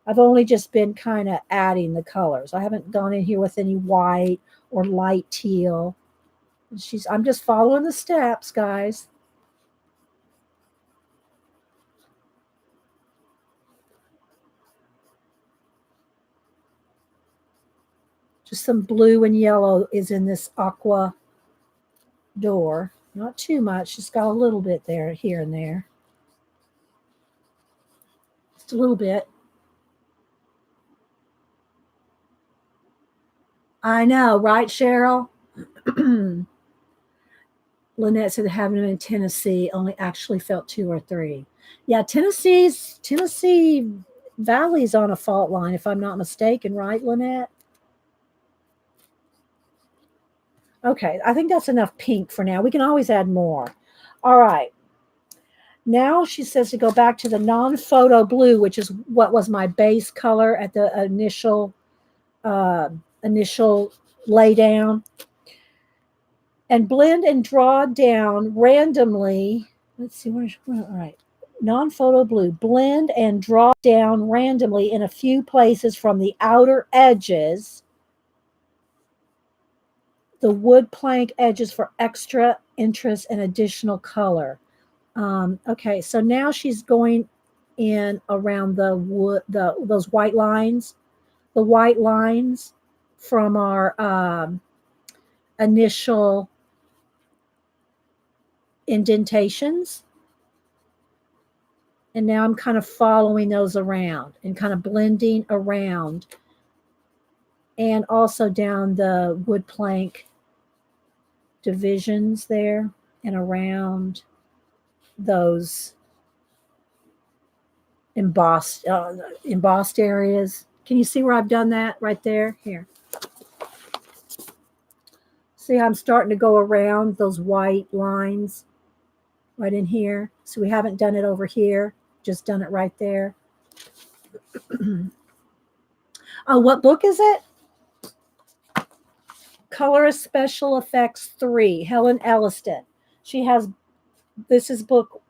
I've only just been kind of adding the colors. I haven't gone in here with any white or light teal. I'm just following the steps, guys. Just some blue and yellow is in this aqua door. Not too much. Just got a little bit there, here and there. Just a little bit. I know, right, Cheryl? Lynette said having them in Tennessee only actually felt 2 or 3. Yeah, Tennessee Valley's on a fault line, if I'm not mistaken, right, Lynette? Okay, I think that's enough pink for now. We can always add more. All right. Now she says to go back to the non-photo blue, which is what was my base color at the initial lay down, and blend and draw down randomly Let's see, all right. Non-photo blue. Blend and draw down randomly in a few places from the outer edges. The wood plank edges for extra interest and additional color. Okay, so now she's going in around the wood, those white lines, the white lines from our initial indentations. And now I'm kind of following those around and kind of blending around, and also down the wood plank divisions there and around those embossed areas. Can you see where I've done that right there? Here. See how I'm starting to go around those white lines right in here. So we haven't done it over here, just done it right there. Oh, what book is it? Colorist Special Effects 3, Helen Elliston. She has, this is book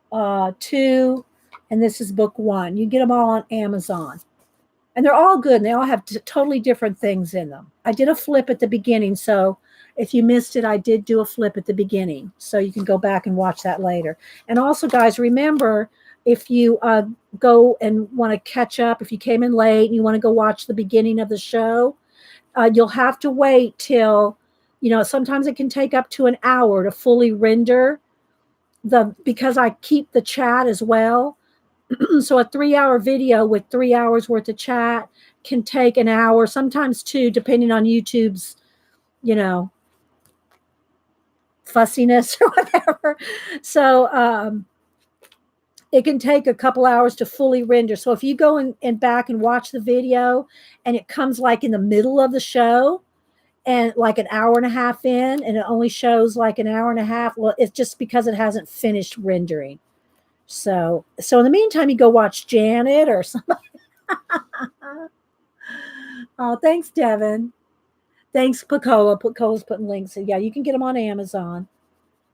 2, and this is book 1. You get them all on Amazon. And they're all good, and they all have totally different things in them. I did a flip at the beginning, so if you missed it, I did do a flip at the beginning. So you can go back and watch that later. And also, guys, remember, if you go and want to catch up, if you came in late and you want to go watch the beginning of the show, you'll have to wait till, sometimes it can take up to an hour to fully render because I keep the chat as well. So a 3-hour video with 3 hours worth of chat can take an hour, sometimes 2, depending on YouTube's, fussiness or whatever. So it can take a couple hours to fully render. So if you go and back and watch the video and it comes like in the middle of the show and like an hour and a half in and it only shows like an hour and a half, well, it's just because it hasn't finished rendering. So in the meantime, you go watch Janet or somebody. Oh, thanks, Devin. Thanks, Picola. Picola's putting links in. Yeah, you can get them on Amazon.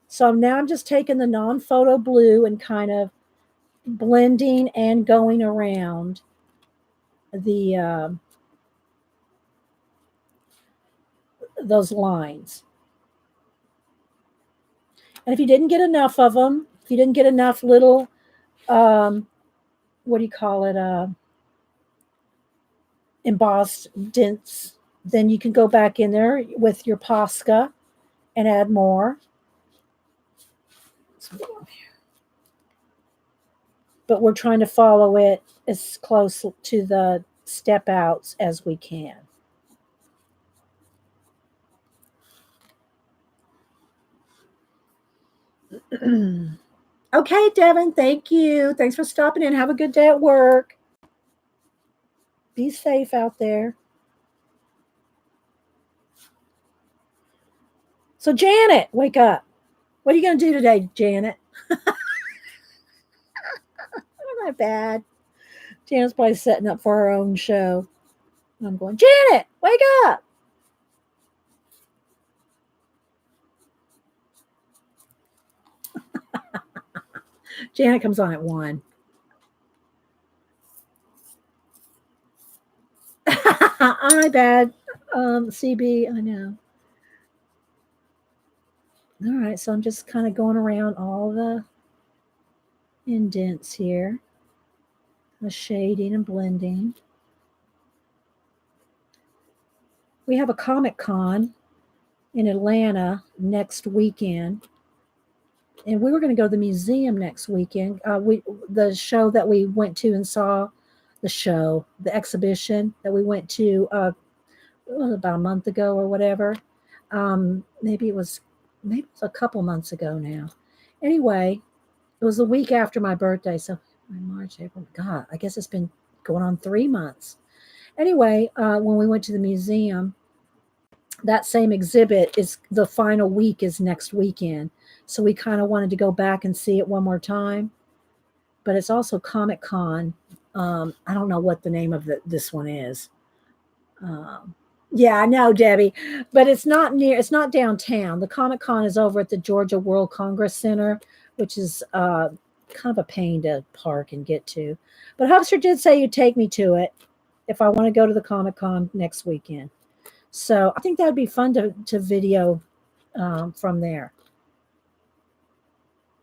So now I'm just taking the non-photo blue and kind of blending and going around the those lines. And if you didn't get enough of them, if you didn't get enough little, what do you call it, embossed dents, then you can go back in there with your Posca and add more. But we're trying to follow it as close to the step outs as we can. Okay, Devin, thank you. Thanks for stopping in. Have a good day at work. Be safe out there. So, Janet, wake up. What are you going to do today, Janet? Not bad. Janet's probably setting up for her own show. I'm going, Janet, wake up. Janet comes on at 1. My bad. CB, I know. All right, so I'm just kind of going around all the indents here, the shading and blending. We have a Comic-Con in Atlanta next weekend, and we were going to go to the museum next weekend. The show that we went to and saw, the exhibition that we went to about a month ago or whatever. Maybe it was a couple months ago now. Anyway, it was the week after my birthday, so March, April. God, I guess it's been going on 3 months. Anyway, when we went to the museum, that same exhibit is the final week is next weekend. So we kind of wanted to go back and see it one more time. But it's also Comic-Con. I don't know what the name of this one is. Yeah, I know, Debbie, but it's not downtown. The Comic-Con is over at the Georgia World Congress Center, which is kind of a pain to park and get to. But Hubster did say you'd take me to it if I want to go to the Comic-Con next weekend. So I think that'd be fun to video from there.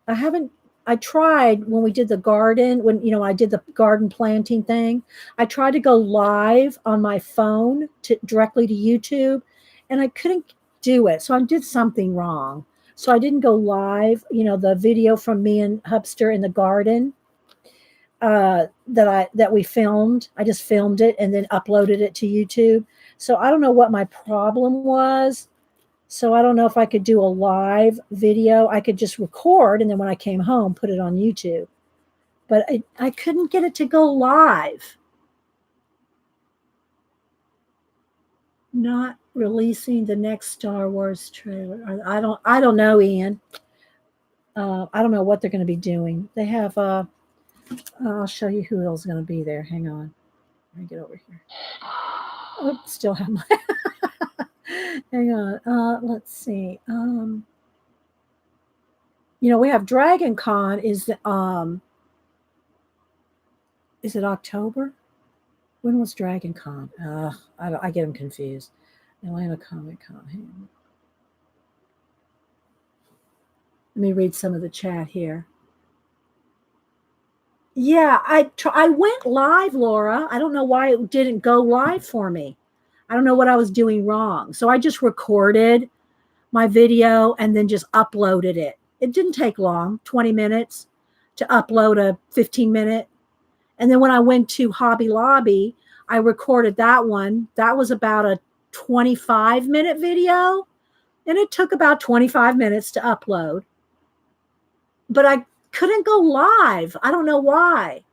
I tried when we did the garden, when I did the garden planting thing, I tried to go live on my phone directly to YouTube, and I couldn't do it. So I did something wrong. So I didn't go live, the video from me and Hubster in the garden that we filmed. I just filmed it and then uploaded it to YouTube. So I don't know what my problem was. So I don't know if I could do a live video. I could just record, and then when I came home, put it on YouTube. But I couldn't get it to go live. Not releasing the next Star Wars trailer. I don't know, Ian. I don't know what they're going to be doing. They have I'll show you who else is going to be there. Hang on. Let me get over here. Oh, still have my hang on. Let's see. We have Dragon Con. Is it October? When was Dragon Con? I get them confused. Atlanta Comic Con. Let me read some of the chat here. Yeah, I went live, Laura. I don't know why it didn't go live for me. I don't know what I was doing wrong. So I just recorded my video and then just uploaded it. It didn't take long, 20 minutes to upload a 15-minute. And then when I went to Hobby Lobby, I recorded that one. That was about a 25-minute video, and it took about 25 minutes to upload. But I couldn't go live. I don't know why.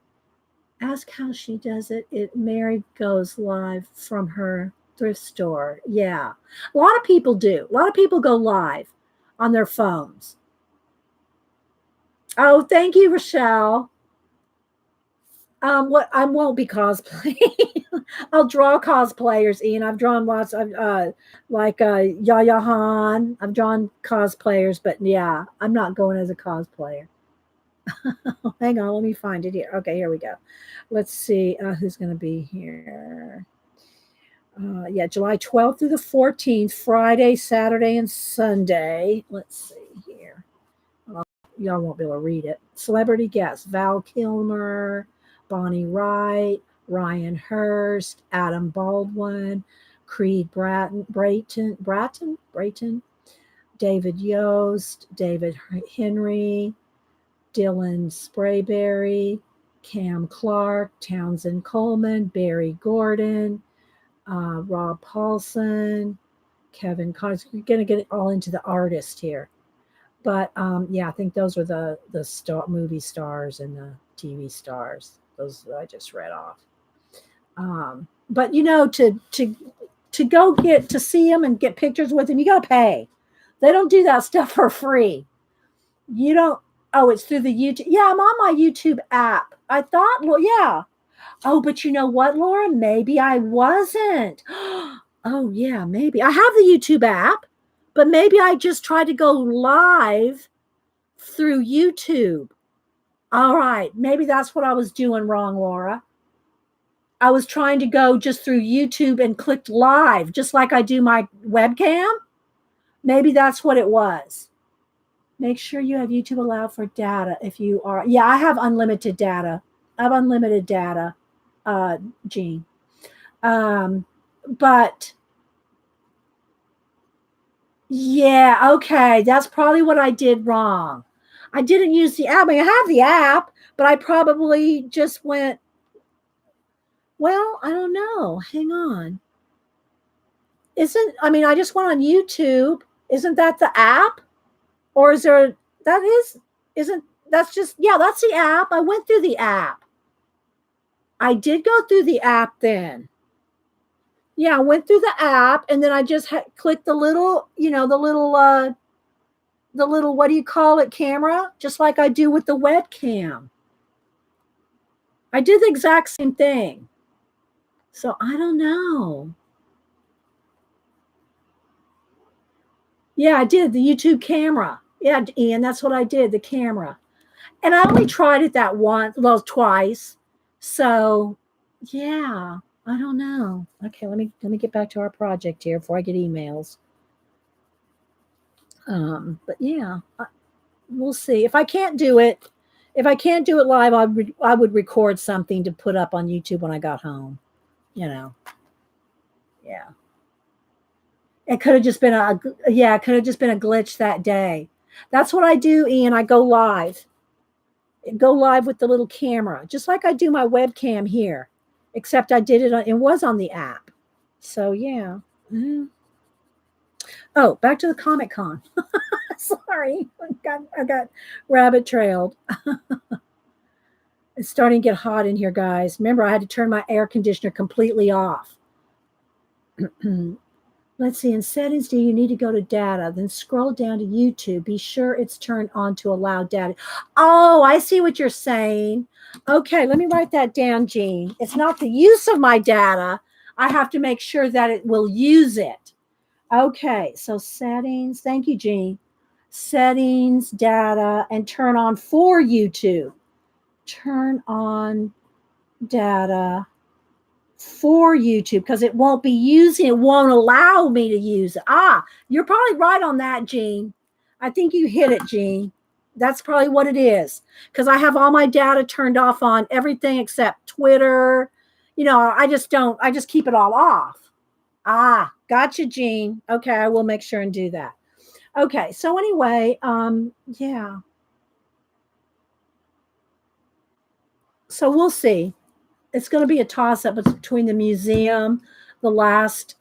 Ask how she does it. Mary goes live from her thrift store. Yeah. A lot of people do. A lot of people go live on their phones. Oh, thank you, Rochelle. What I won't be cosplaying. I'll draw cosplayers, Ian. I've drawn lots of like Yaya Han. I've drawn cosplayers, but yeah, I'm not going as a cosplayer. Hang on, let me find it here. Okay, here we go. Let's see who's going to be here. Yeah, July 12th through the 14th, Friday, Saturday, and Sunday. Let's see here. Y'all won't be able to read it. Celebrity guests: Val Kilmer, Bonnie Wright, Ryan Hurst, Adam Baldwin, Creed Bratton, David Yost, David Henry, Dylan Sprayberry, Cam Clark, Townsend Coleman, Barry Gordon, Rob Paulson, Kevin Connors. We're going to get all into the artist here. But yeah, I think those are the movie stars and the TV stars. Those that I just read off. But to go get to see them and get pictures with them, you got to pay. They don't do that stuff for free. You don't. Oh, it's through the YouTube. Yeah, I'm on my YouTube app. I thought, well, yeah. Oh, but you know what, Laura? Maybe I wasn't. Oh, yeah, maybe. I have the YouTube app, but maybe I just tried to go live through YouTube. All right. Maybe that's what I was doing wrong, Laura. I was trying to go just through YouTube and clicked live, just like I do my webcam. Maybe that's what it was. Make sure you have YouTube allowed for data if you are. Yeah, I have unlimited data. I have unlimited data, Jean. But yeah, okay. That's probably what I did wrong. I didn't use the app. I have the app, but I probably just went, well, I don't know. Hang on. I just went on YouTube. Isn't that the app? Or is there, that's the app. I went through the app. I did go through the app then. Yeah, I went through the app and then I just clicked the little, the little, what do you call it, camera, just like I do with the webcam. I did the exact same thing. So I don't know. Yeah, I did the YouTube camera. Yeah, Ian, that's what I did, the camera. And I only tried it that once, well, twice. So, yeah, I don't know. Okay, let me get back to our project here before I get emails. But yeah, we'll see. If I can't do it live, I would record something to put up on YouTube when I got home. You know, yeah. It could have just been a yeah, it could have just been a glitch that day. That's what I do, Ian. I go live with the little camera, just like I do my webcam here, except I did it. It was on the app. So yeah. Mhm. Oh, back to the Comic Con. Sorry, I got rabbit trailed. It's starting to get hot in here, guys. Remember, I had to turn my air conditioner completely off. Let's see, in settings, do you need to go to data? Then scroll down to YouTube. Be sure it's turned on to allow data. Oh, I see what you're saying. Okay, let me write that down, Jean. It's not the use of my data. I have to make sure that it will use it. Okay, so settings. Thank you, Jean. Settings, data, and turn on for YouTube. Turn on data for YouTube because it won't be using it, won't allow me to use it. You're probably right on that, Jean. I think you hit it, Jean. That's probably what it is because I have all my data turned off on everything except Twitter. I just keep it all off. Gotcha, Jean. Okay, I will make sure and do that. Okay, so anyway, yeah. So we'll see. It's going to be a toss up between the museum, the last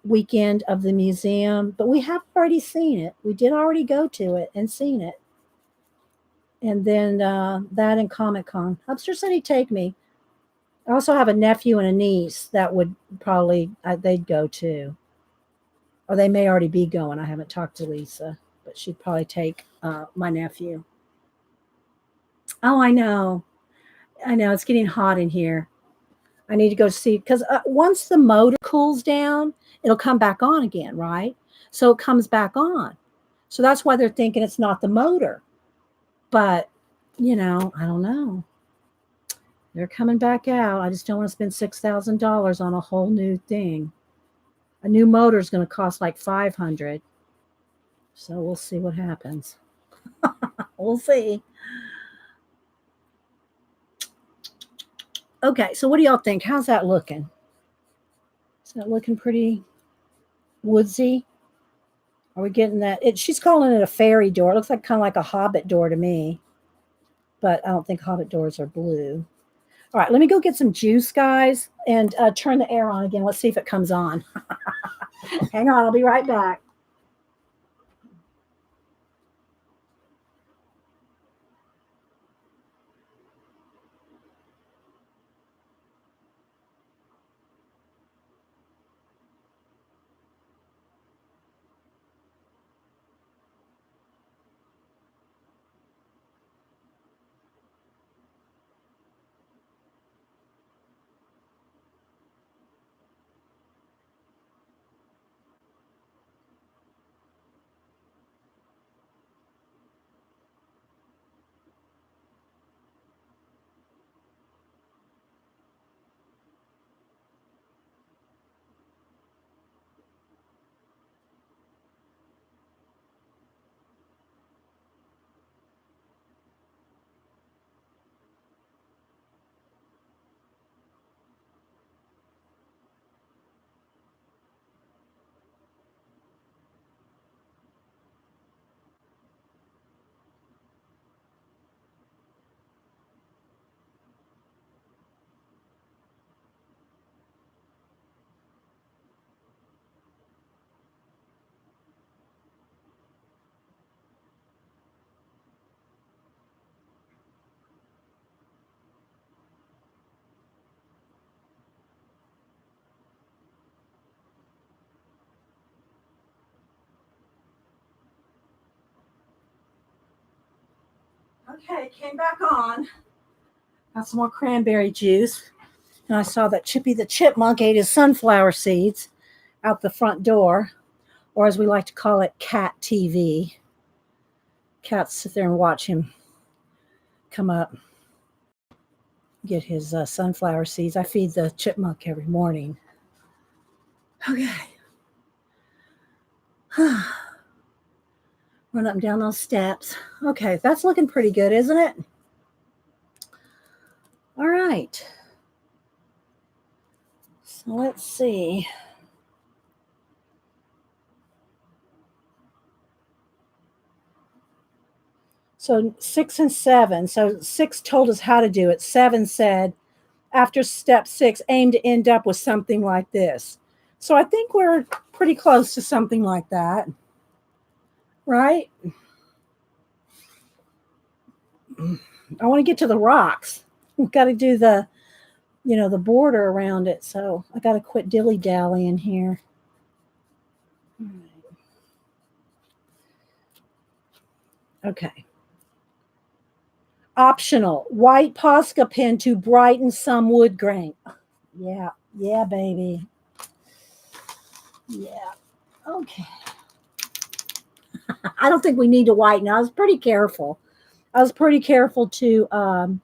weekend of the museum, but we have already seen it. We did already go to it and seen it, and then that and Comic Con. Hubster said he'd take me. I also have a nephew and a niece that would probably they'd go too, or they may already be going. I haven't talked to Lisa, but she'd probably take my nephew. Oh, I know. I know. It's getting hot in here. I need to go see because once the motor cools down, it'll come back on again, right? So it comes back on. So that's why they're thinking it's not the motor. But, I don't know. They're coming back out. I just don't want to spend $6,000 on a whole new thing. A new motor is going to cost like $500. So we'll see what happens. We'll see. Okay, so what do y'all think? How's that looking? Is that looking pretty woodsy? Are we getting that? She's calling it a fairy door. It looks like kind of like a hobbit door to me, but I don't think hobbit doors are blue. All right, let me go get some juice, guys, and turn the air on again. Let's see if it comes on. Hang on, I'll be right back. Okay, came back on. Got some more cranberry juice. And I saw that Chippy the Chipmunk ate his sunflower seeds out the front door. or as we like to call it, cat TV. Cats sit there and watch him come up, get his sunflower seeds. I feed the chipmunk every morning. Okay. Run up and down those steps. Okay, that's looking pretty good, isn't it? All right. So let's see. So 6 and 7. So 6 told us how to do it. 7 said, after step 6, aim to end up with something like this. So I think we're pretty close to something like that, right? I want to get to the rocks. We've got to do the, the border around it. So I got to quit dilly-dallying here. All right. Okay. Optional, white Posca pen to brighten some wood grain. Yeah, baby. Yeah, okay. I don't think we need to whiten. I was pretty careful. To, and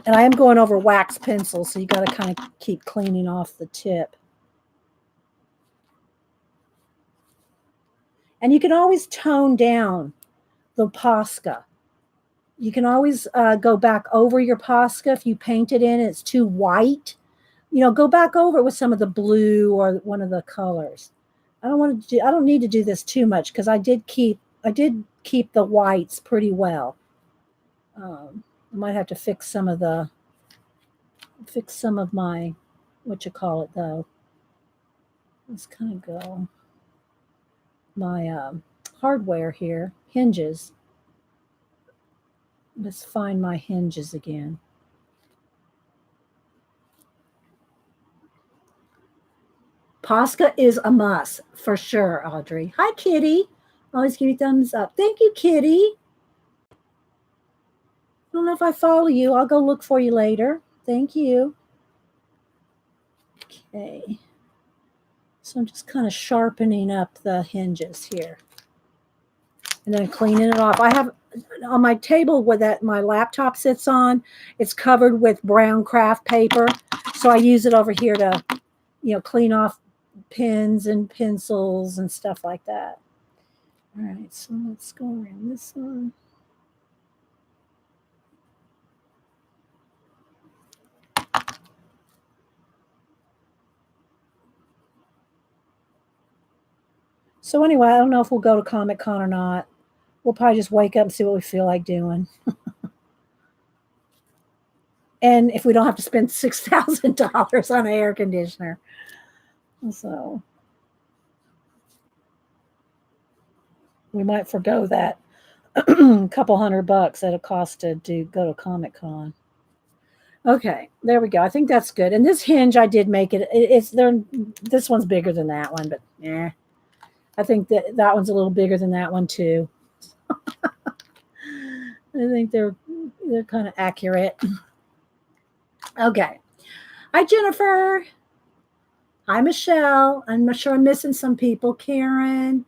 I am going over wax pencils, so you got to kind of keep cleaning off the tip. And you can always tone down the Posca. You can always go back over your Posca if you paint it in and it's too white. Go back over it with some of the blue or one of the colors. I don't need to do this too much because I did keep the whites pretty well. I might have to fix some of my, though. Let's kind of go my hardware here, hinges. Let's find my hinges again. Posca is a must for sure, Audrey. Hi, Kitty. Always give you thumbs up. Thank you, Kitty. I don't know if I follow you. I'll go look for you later. Thank you. Okay. So I'm just kind of sharpening up the hinges here. And then cleaning it off. I have on my table that my laptop sits on, it's covered with brown craft paper. So I use it over here to, clean off pens and pencils and stuff like that. All right, so let's go around this one. So anyway, I don't know if we'll go to Comic-Con or not. We'll probably just wake up and see what we feel like doing. And if we don't have to spend $6,000 on an air conditioner. So we might forgo that couple $100 that it costs to go to Comic-Con. Okay, there we go. I think that's good. And this hinge, I did make it. This one's bigger than that one, but yeah, I think that one's a little bigger than that one too. I think they're kind of accurate. Okay. Hi, Jennifer. Hi, Michelle. I'm sure I'm missing some people. Karen.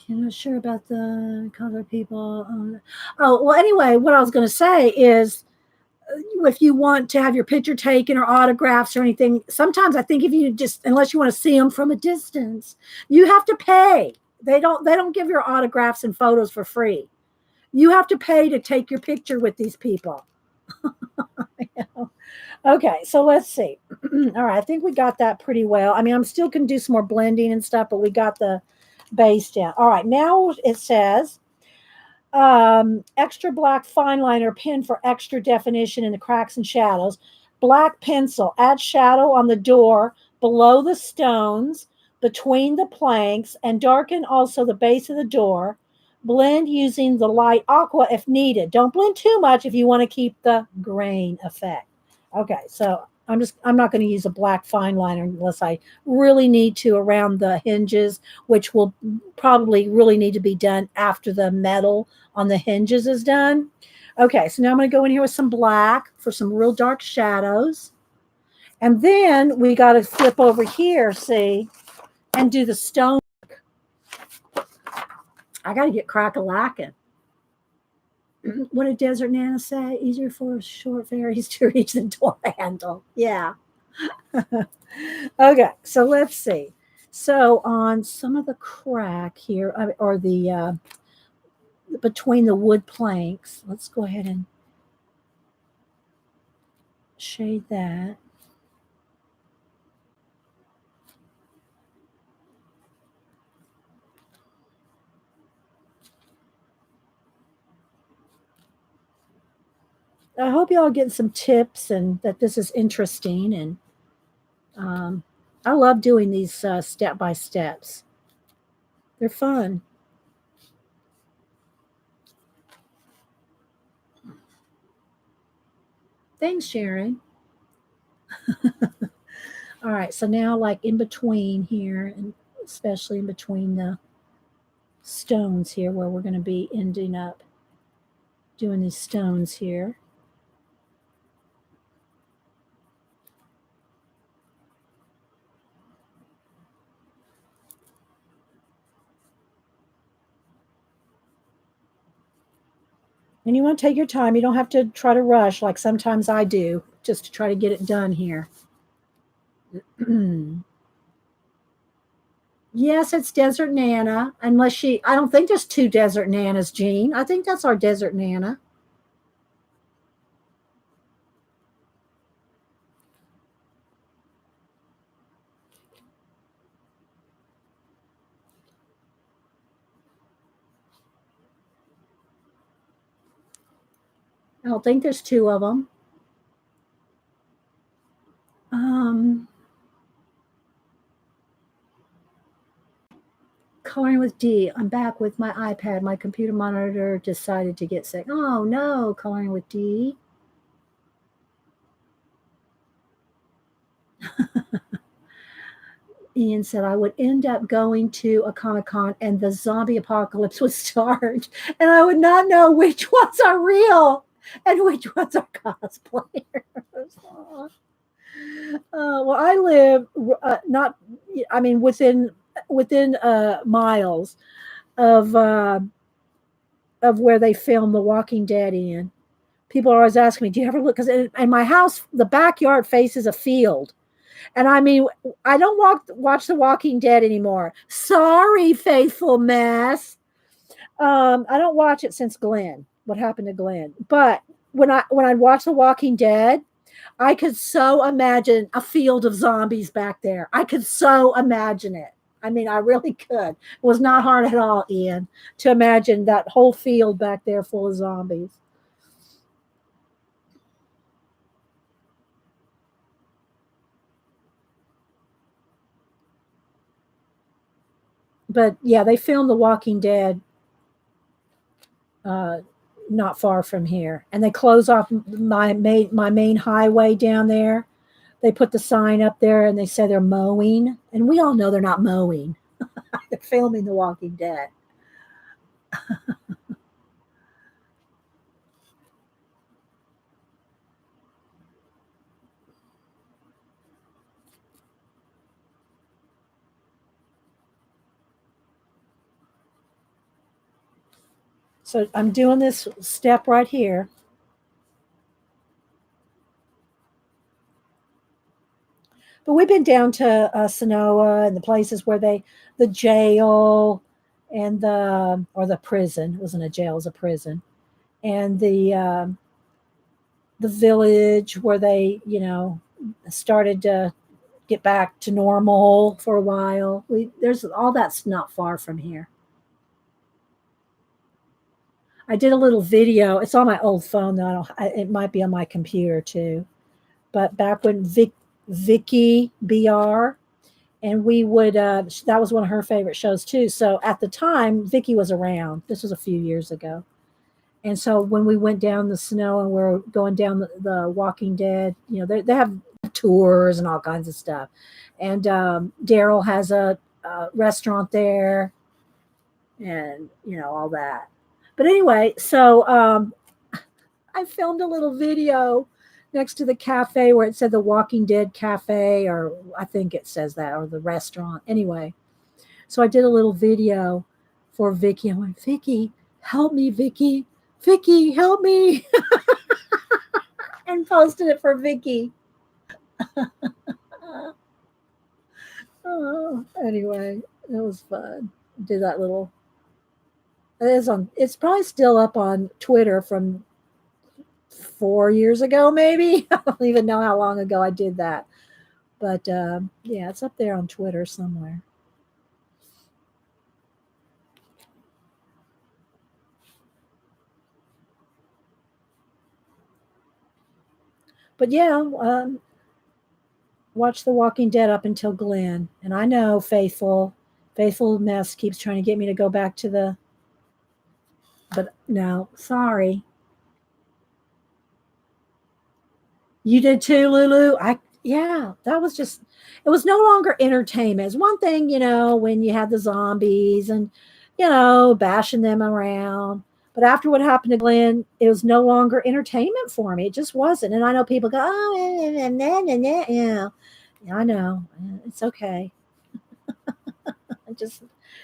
I'm not sure about the other people. Oh, well, anyway, what I was going to say is if you want to have your picture taken or autographs or anything, sometimes I think if you unless you want to see them from a distance, you have to pay. They don't give your autographs and photos for free. You have to pay to take your picture with these people. Okay, so let's see. All right, I think we got that pretty well. I mean, I'm still going to do some more blending and stuff, but we got the base down. All right, now it says extra black fine liner pen for extra definition in the cracks and shadows. Black pencil, add shadow on the door, below the stones, between the planks, and darken also the base of the door. Blend using the light aqua if needed. Don't blend too much if you want to keep the grain effect. Okay, so I'm not going to use a black fine liner unless I really need to around the hinges, which will probably really need to be done after the metal on the hinges is done. Okay, so now I'm going to go in here with some black for some real dark shadows. And then we got to flip over here, see, and do the stone. I got to get crack-a-lacking. What did Desert Nana say? Easier for short fairies to reach the door handle. Yeah. Okay, so let's see. So on some of the crack here, or the between the wood planks, let's go ahead and shade that. I hope y'all get some tips and that this is interesting. And I love doing these step by steps. They're fun. Thanks, Sharon. All right, so now like in between here, and especially in between the stones here where we're going to be ending up doing these stones here. And you want to take your time. You don't have to try to rush like sometimes I do, just to try to get it done here. Yes, it's Desert Nana. Unless I don't think there's two Desert Nanas, Jean. I think that's our Desert Nana. I don't think there's two of them. Coloring with D. I'm back with my iPad. My computer monitor decided to get sick. Oh no, coloring with D. Ian said I would end up going to a Comic-Con and the zombie apocalypse would start, and I would not know which ones are real and which ones are cosplayers. Well, I live not, I mean, within miles of where they filmed The Walking Dead in. People are always asking me, "Do you ever look?" Because in my house, the backyard faces a field. And I mean, I don't watch The Walking Dead anymore. Sorry, faithful mess. I don't watch it since Glenn. What happened to Glenn? But when I watch The Walking Dead, I could so imagine a field of zombies back there. I could so imagine it. I mean, I really could. It was not hard at all, Ian, to imagine that whole field back there full of zombies. But yeah, they filmed The Walking Dead not far from here, and they close off my main highway down there. They put the sign up there, and they say they're mowing, and we all know they're not mowing. They're filming The Walking Dead. So I'm doing this step right here. But we've been down to Sonoa and the places where the jail and the prison. It wasn't a jail, it was a prison. And the village where they, started to get back to normal for a while. There's all that's not far from here. I did a little video. It's on my old phone though. It might be on my computer too. But back when Vicky BR, and we would that was one of her favorite shows too. So at the time, Vicky was around. This was a few years ago. And so when we went down the snow and we're going down the Walking Dead, they have tours and all kinds of stuff. And Daryl has a restaurant there, and all that. But anyway, so I filmed a little video next to the cafe where it said the Walking Dead Cafe, or I think it says that, or the restaurant. Anyway, so I did a little video for Vicky. I went, Vicky, help me, Vicky. Vicky, help me. And posted it for Vicky. Oh, anyway, it was fun. Did that little. It is on. It's probably still up on Twitter from 4 years ago, maybe. I don't even know how long ago I did that, but yeah, it's up there on Twitter somewhere. But yeah, watch The Walking Dead up until Glenn, and I know faithful mess keeps trying to get me to go back to the. But no, sorry. You did too, Lulu. Yeah, that was just. It was no longer entertainment. It's one thing, when you had the zombies and, bashing them around. But after what happened to Glenn, it was no longer entertainment for me. It just wasn't. And I know people go, oh, yeah. I know. It's okay. It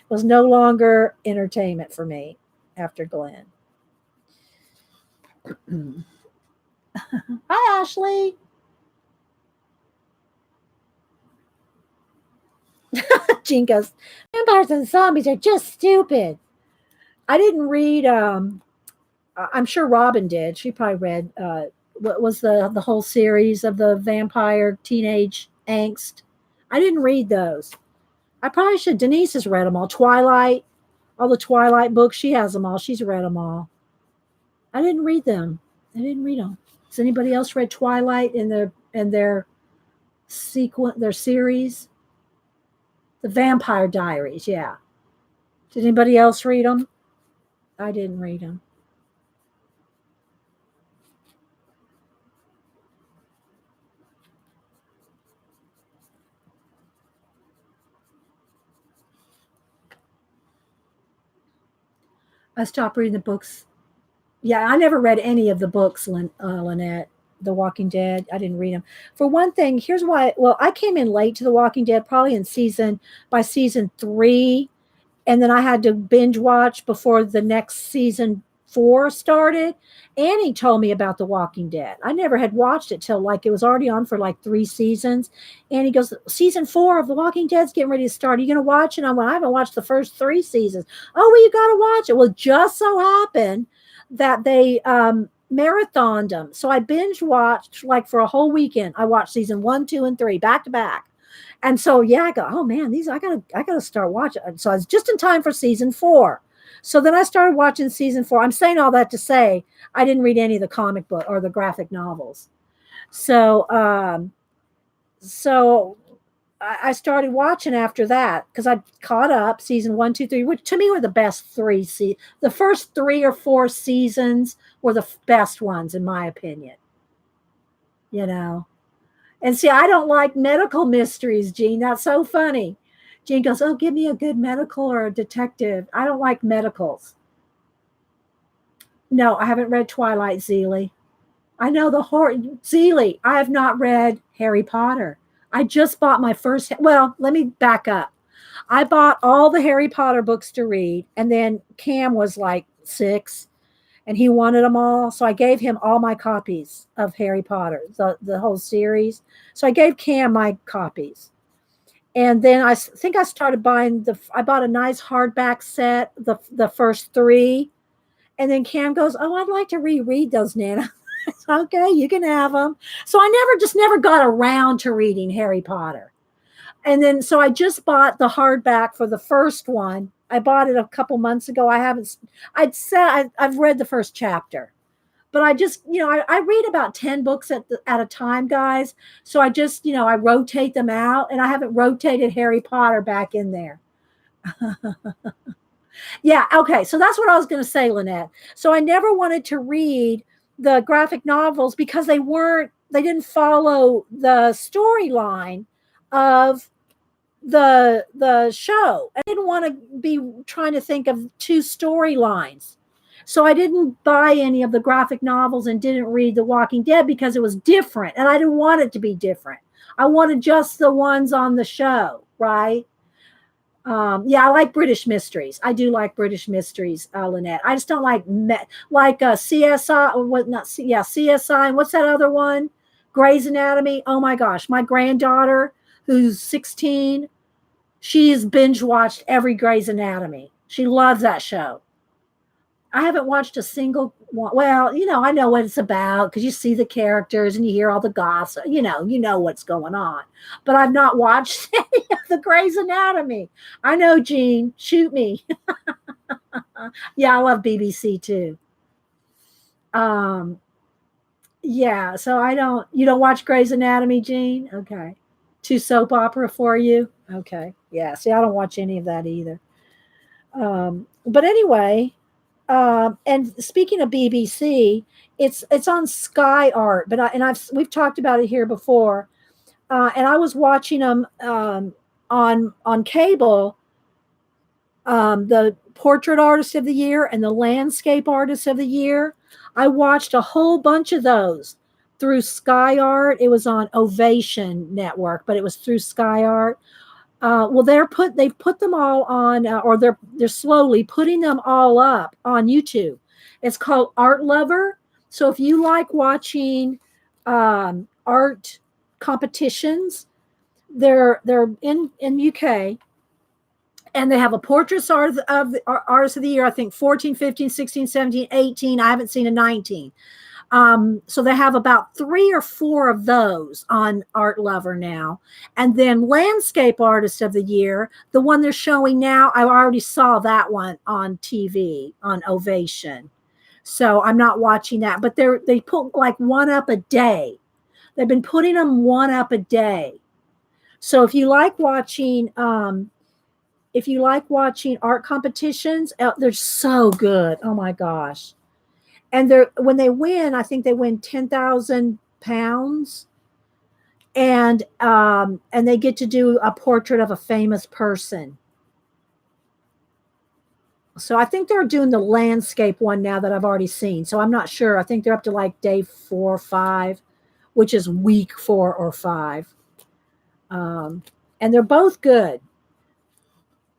was no longer entertainment for me after Glenn. Hi, Ashley. Jean goes, vampires and zombies are just stupid. I didn't read. I'm sure Robin did. She probably read. What was the whole series of the vampire teenage angst? I didn't read those. I probably should. Denise has read them all. Twilight, all the Twilight books. She has them all. She's read them all. I didn't read them. I didn't read them. Has anybody else read Twilight in their series? The Vampire Diaries. Yeah. Did anybody else read them? I didn't read them. I stopped reading the books. Yeah, I never read any of the books, Lynette. The Walking Dead. I didn't read them. For one thing, here's why. Well, I came in late to The Walking Dead, probably by season 3, and then I had to binge watch before the next season 4 started. Annie told me about The Walking Dead. I never had watched it till it was already on for 3 seasons. Annie goes, season 4 of The Walking Dead's getting ready to start. Are you going to watch it? I haven't watched the first 3 seasons. Oh, well, you got to watch it. Well, just so happened that they marathoned them. So I binge watched for a whole weekend. I watched season 1, 2, and 3 back to back. And so, yeah, I go, oh man, I gotta start watching. So I was just in time for season 4. So then I started watching season 4. I'm saying all that to say I didn't read any of the comic book or the graphic novels. So, I started watching after that because I caught up season 1, 2, 3, which to me were the best 3. The first 3 or 4 seasons were the best ones, in my opinion. And see, I don't like medical mysteries, Jean. That's so funny. Jean goes, oh, give me a good medical or a detective. I don't like medicals. No, I haven't read Twilight, Zeeley. I know the horror. Zeeley, I have not read Harry Potter. I just bought my first. Well, let me back up. I bought all the Harry Potter books to read, and then Cam was 6, and he wanted them all. So I gave him all my copies of Harry Potter, the whole series. So I gave Cam my copies. And then I think I started buying I bought a nice hardback set, the first 3. And then Cam goes, oh, I'd like to reread those, Nana. Okay, you can have them. So I never got around to reading Harry Potter. And then, so I just bought the hardback for the first one. I bought it a couple months ago. I've read the first chapter, but I just, I read about 10 books at a time, guys. So I just, I rotate them out, and I haven't rotated Harry Potter back in there. Yeah. Okay. So that's what I was going to say, Lynette. So I never wanted to read the graphic novels because they didn't follow the storyline of the show. I didn't want to be trying to think of 2 storylines. So I didn't buy any of the graphic novels and didn't read The Walking Dead because it was different and I didn't want it to be different. I wanted just the ones on the show, right? Yeah, I like British mysteries. I do like British mysteries, Lynette. I just don't like CSI. What not? Yeah, CSI. And what's that other one? Grey's Anatomy. Oh my gosh, my granddaughter, who's 16, she's binge watched every Grey's Anatomy. She loves that show. I haven't watched a single one. Well, I know what it's about because you see the characters and you hear all the gossip. You know what's going on. But I've not watched any of the Grey's Anatomy. I know, Gene. Shoot me. Yeah, I love BBC too. Um, yeah, so you don't watch Grey's Anatomy, Gene? Okay. Too soap opera for you? Okay. Yeah, see, I don't watch any of that either. But anyway, and speaking of BBC, it's on Sky Art, but we've talked about it here before. And I was watching them on cable, the Portrait Artist of the Year and the Landscape Artist of the Year. I watched a whole bunch of those through Sky Art. It was on Ovation Network, but it was through Sky Art. Well, they've put them all on, or they're slowly putting them all up on YouTube. It's called Art Lover. So if you like watching art competitions, they're in UK, and they have a portraits of the artist of the year. I think 14, 15, 16, 17, 18. I haven't seen a 19. So they have about 3 or 4 of those on Art Lover now. And then Landscape Artist of the Year, the one they're showing now, I already saw that one on TV on Ovation. So I'm not watching that, but they put like one up a day. They've been putting them one up a day. So if you like watching art competitions, they're so good. Oh my gosh. And when they win, I think they win £10,000, and they get to do a portrait of a famous person. So I think they're doing the landscape one now that I've already seen. So I'm not sure. I think they're up to like day 4 or 5, which is week 4 or 5. And they're both good.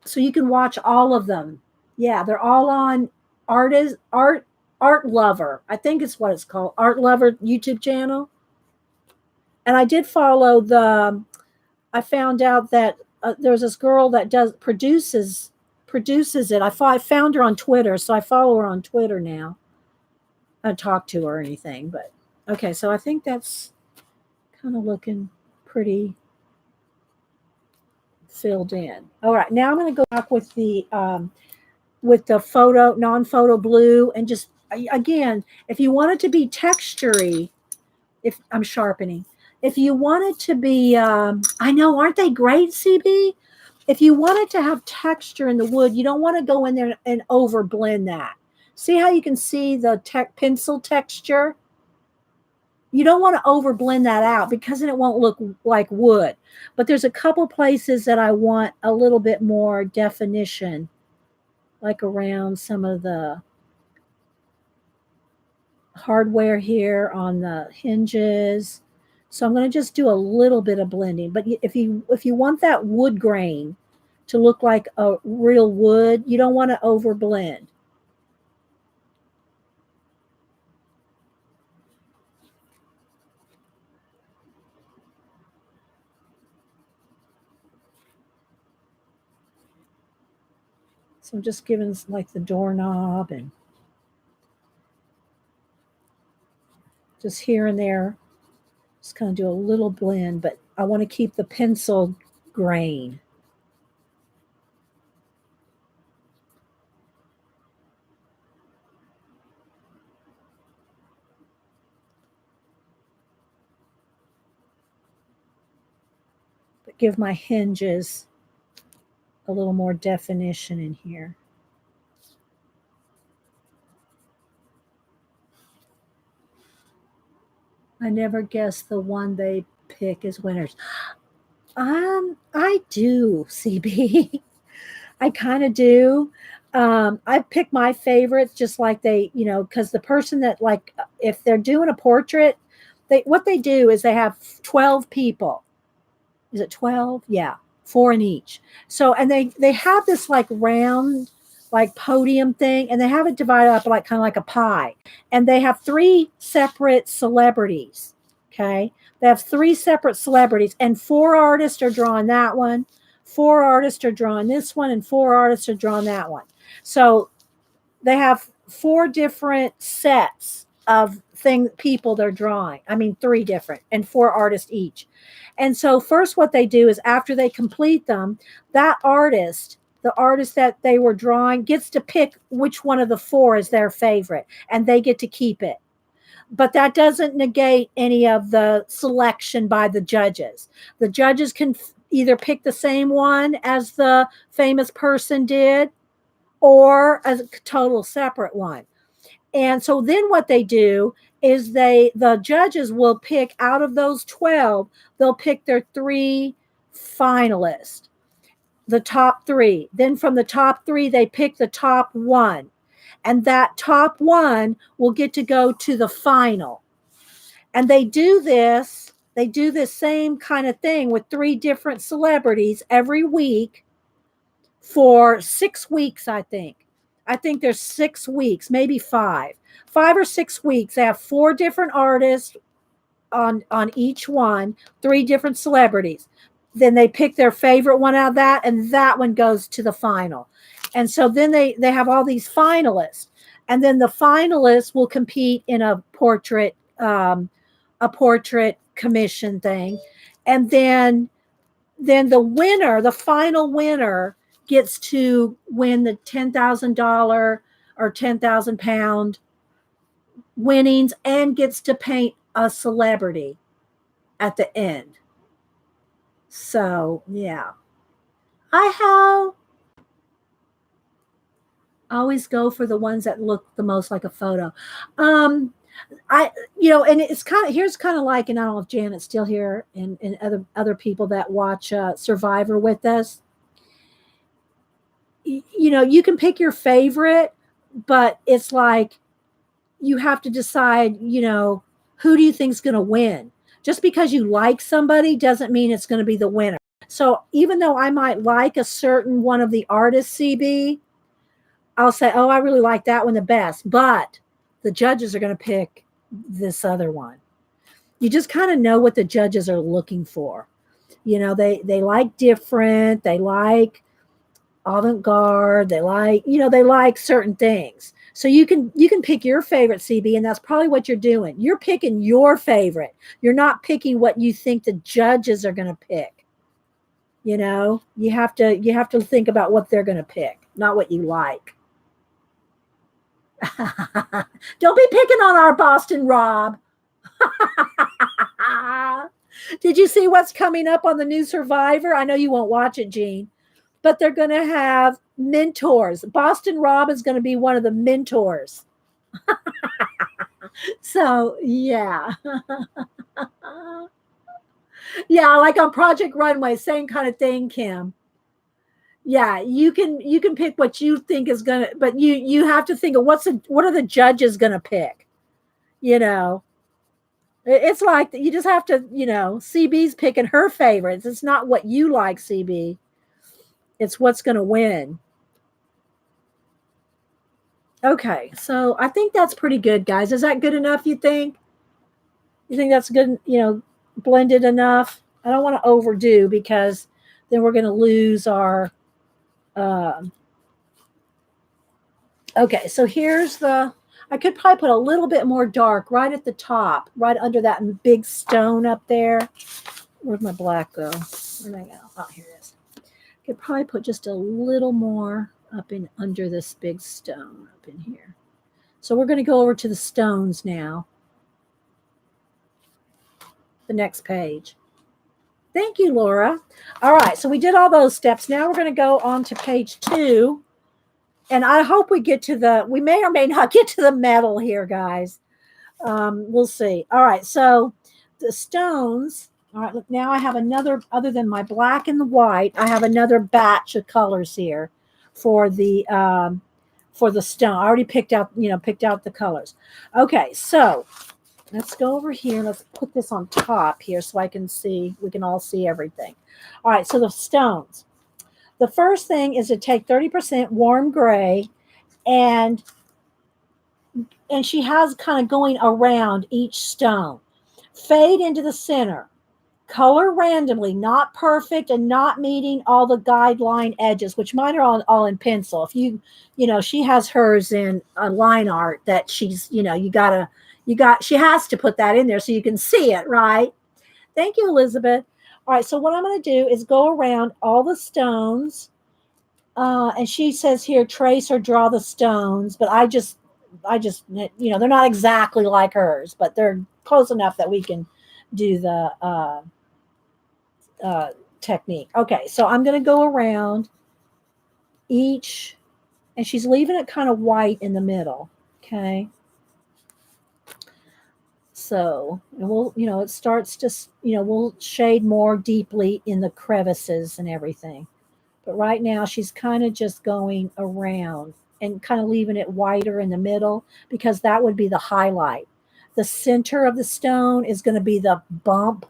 So you can watch all of them. Yeah, they're all on Art Lover. I think it's what it's called. Art Lover YouTube channel. And I did follow I found out that there's this girl that produces it. I found her on Twitter, so I follow her on Twitter now. I don't talk to her or anything, but okay, so I think that's kind of looking pretty filled in. All right, now I'm going to go back with the non-photo blue, and just again, if you want it to be textury, if I'm sharpening, if you want it to be, I know, aren't they great, CB? If you want it to have texture in the wood, you don't want to go in there and over blend that. See how you can see the pencil texture? You don't want to over blend that out because then it won't look like wood. But there's a couple places that I want a little bit more definition, like around some of the hardware here on the hinges. So I'm going to just do a little bit of blending. But if you want that wood grain to look like a real wood, you don't want to over blend. So I'm just giving like the doorknob and just here and there. Just kind of do a little blend, but I want to keep the pencil grain. But give my hinges a little more definition in here. I never guess the one they pick as winners. I do, CB. I kind of do. I pick my favorites just like they, because the person that like, if they're doing a portrait, what they do is they have 12 people. Is it 12? Yeah, four in each. So, and they have this like round, like podium thing, and they have it divided up like kind of like a pie. And they have three separate celebrities. Okay. They have three separate celebrities, and four artists are drawing that one, four artists are drawing this one, and four artists are drawing that one. So they have four different sets of people they're drawing. I mean, three different and four artists each. And so first what they do is after they complete them, that artist, the artist that they were drawing, gets to pick which one of the four is their favorite, and they get to keep it. But that doesn't negate any of the selection by the judges. The judges can either pick the same one as the famous person did, or a total separate one. And so then what they do is the judges will pick out of those 12, they'll pick their three finalists, the top three. Then from the top three, they pick the top one. And that top one will get to go to the final. And they do this same kind of thing with three different celebrities every week for 6 weeks, I think. I think there's 6 weeks, maybe 5 or 6 weeks. They have 4 different artists on each one, 3 different celebrities. Then they pick their favorite one out of that, and that one goes to the final. And so then they have all these finalists, and then the finalists will compete in a portrait commission thing, and then the winner, the final winner, gets to win the $10,000 or 10,000 pound winnings and gets to paint a celebrity at the end. So yeah, I always go for the ones that look the most like a photo. And it's kind of, here's kind of like, and I don't know if Janet's still here and other people that watch Survivor with us. You can pick your favorite, but it's like you have to decide, who do you think is going to win? Just because you like somebody doesn't mean it's going to be the winner. So even though I might like a certain one of the artists, CB, I'll say, oh, I really like that one the best, but the judges are going to pick this other one. You just kind of know what the judges are looking for. They like different, they like avant-garde, they like certain things. So you can pick your favorite, CB, and that's probably what you're doing. You're picking your favorite. You're not picking what you think the judges are going to pick. You have to think about what they're going to pick, not what you like. Don't be picking on our Boston Rob. Did you see what's coming up on the new Survivor? I know you won't watch it, Jean, but they're going to have mentors. Boston Rob is going to be one of the mentors. So, yeah. Yeah, like on Project Runway, same kind of thing, Kim. Yeah, you can pick what you think is going to, but you have to think of what are the judges going to pick? It's like you just have to, CB's picking her favorites. It's not what you like, CB. It's what's going to win. Okay, so I think that's pretty good, guys. Is that good enough, you think? You think that's good, blended enough? I don't want to overdo because then we're going to lose our... okay, so here's I could probably put a little bit more dark right at the top, right under that big stone up there. Where'd my black go? Where'd I go? Oh, here it is. Could probably put just a little more up in under this big stone up in here. So we're going to go over to the stones now. The next page. Thank you, Laura. All right, so we did all those steps. Now we're going to go on to page 2. And I hope we get to we may or may not get to the metal here, guys. We'll see. All right, so the stones. All right, look, now I have another, other than my black and the white, I have another batch of colors here. for the stone. I already picked out, picked out the colors. Okay, so let's go over here. Let's put this on top here so I can see, we can all see everything. All right, so the stones. The first thing is to take 30% warm gray, and she has kind of going around each stone. Fade into the center. Color randomly, not perfect and not meeting all the guideline edges, which mine are all in pencil. If she has hers in a line art that she's, she has to put that in there so you can see it, right? Thank you, Elizabeth. All right, so what I'm going to do is go around all the stones. And she says here, trace or draw the stones, but I just, they're not exactly like hers, but they're close enough that we can do the technique. Okay, so I'm going to go around each, and she's leaving it kind of white in the middle. Okay. So, and we'll, it starts just, we'll shade more deeply in the crevices and everything. But right now she's kind of just going around and kind of leaving it whiter in the middle because that would be the highlight. The center of the stone is going to be the bump,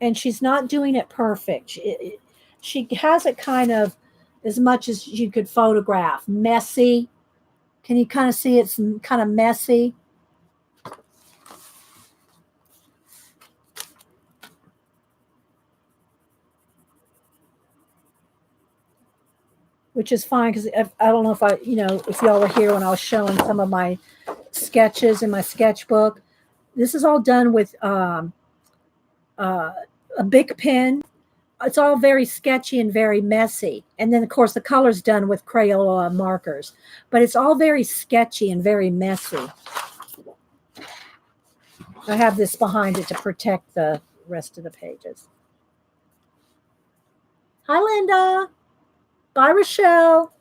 and she's not doing it perfect. She has it kind of as much as you could photograph. Messy. Can you kind of see it's kind of messy? Which is fine because I don't know if y'all were here when I was showing some of my sketches in my sketchbook. This is all done with a Bic pen. It's all very sketchy and very messy. And then, of course, the color's done with Crayola markers. But it's all very sketchy and very messy. I have this behind it to protect the rest of the pages. Hi, Linda. Bye, Rochelle.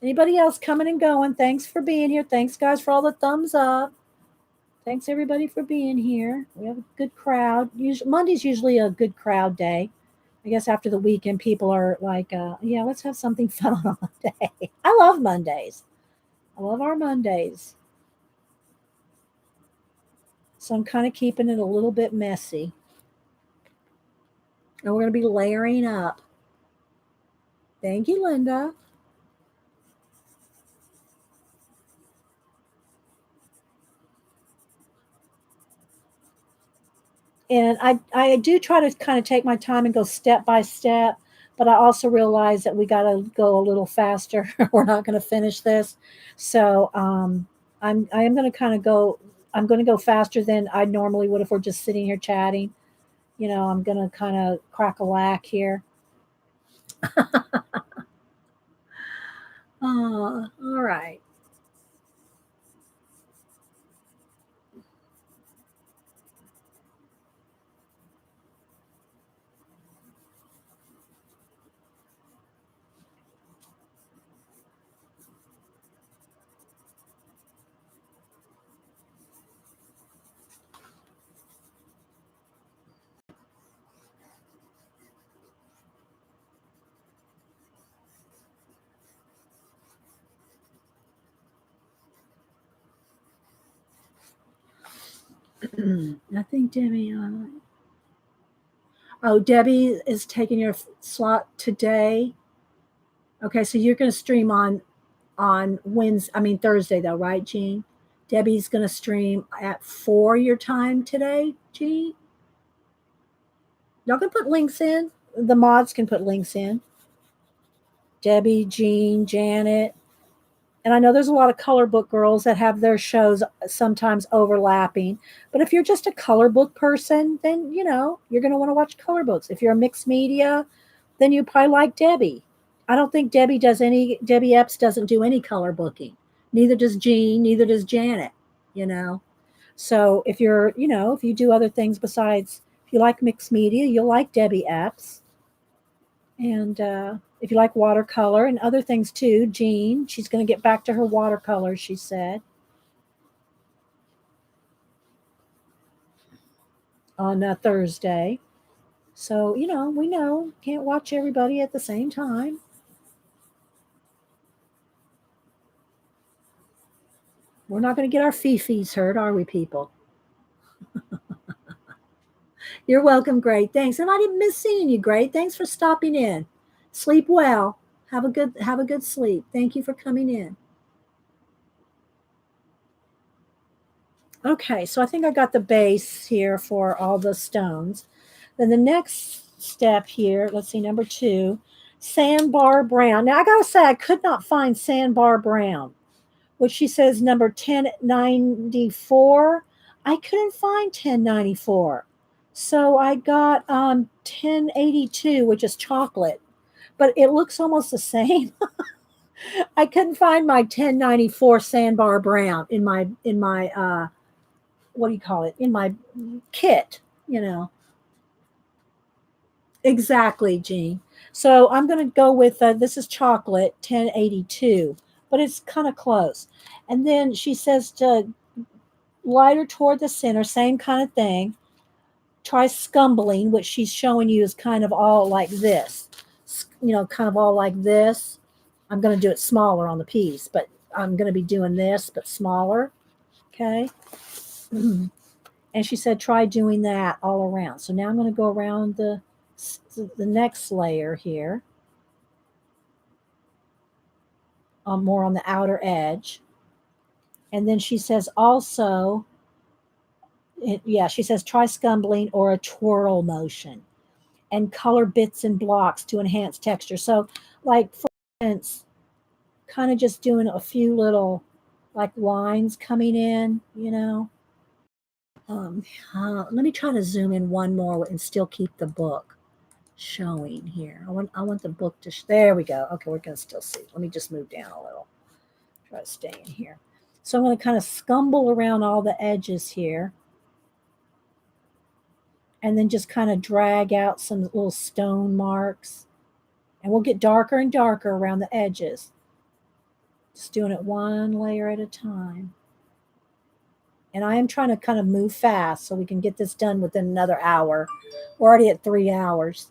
Anybody else coming and going? Thanks for being here. Thanks, guys, for all the thumbs up. Thanks, everybody, for being here. We have a good crowd. Monday's usually a good crowd day. I guess after the weekend, people are like, yeah, let's have something fun on Monday. I love Mondays. I love our Mondays. So I'm kind of keeping it a little bit messy. And we're going to be layering up. Thank you, Linda. And I do try to kind of take my time and go step by step, but I also realize that we got to go a little faster. We're not going to finish this. So I am going to kind of go, I'm going to go faster than I normally would if we're just sitting here chatting. I'm going to kind of crack a lack here. All right. I think Debbie. Oh, Debbie is taking your slot today. Okay, so you're going to stream on Wednesday. I mean Thursday, though, right, Jean? Debbie's going to stream at 4 your time today, Jean. Y'all can put links in. The mods can put links in. Debbie, Jean, Janet. And I know there's a lot of color book girls that have their shows sometimes overlapping. But if you're just a color book person, then, you're going to want to watch color books. If you're a mixed media, then you probably like Debbie. I don't think Debbie Epps doesn't do any color booking. Neither does Jean, neither does Janet, So if if you do other things besides, if you like mixed media, you'll like Debbie Epps. And if you like watercolor and other things too, Jean, she's going to get back to her watercolor, she said. On Thursday. So, we know can't watch everybody at the same time. We're not going to get our fee-fees hurt, are we, people? You're welcome, Great. Thanks. And I didn't miss seeing you, Great. Thanks for stopping in. Sleep well. Have a good sleep. Thank you for coming in. Okay, so I think I got the base here for all the stones. Then the next step here, let's see, number 2, sandbar brown. Now I gotta say, I could not find sandbar brown, which she says number 1094. I couldn't find 1094. So I got 1082, which is chocolate, but it looks almost the same. I couldn't find my 1094 sandbar brown in my what do you call it? In my kit, you know. Exactly, Jean. So I'm going to go with this is chocolate 1082, but it's kind of close. And then she says to lighter toward the center, same kind of thing. Try scumbling, which she's showing you is kind of all like this, kind of all like this. I'm going to do it smaller on the piece, but I'm going to be doing this, but smaller. Okay. And she said, try doing that all around. So now I'm going to go around the next layer here, more on the outer edge. And then she says also, she says try scumbling or a twirl motion and color bits and blocks to enhance texture. So, like, for instance, kind of just doing a few little like lines coming in. Let me try to zoom in one more and still keep the book showing here. I want the book to there we go. Okay, we're gonna still see. Let me just move down a little. Try to stay in here. So I'm going to kind of scumble around all the edges here, and then just kind of drag out some little stone marks, and we'll get darker and darker around the edges. Just doing it one layer at a time. And I am trying to kind of move fast so we can get this done within another hour. We're already at 3 hours.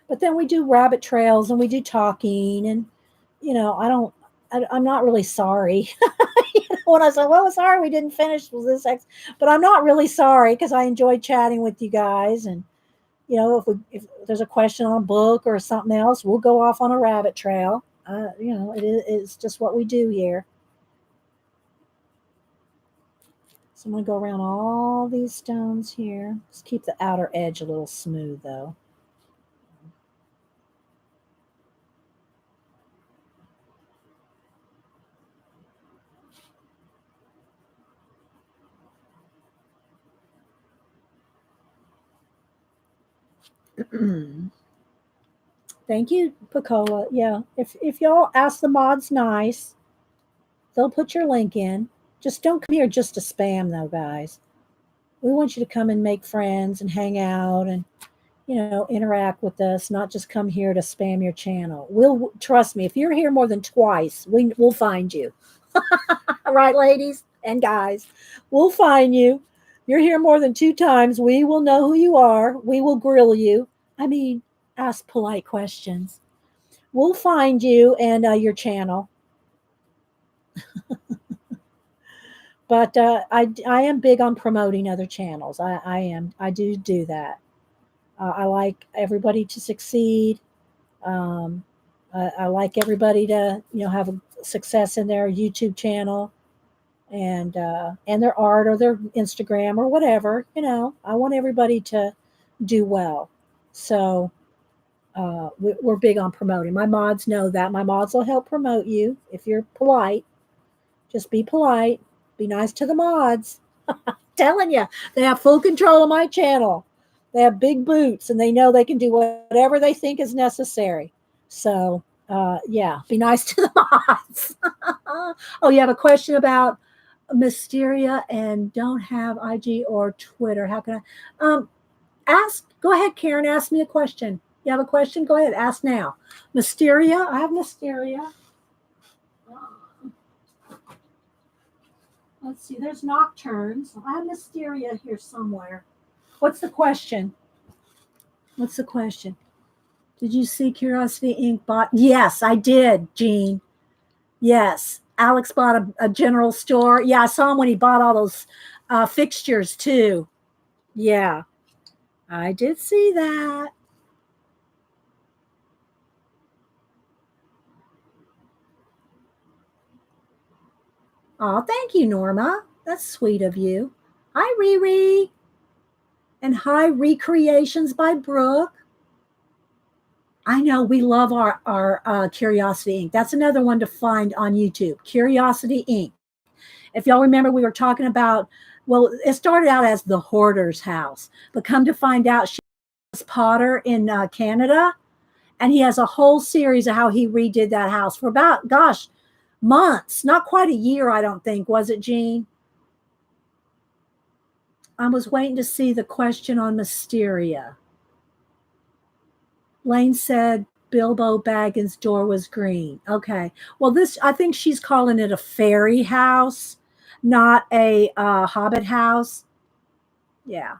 But then we do rabbit trails and we do talking, and I'm not really sorry. When I said, well, sorry we didn't finish with this but I'm not really sorry because I enjoyed chatting with you guys. And if there's a question on a book or something else, we'll go off on a rabbit trail. It's just what we do here. So I'm going to go around all these stones here. Just keep the outer edge a little smooth, though. Thank you, Picola. Yeah, if y'all ask the mods nice, they'll put your link in. Just don't come here just to spam, though, guys. We want you to come and make friends and hang out and interact with us, not just come here to spam your channel. We'll trust me. If you're here more than twice, we'll find you. All right, ladies and guys, we'll find you. You're here more than 2 times. We will know who you are. We will grill you. I mean, ask polite questions. We'll find you and your channel. But I am big on promoting other channels. I am. I do that. I like everybody to succeed. I like everybody to have a success in their YouTube channel and their art or their Instagram or whatever. I want everybody to do well. So we're big on promoting. My mods know that. My mods will help promote you if you're polite. Just be polite. Be nice to the mods. Telling you, they have full control of my channel. They have big boots and they know they can do whatever they think is necessary. So, be nice to the mods. Oh, you have a question about Mysteria and don't have IG or Twitter. How can I ask? Go ahead, Karen. Ask me a question. You have a question? Go ahead. Ask now. Mysteria. I have Mysteria. Let's see. There's nocturnes. I have Mysteria here somewhere. What's the question? What's the question? Did you see Curiosity Inc. bought? Yes, I did, Jean. Yes. Alex bought a general store. Yeah, I saw him when he bought all those fixtures too. Yeah, I did see that. Oh, thank you, Norma. That's sweet of you. Hi, Riri. And hi, Recreations by Brooke. I know we love our Curiosity Inc. That's another one to find on YouTube. Curiosity Inc. If y'all remember, we were talking about, well, it started out as the Hoarder's House, but come to find out, she was Potter in Canada, and he has a whole series of how he redid that house for about, gosh, months, not quite a year, I don't think, was it, Jean? I was waiting to see the question on Mysteria. Lane said Bilbo Baggins' door was green. Okay. Well, this, I think she's calling it a fairy house, not a Hobbit house. Yeah.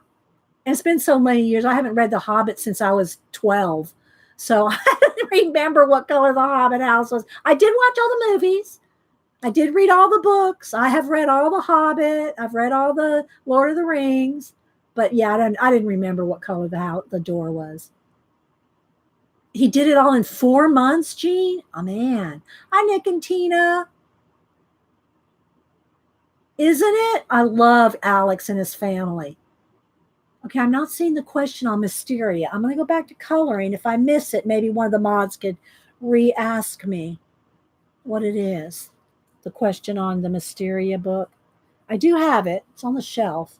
And it's been so many years. I haven't read The Hobbit since I was 12. So I don't remember what color the Hobbit house was. I did watch all the movies. I did read all the books. I have read all the Hobbit. I've read all the Lord of the Rings. But yeah, I didn't remember what color the door was. He did it all in 4 months, Gene? Oh, man. Hi, Nick and Tina. Isn't it? I love Alex and his family. Okay, I'm not seeing the question on Mysteria. I'm going to go back to coloring. If I miss it, maybe one of the mods could re-ask me what it is. The question on the Mysteria book. I do have it. It's on the shelf.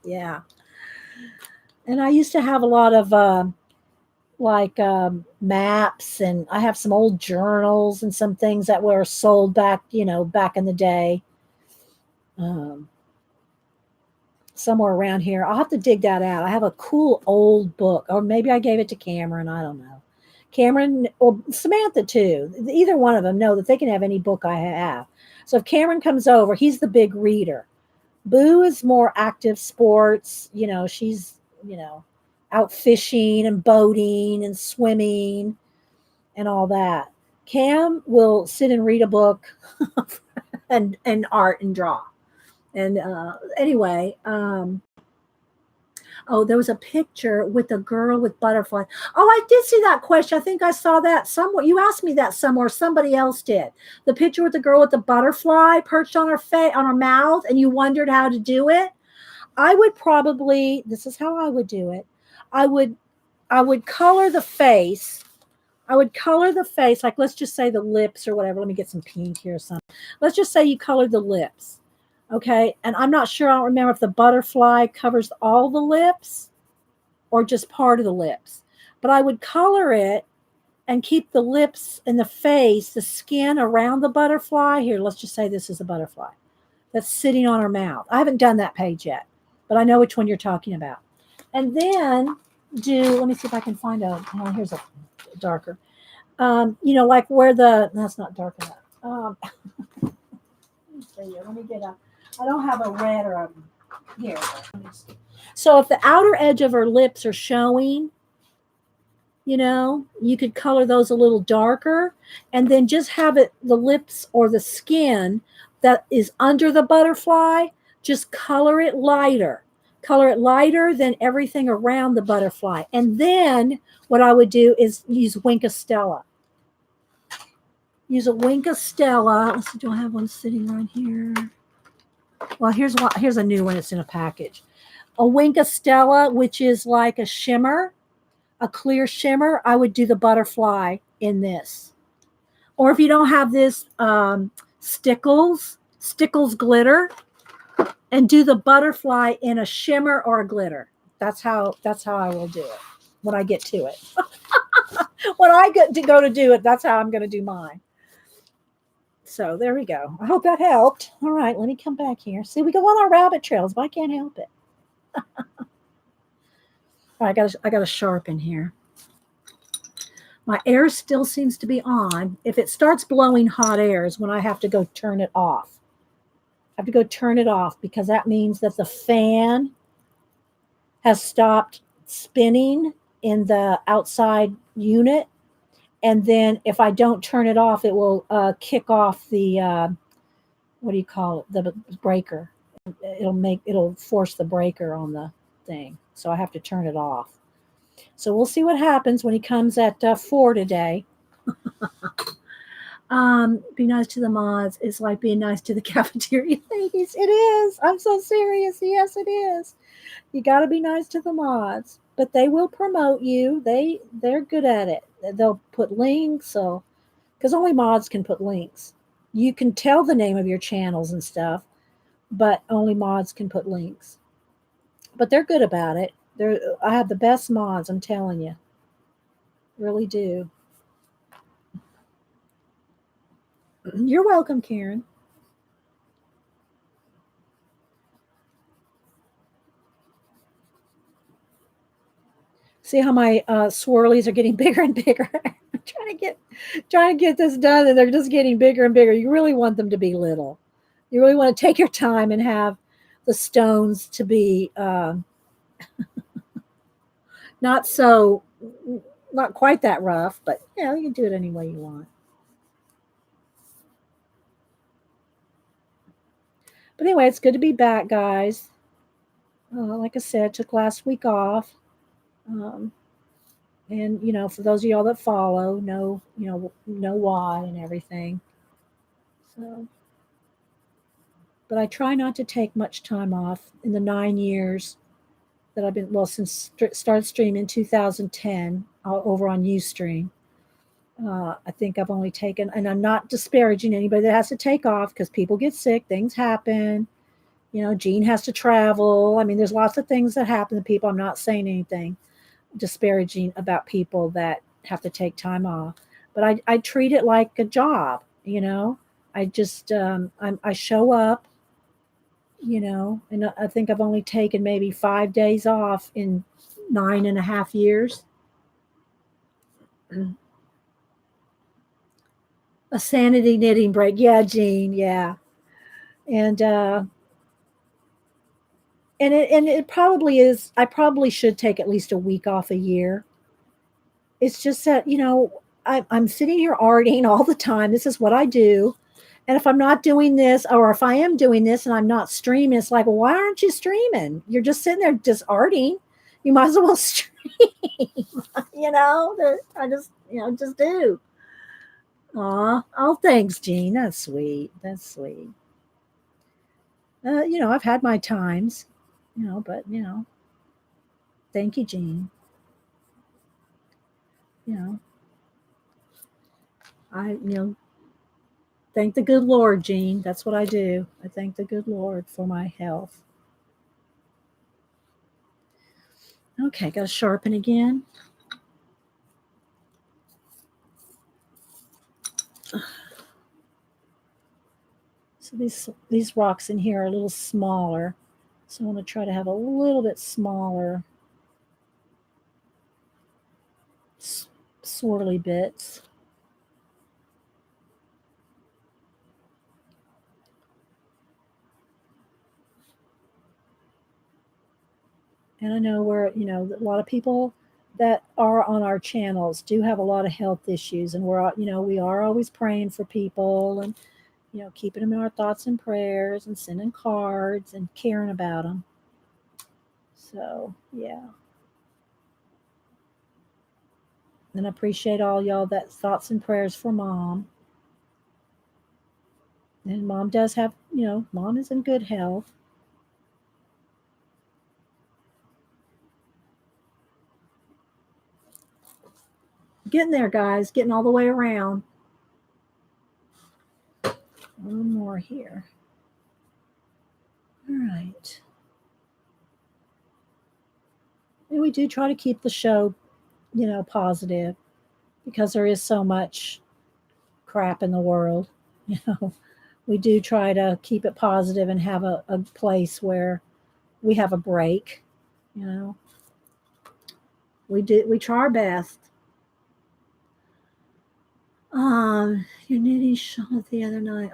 Yeah. And I used to have a lot of maps, and I have some old journals and some things that were sold back, back in the day. Somewhere around here. I'll have to dig that out. I have a cool old book, or maybe I gave it to Cameron. I don't know. Cameron or Samantha too. Either one of them know that they can have any book I have. So if Cameron comes over, he's the big reader. Boo is more active sports. She's, out fishing and boating and swimming and all that. Cam will sit and read a book and art and draw. And anyway, oh, there was a picture with a girl with butterfly. Oh, I did see that question. I think I saw that somewhere. You asked me that somewhere. Somebody else did. The picture with the girl with the butterfly perched on her face, on her mouth, and you wondered how to do it. I would probably, this is how I would do it. I would color the face. I would color the face, like let's just say the lips or whatever. Let me get some pink here or something. Let's just say you colored the lips. Okay, and I'm not sure, I don't remember if the butterfly covers all the lips or just part of the lips. But I would color it and keep the lips and the face, the skin around the butterfly. Here, let's just say this is a butterfly that's sitting on her mouth. I haven't done that page yet, but I know which one you're talking about. And then let me see if I can find here's a darker. Like where that's not dark enough. Let me see here. Let me get I don't have a red or a here. So if the outer edge of her lips are showing, you could color those a little darker, and then just have it, the lips or the skin that is under the butterfly, just color it lighter. Color it lighter than everything around the butterfly. And then what I would do is use Wink Stella. Use a Wink Stella. Let's see, do I have one sitting right here? Well, here's a new one. It's in a package. A Wink Stella, which is like a shimmer, a clear shimmer. I would do the butterfly in this. Or if you don't have this, Stickles glitter, and do the butterfly in a shimmer or a glitter. That's how I will do it when I get to it. When I get to go to do it, that's how I'm going to do mine. So there we go. I hope that helped. All right, let me come back here. See, we go on our rabbit trails, but I can't help it. All right, I got to sharpen here. My air still seems to be on. If it starts blowing hot air is when I have to go turn it off. I have to go turn it off because that means that the fan has stopped spinning in the outside unit. And then if I don't turn it off, it will kick off the, what do you call it? The breaker. It'll force the breaker on the thing. So I have to turn it off. So we'll see what happens when he comes at 4 today. Be nice to the mods. It's like being nice to the cafeteria ladies. It is. I'm so serious. Yes, it is. You got to be nice to the mods, but they will promote you. They're good at it. They'll put links. So, because only mods can put links. You can tell the name of your channels and stuff, but only mods can put links. But they're good about it. I have the best mods. I'm telling you, really do. You're welcome, Karen. See how my swirlies are getting bigger and bigger. I'm trying to get this done, and they're just getting bigger and bigger. You really want them to be little. You really want to take your time and have the stones to be not quite that rough, but you can do it any way you want. But anyway, it's good to be back, guys. Like I said, took last week off. And for those of y'all that follow, know why and everything. So, but I try not to take much time off in the 9 years that I've been, since started streaming in 2010 over on Ustream. I think I've only taken, and I'm not disparaging anybody that has to take off because people get sick, things happen. Gene has to travel. I mean, there's lots of things that happen to people. I'm not saying anything disparaging about people that have to take time off, but I treat it like a job. I just I show up, and I think I've only taken maybe 5 days off in 9.5 years. A sanity knitting break. Yeah, Jean. Yeah. And it probably is. I probably should take at least a week off a year. It's just that, I'm sitting here arting all the time. This is what I do. And if I'm not doing this, or if I am doing this and I'm not streaming, it's like, well, why aren't you streaming? You're just sitting there just arting. You might as well stream. I just do. Aw, oh, thanks, Jean. That's sweet. That's sweet. I've had my times, but thank you, Jean. I thank the good Lord, Jean. That's what I do. I thank the good Lord for my health. Okay, got to sharpen again. So these rocks in here are a little smaller. So I want to try to have a little bit smaller swirly bits. And I know a lot of people that are on our channels do have a lot of health issues, and we are always praying for people and keeping them in our thoughts and prayers and sending cards and caring about them. So, yeah. And I appreciate all y'all that thoughts and prayers for Mom. And Mom does have, Mom is in good health. Getting there, guys. Getting all the way around. One more here. All right. And we do try to keep the show, positive, because there is so much crap in the world. We do try to keep it positive and have a place where we have a break. We try our best. Your knitting shawl the other night.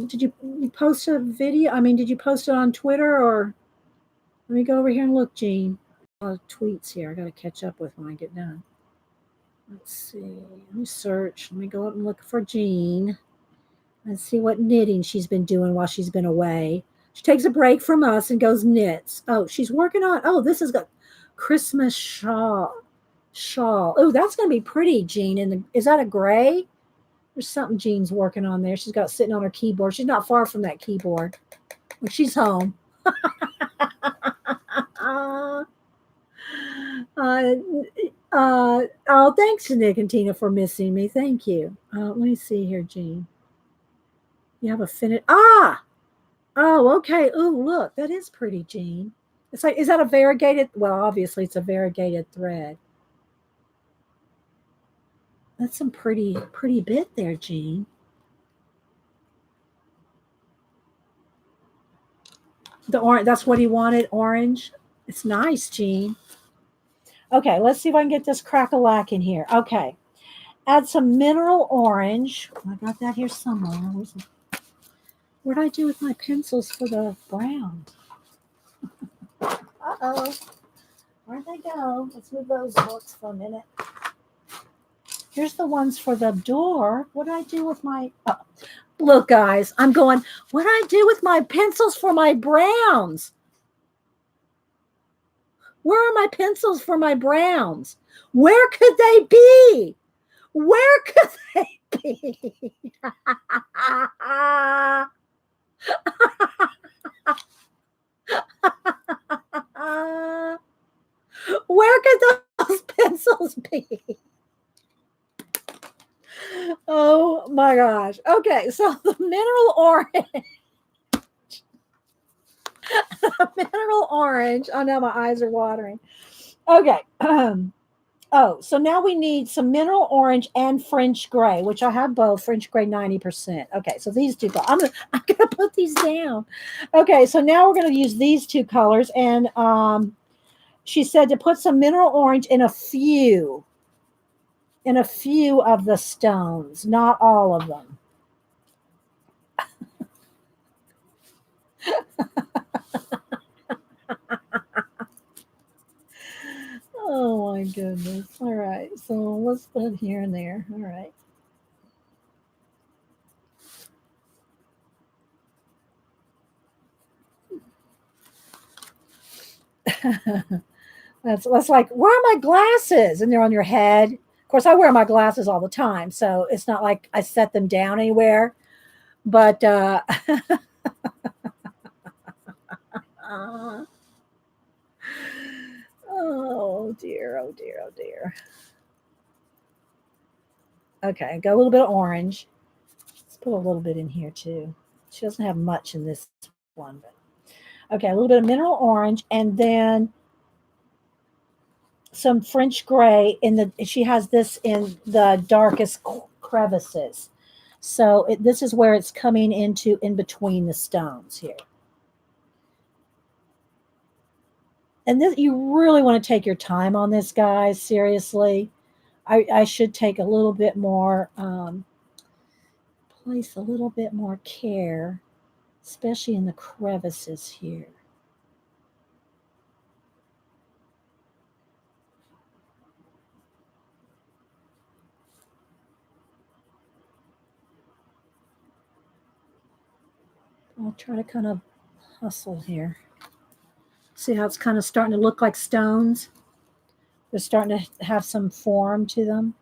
Did you post a video? I mean, did you post it on Twitter or? Let me go over here and look, Jean. Tweets here. I got to catch up with when I get done. Let's see. Let me search. Let me go up and look for Jean and see what knitting she's been doing while she's been away. She takes a break from us and goes knits. Oh, she's working on. Oh, this is a Christmas shawl. Oh, that's going to be pretty, Jean. And is that a gray? There's something Jean's working on there. She's got sitting on her keyboard. She's not far from that keyboard. When she's home. Oh, thanks, Nick and Tina, for missing me. Thank you. Let me see here, Jean. You have a finish. Oh, okay. Oh, look, that is pretty, Jean. It's like, is that a variegated? Well, obviously, it's a variegated thread. That's some pretty bit there, Jean. The orange. That's what he wanted. Orange. It's nice, Jean. Okay, let's see if I can get this crack-a-lack in here. Okay. Add some mineral orange. I got that here somewhere. What did I do with my pencils for the brown? Uh-oh. Where'd they go? Let's move those books for a minute. Here's the ones for the door. What did I do with my... Oh. Look, guys, I'm going, what did I do with my pencils for my browns? Where are my pencils for my browns? Where could they be? Where could they be? Where could those pencils be? Oh my gosh. Okay, so the mineral orange. Mineral orange. Oh no, my eyes are watering. Okay. Oh, so now we need some mineral orange and French gray, which I have both. French gray 90%. Okay, so these two. I'm gonna put these down. Okay, so now we're gonna use these two colors, and she said to put some mineral orange in a few of the stones, not all of them. Oh my goodness. All right. So let's put here and there. All right. That's like, where are my glasses? And they're on your head. Of course, I wear my glasses all the time, so it's not like I set them down anywhere. But oh dear, oh dear, oh dear. Okay, got a little bit of orange. Let's put a little bit in here too. She doesn't have much in this one, but okay, a little bit of mineral orange, and then some French gray she has this in the darkest crevices. So this is where it's coming into in between the stones here. And this, you really want to take your time on this, guys. Seriously, I should take a little bit more, place a little bit more care, especially in the crevices here. I'll try to kind of hustle here. See how it's kind of starting to look like stones? They're starting to have some form to them.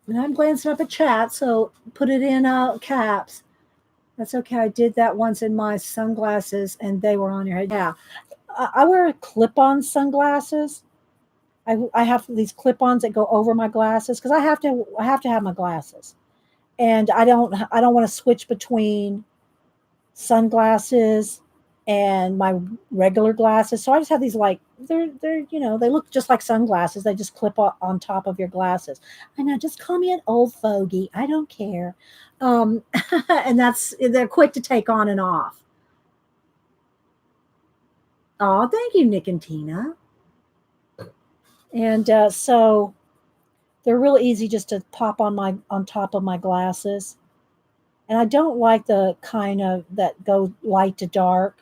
And I'm glancing up at chat, so put it in caps. That's okay. I did that once in my sunglasses, and they were on your head. Yeah, I wear clip-on sunglasses. I have these clip-ons that go over my glasses because I have to have my glasses, and I don't want to switch between sunglasses and my regular glasses. So I just have these like they're they look just like sunglasses. They just clip on top of your glasses. I know, just call me an old fogey. I don't care. Um, and they're quick to take on and off. Oh, thank you, Nick and Tina. And so they're real easy just to pop on top of my glasses. And I don't like the kind of that go light to dark,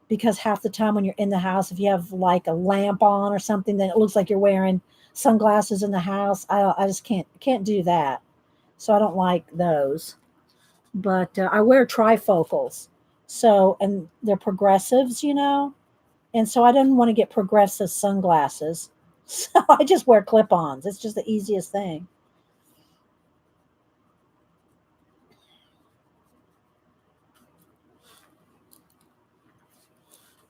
because half the time when you're in the house, if you have like a lamp on or something, then it looks like you're wearing sunglasses in the house. I just can't do that. So I don't like those. But I wear trifocals. So, and they're progressives, and so I didn't want to get progressive sunglasses. So I just wear clip-ons. It's just the easiest thing.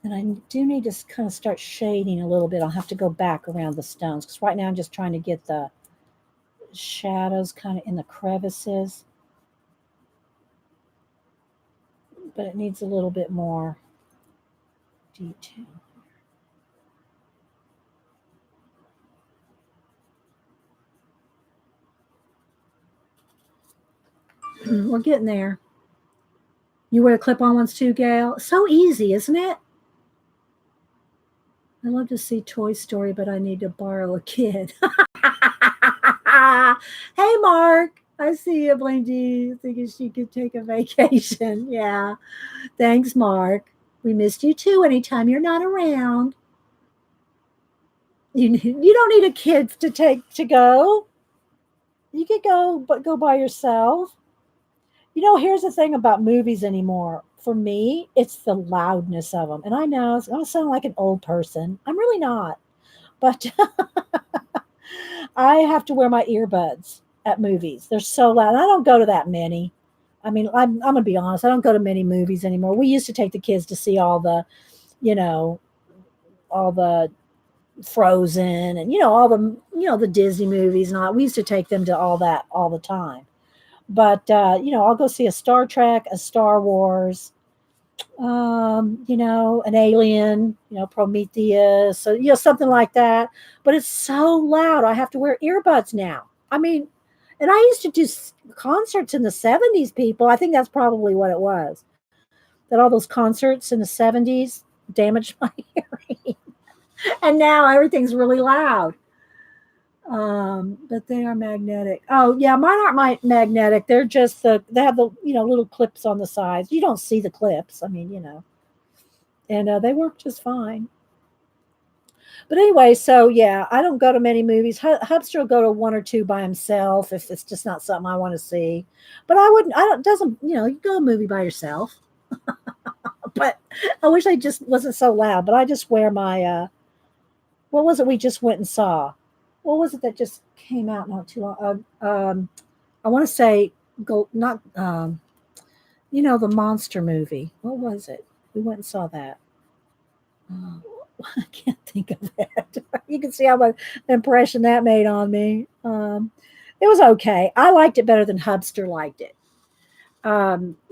And I do need to kind of start shading a little bit. I'll have to go back around the stones, because right now I'm just trying to get the shadows kind of in the crevices. But it needs a little bit more detail. We're getting there. You wear clip-on ones too, Gail? So easy, isn't it? I love to see Toy Story, but I need to borrow a kid. Hey, Mark. I see you, Blingy, thinking she could take a vacation. Yeah. Thanks, Mark. We missed you too anytime you're not around. You don't need a kid to go. You could go, but go by yourself. Here's the thing about movies anymore. For me, it's the loudness of them. And I know it's going to sound like an old person. I'm really not. But I have to wear my earbuds at movies. They're so loud. I don't go to that many. I mean, I'm going to be honest. I don't go to many movies anymore. We used to take the kids to see you know, all the Frozen and, all the Disney movies and all. We used to take them to all that all the time. But I'll go see a Star Trek, a Star Wars, an Alien, Prometheus, so something like that. But it's so loud, I have to wear earbuds now. I mean, and I used to do concerts in the 70s, people. I think that's probably what it was. That all those concerts in the 70s damaged my hearing. And now everything's really loud. But they are magnetic. Oh yeah, mine aren't magnetic. They're just they have the little clips on the sides. You don't see the clips. I mean, and they work just fine. But anyway, so yeah, I don't go to many movies. Hubster will go to one or two by himself if it's just not something I want to see. But I wouldn't. I don't. Doesn't you go to a movie by yourself? But I wish I just wasn't so loud. But I just wear my. What was it we just went and saw? What was it that just came out not too long? I want to say go not. The monster movie. What was it? We went and saw that. Oh, I can't think of that. You can see how much impression that made on me. It was okay. I liked it better than Hubster liked it. Mothra,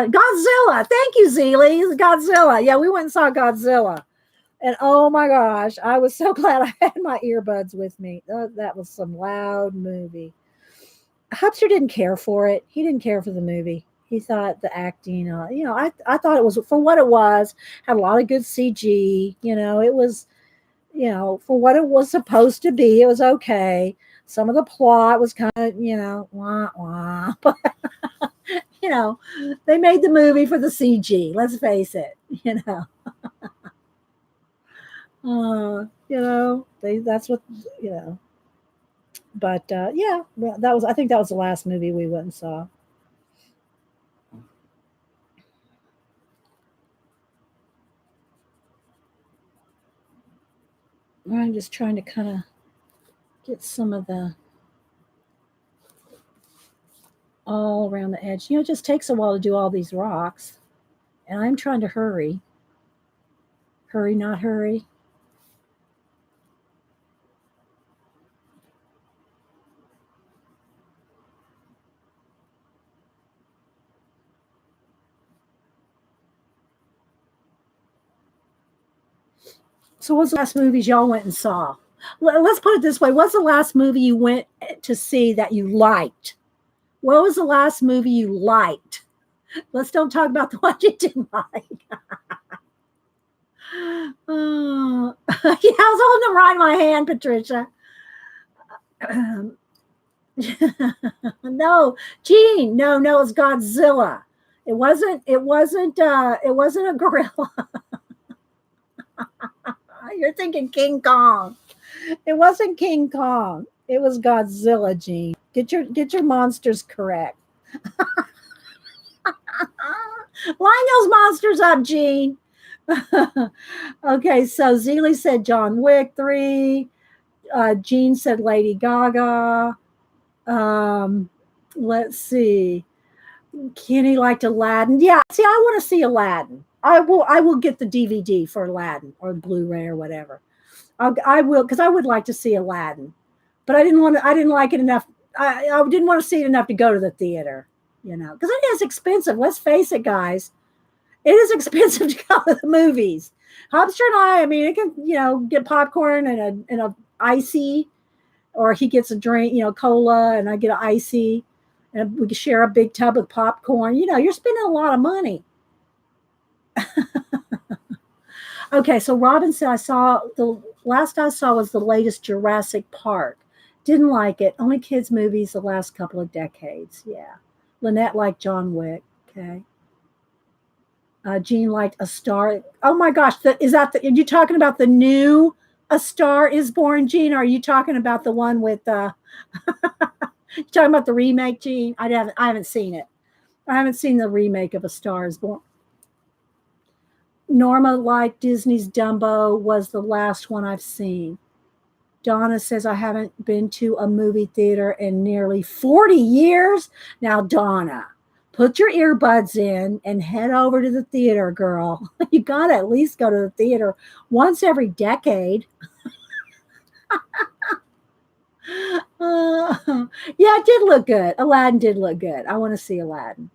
Godzilla. Thank you, Zeely. Godzilla. Yeah, we went and saw Godzilla. And oh my gosh, I was so glad I had my earbuds with me. That was some loud movie. Hubster didn't care for it. He didn't care for the movie. He thought the acting, I thought it was for what it was, had a lot of good CG. It was, for what it was supposed to be, it was okay. Some of the plot was kind of, wah, wah. But, they made the movie for the CG. Let's face it, that's what, but yeah, I think that was the last movie we went and saw. I'm just trying to kind of get some of the all around the edge. It just takes a while to do all these rocks, and I'm trying to hurry. Hurry, not hurry. So what's the last movies y'all went and saw? Let's put it this way. What's the last movie you went to see that you liked? What was the last movie you liked? Let's don't talk about the one you didn't like. Yeah, I was holding the right in my hand, Patricia. No, Gene. No, it's Godzilla. It wasn't a gorilla. You're thinking King Kong. It wasn't King Kong. It was Godzilla, Gene. Get your monsters correct. Line those monsters up, Gene. Okay, so Zeely said John Wick 3. Gene said Lady Gaga. Let's see. Kenny liked Aladdin. Yeah, see, I want to see Aladdin. I will get the DVD for Aladdin or Blu-ray or whatever. I will, because I would like to see Aladdin, but I didn't like it enough. I didn't want to see it enough to go to the theater, because it is expensive. Let's face it, guys. It is expensive to go to the movies. Hobster and I mean, it can, get popcorn and a icy, or he gets a drink, cola, and I get an icy, and we can share a big tub of popcorn. You're spending a lot of money. Okay, so Robin said the last I saw was the latest Jurassic Park. Didn't like it. Only kids movies the last couple of decades. Yeah. Lynette liked John Wick. Okay. Jean liked A Star. Oh my gosh, are you talking about the new A Star Is Born, Jean? Or are you talking about the one with you talking about the remake, Jean? I haven't seen it. I haven't seen the remake of A Star Is Born. Norma liked Disney's Dumbo, was the last one I've seen. Donna says, I haven't been to a movie theater in nearly 40 years. Now, Donna, put your earbuds in and head over to the theater, girl. You got to at least go to the theater once every decade. Yeah, it did look good. Aladdin did look good. I want to see Aladdin.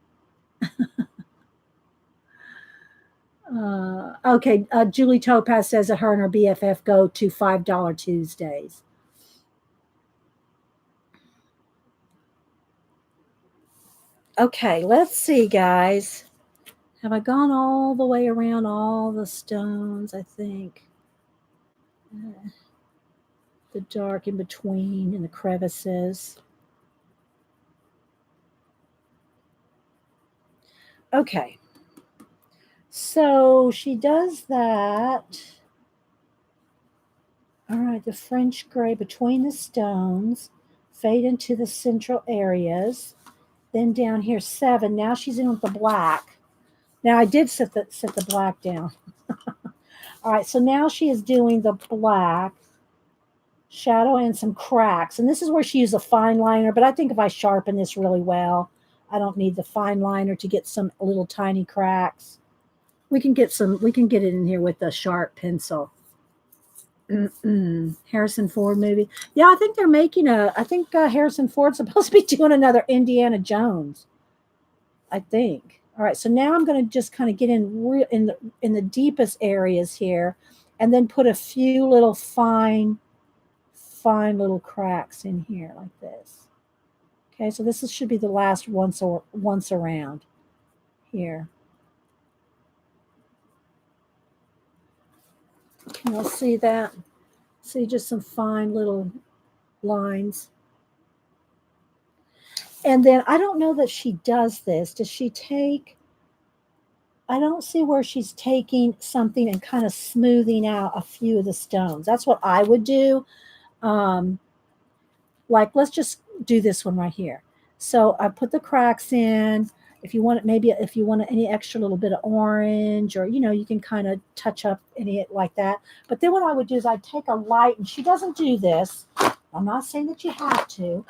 Okay, Julie Topaz says that her and her BFF go to $5 Tuesdays. Okay, let's see, guys. Have I gone all the way around all the stones? I think. The dark in between and the crevices. Okay. So she does that. All right, the French gray between the stones, fade into the central areas. Then down here, 7. Now she's in with the black. Now I did set the black down. All right, so now she is doing the black shadow and some cracks. And this is where she used a fine liner, but I think if I sharpen this really well, I don't need the fine liner to get some little tiny cracks. We can get it in here with a sharp pencil. Harrison Ford movie. Yeah, I think they're making Harrison Ford's supposed to be doing another Indiana Jones. I think. All right, so now I'm going to just kind of get in the deepest areas here, and then put a few little fine little cracks in here like this. Okay, so this should be the last once around here. Can you see that? See just some fine little lines. And then I don't know that she does this. Does she take? I don't see where she's taking something and kind of smoothing out a few of the stones. That's what I would do. Like, let's just do this one right here. So I put the cracks in. If you want any extra little bit of orange, or you can kind of touch up any like that. But then what I would do is I'd take a light, and she doesn't do this. I'm not saying that you have to,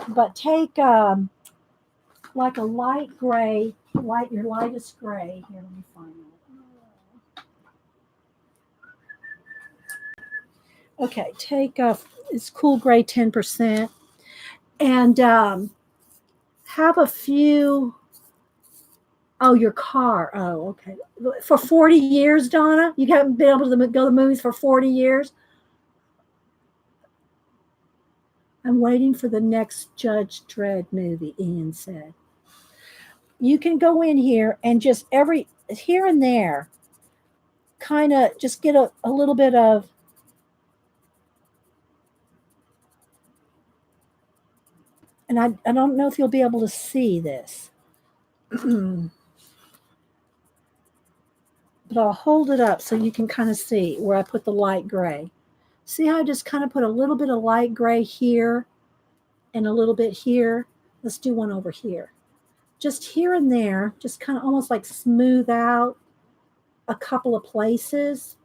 but take like a light gray, your lightest gray. Here, let me find that. Okay, take it's cool gray 10%, and have a few Oh, your car. Oh, okay. For 40 years, Donna? You haven't been able to go to the movies for 40 years? I'm waiting for the next Judge Dredd movie, Ian said. You can go in here and just every here and there kind of just get a little bit of, and I don't know if you'll be able to see this. But I'll hold it up so you can kind of see where I put the light gray. See how I just kind of put a little bit of light gray here and a little bit here? Let's do one over here. Just here and there, just kind of almost like smooth out a couple of places.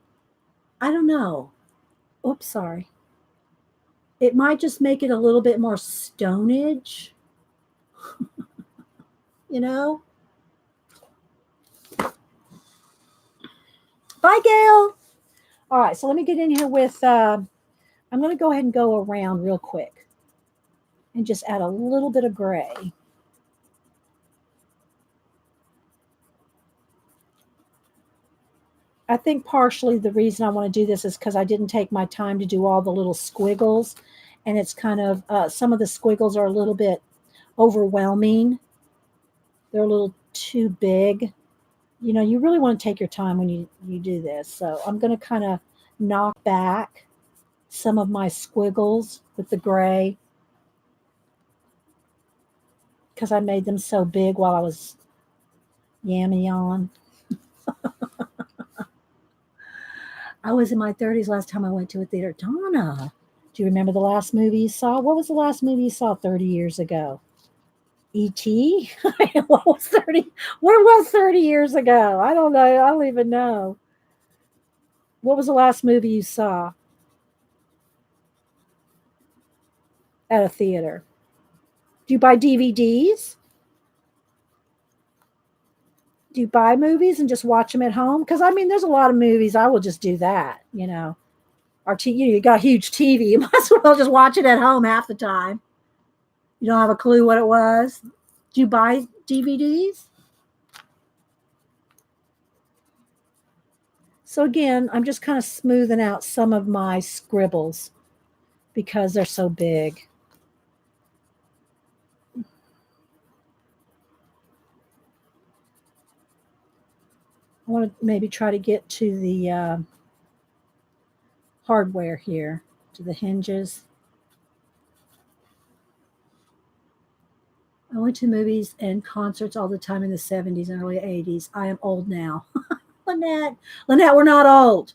I don't know. Oops, sorry. It might just make it a little bit more stonage, you know? Bye, Gail. All right, so let me get in here with, I'm going to go ahead and go around real quick and just add a little bit of gray. I think partially the reason I want to do this is because I didn't take my time to do all the little squiggles. And it's kind of, some of the squiggles are a little bit overwhelming. They're a little too big. You know, you really want to take your time when you do this. So I'm going to kind of knock back some of my squiggles with the gray because I made them so big while I was yamming on. I was in my 30s last time I went to a theater. Donna, do you remember the last movie you saw? What was the last movie you saw 30 years ago? E.T.? What was 30? Where was 30 years ago? I don't know. I don't even know. What was the last movie you saw at a theater? Do you buy DVDs? Do you buy movies and just watch them at home? Because I mean, there's a lot of movies I will just do that. You know, you got a huge TV. You might as well just watch it at home half the time. You don't have a clue what it was. Do you buy DVDs? So again, I'm just kind of smoothing out some of my scribbles because they're so big. I want to maybe try to get to the hardware here, to the hinges. I went to movies and concerts all the time in the 70s and early 80s. I am old now. Lynette, we're not old.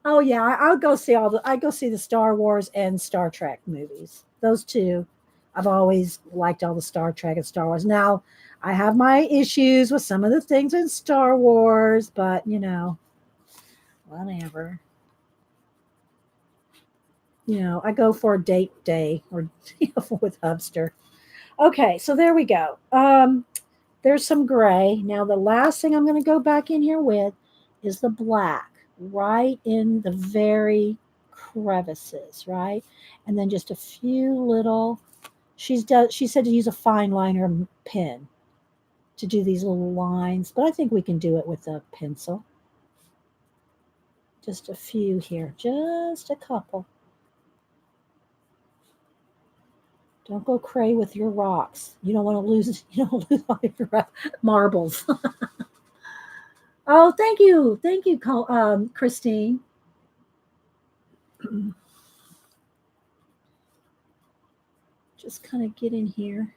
Oh yeah, I would go see I go see the Star Wars and Star Trek movies. Those two, I've always liked all the Star Trek and Star Wars. Now, I have my issues with some of the things in Star Wars, but you know, whatever. You know, I go for a date day or with Hubster. Okay, so there we go. There's some gray. Now the last thing I'm going to go back in here with is the black right in the very crevices, right? And then just a few little, she said to use a fine liner pen to do these little lines, but I think we can do it with a pencil. Just a few here, just a couple. Don't go cray with your rocks. You don't want to lose all your marbles. Oh, thank you, Christine. Just kind of get in here.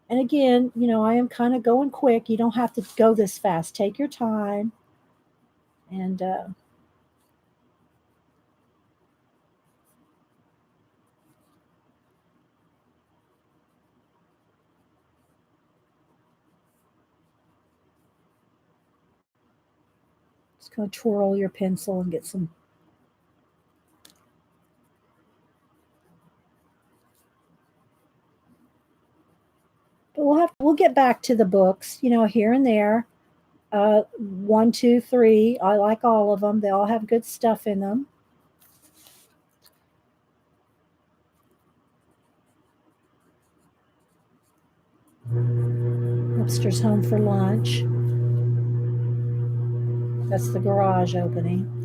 And again, you know, I am kind of going quick. You don't have to go this fast. Take your time. And just kind of twirl your pencil and get some. But we'll get back to the books, you know, here and there. 1, 2, 3. I like all of them. They all have good stuff in them. Webster's home for lunch. That's the garage opening.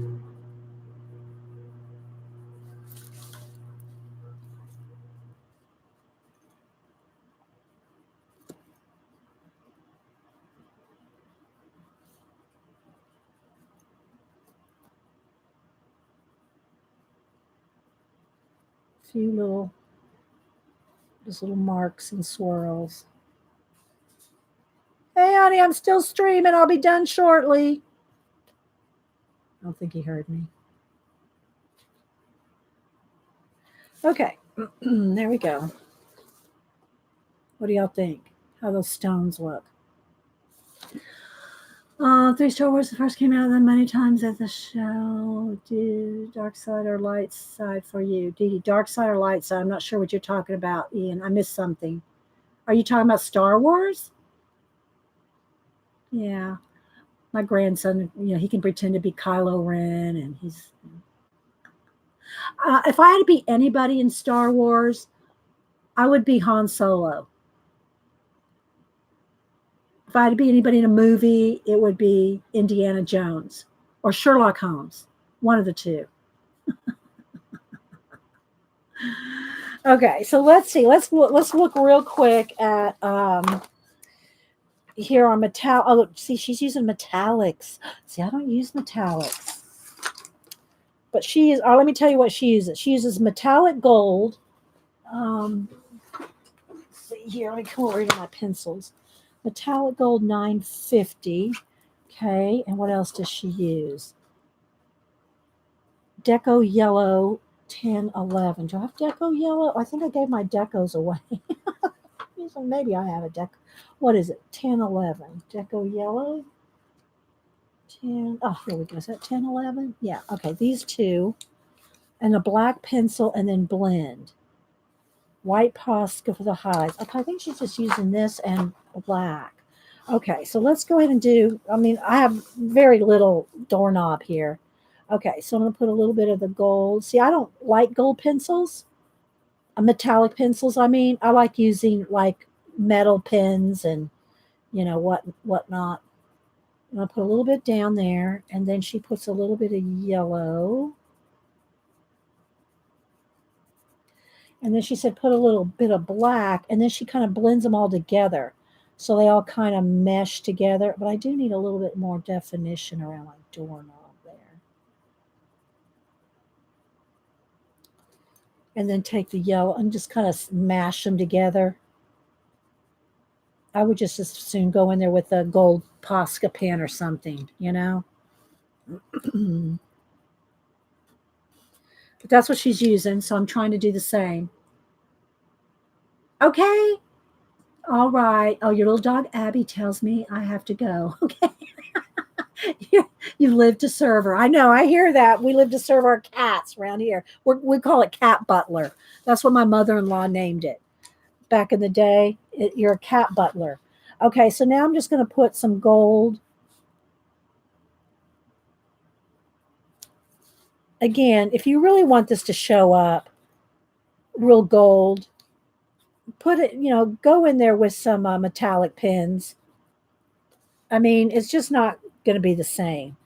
Few little, just little marks and swirls. Hey, honey, I'm still streaming. I'll be done shortly. I don't think he heard me. Okay, there we go. What do y'all think? How those stones look? 3 Star Wars, the first came out then many times at the show. Dark side or light side for you? Dark side or light side? I'm not sure what you're talking about, Ian. I missed something. Are you talking about Star Wars? Yeah. My grandson, he can pretend to be Kylo Ren, and he's. If I had to be anybody in Star Wars, I would be Han Solo. If I had to be anybody in a movie, it would be Indiana Jones or Sherlock Holmes, one of the two. Okay, so let's see. Let's look real quick at here on metal. Oh, see, she's using metallics. See, I don't use metallics, but she is. Let me tell you what she uses. She uses metallic gold. Let's see here. Let me come over to my pencils. Metallic gold 950. Okay, and what else does she use? Deco yellow 1011. Do I have deco yellow? I think I gave my decos away. So maybe I have a deco. What is it? 1011. Deco yellow. 10. Oh, here we go. Is that 1011? Yeah. Okay. These two. And a black pencil and then blend. White Posca for the highs. Okay. I think she's just using this and black. Okay. So let's go ahead and do. I have very little doorknob here. Okay. So I'm going to put a little bit of the gold. See, I don't like gold pencils. Metallic pencils. I like using like metal pens and whatnot. And I'll put a little bit down there, and then she puts a little bit of yellow. And then she said put a little bit of black, and then she kind of blends them all together. So they all kind of mesh together. But I do need a little bit more definition around my doorknob there. And then take the yellow and just kind of mash them together. I would just as soon go in there with a gold Posca pen or something, But that's what she's using, so I'm trying to do the same. Okay. All right. Oh, your little dog Abby tells me I have to go. Okay. You live to serve her. I know. I hear that. We live to serve our cats around here. We call it cat butler. That's what my mother-in-law named it. Back in the day, you're a cat butler. Okay, so now I'm just going to put some gold. Again, if you really want this to show up real gold, put it, go in there with some metallic pens. It's just not going to be the same.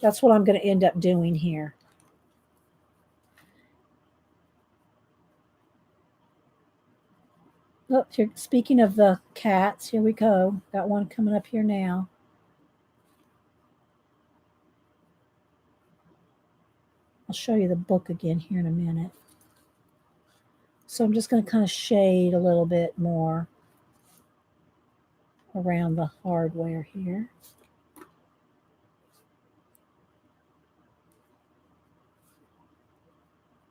That's what I'm going to end up doing here. Oh, speaking of the cats, here we go. Got one coming up here now. I'll show you the book again here in a minute. So I'm just going to kind of shade a little bit more around the hardware here.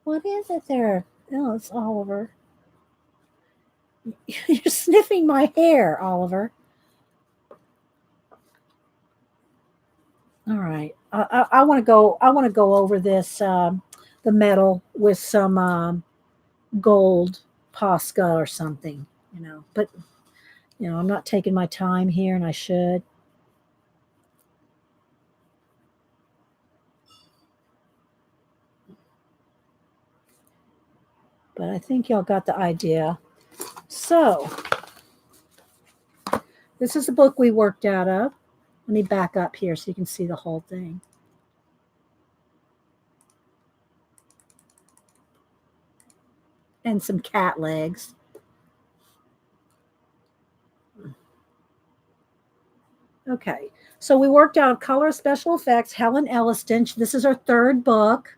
What is it there? Oh, it's Oliver. You're sniffing my hair, Oliver. All right. I want to go. I want to go over this the metal with some gold Posca or something. But I'm not taking my time here, and I should. But I think y'all got the idea. So This is the book we worked out of. Let me back up here so you can see the whole thing. And some cat legs. Okay, so we worked out of Color Special Effects, Helen Elliston. This is our third book.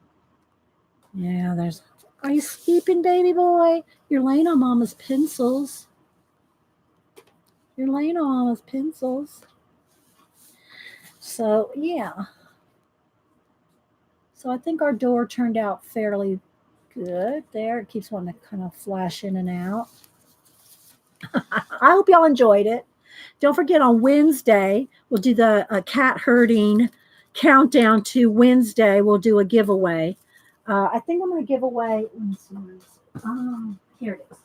Yeah, there's. Are you sleeping, baby boy? You're laying on Mama's pencils. You're laying on Mama's pencils. So, yeah. So I think our door turned out fairly good there. It keeps wanting to kind of flash in and out. I hope y'all enjoyed it. Don't forget on Wednesday, we'll do the cat herding countdown to Wednesday. We'll do a giveaway. I think I'm going to give away. Let me see. Here it is.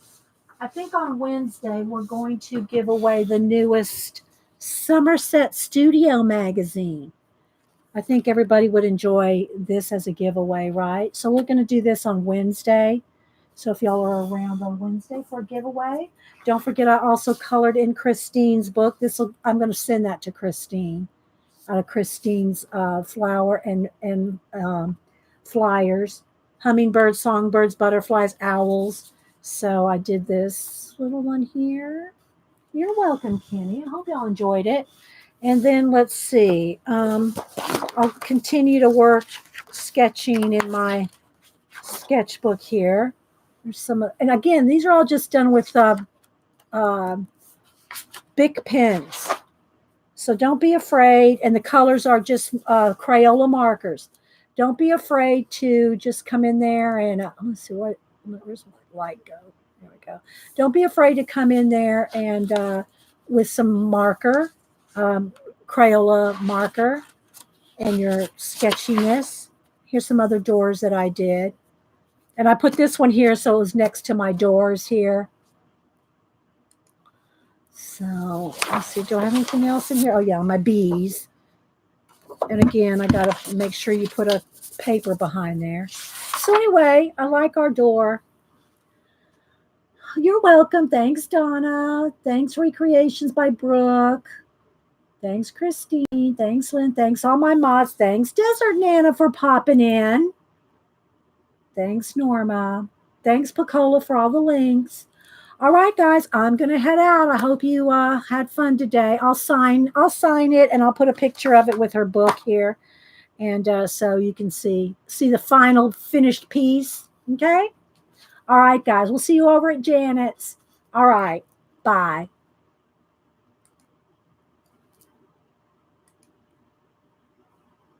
I think on Wednesday, we're going to give away the newest Somerset Studio magazine. I think everybody would enjoy this as a giveaway, right? So we're going to do this on Wednesday. So if y'all are around on Wednesday for a giveaway, don't forget I also colored in Christine's book. I'm going to send that to Christine. Christine's flower and flyers, hummingbirds, songbirds, butterflies, owls. So I did this little one here. You're welcome, Kenny. I hope y'all enjoyed it. And then let's see. I'll continue to work sketching in my sketchbook here. There's some, and again, these are all just done with Bic pens. So don't be afraid. And the colors are just Crayola markers. Don't be afraid to just come in there and let's see where's my light go? There we go. Don't be afraid to come in there and with some marker, Crayola marker, and your sketchiness. Here's some other doors that I did. And I put this one here so it was next to my doors here. So let's see, do I have anything else in here? Oh yeah, my bees. And again, I got to make sure you put a paper behind there. So anyway, I like our door. You're welcome. Thanks, Donna. Thanks, Recreations by Brooke. Thanks, Christine. Thanks, Lynn. Thanks, all my mods. Thanks, Desert Nana, for popping in. Thanks, Norma. Thanks, Pacola, for all the links. All right, guys, I'm going to head out. I hope you had fun today. I'll sign it, and I'll put a picture of it with her book here. And so you can see the final finished piece. Okay? All right, guys, we'll see you over at Janet's. All right, bye.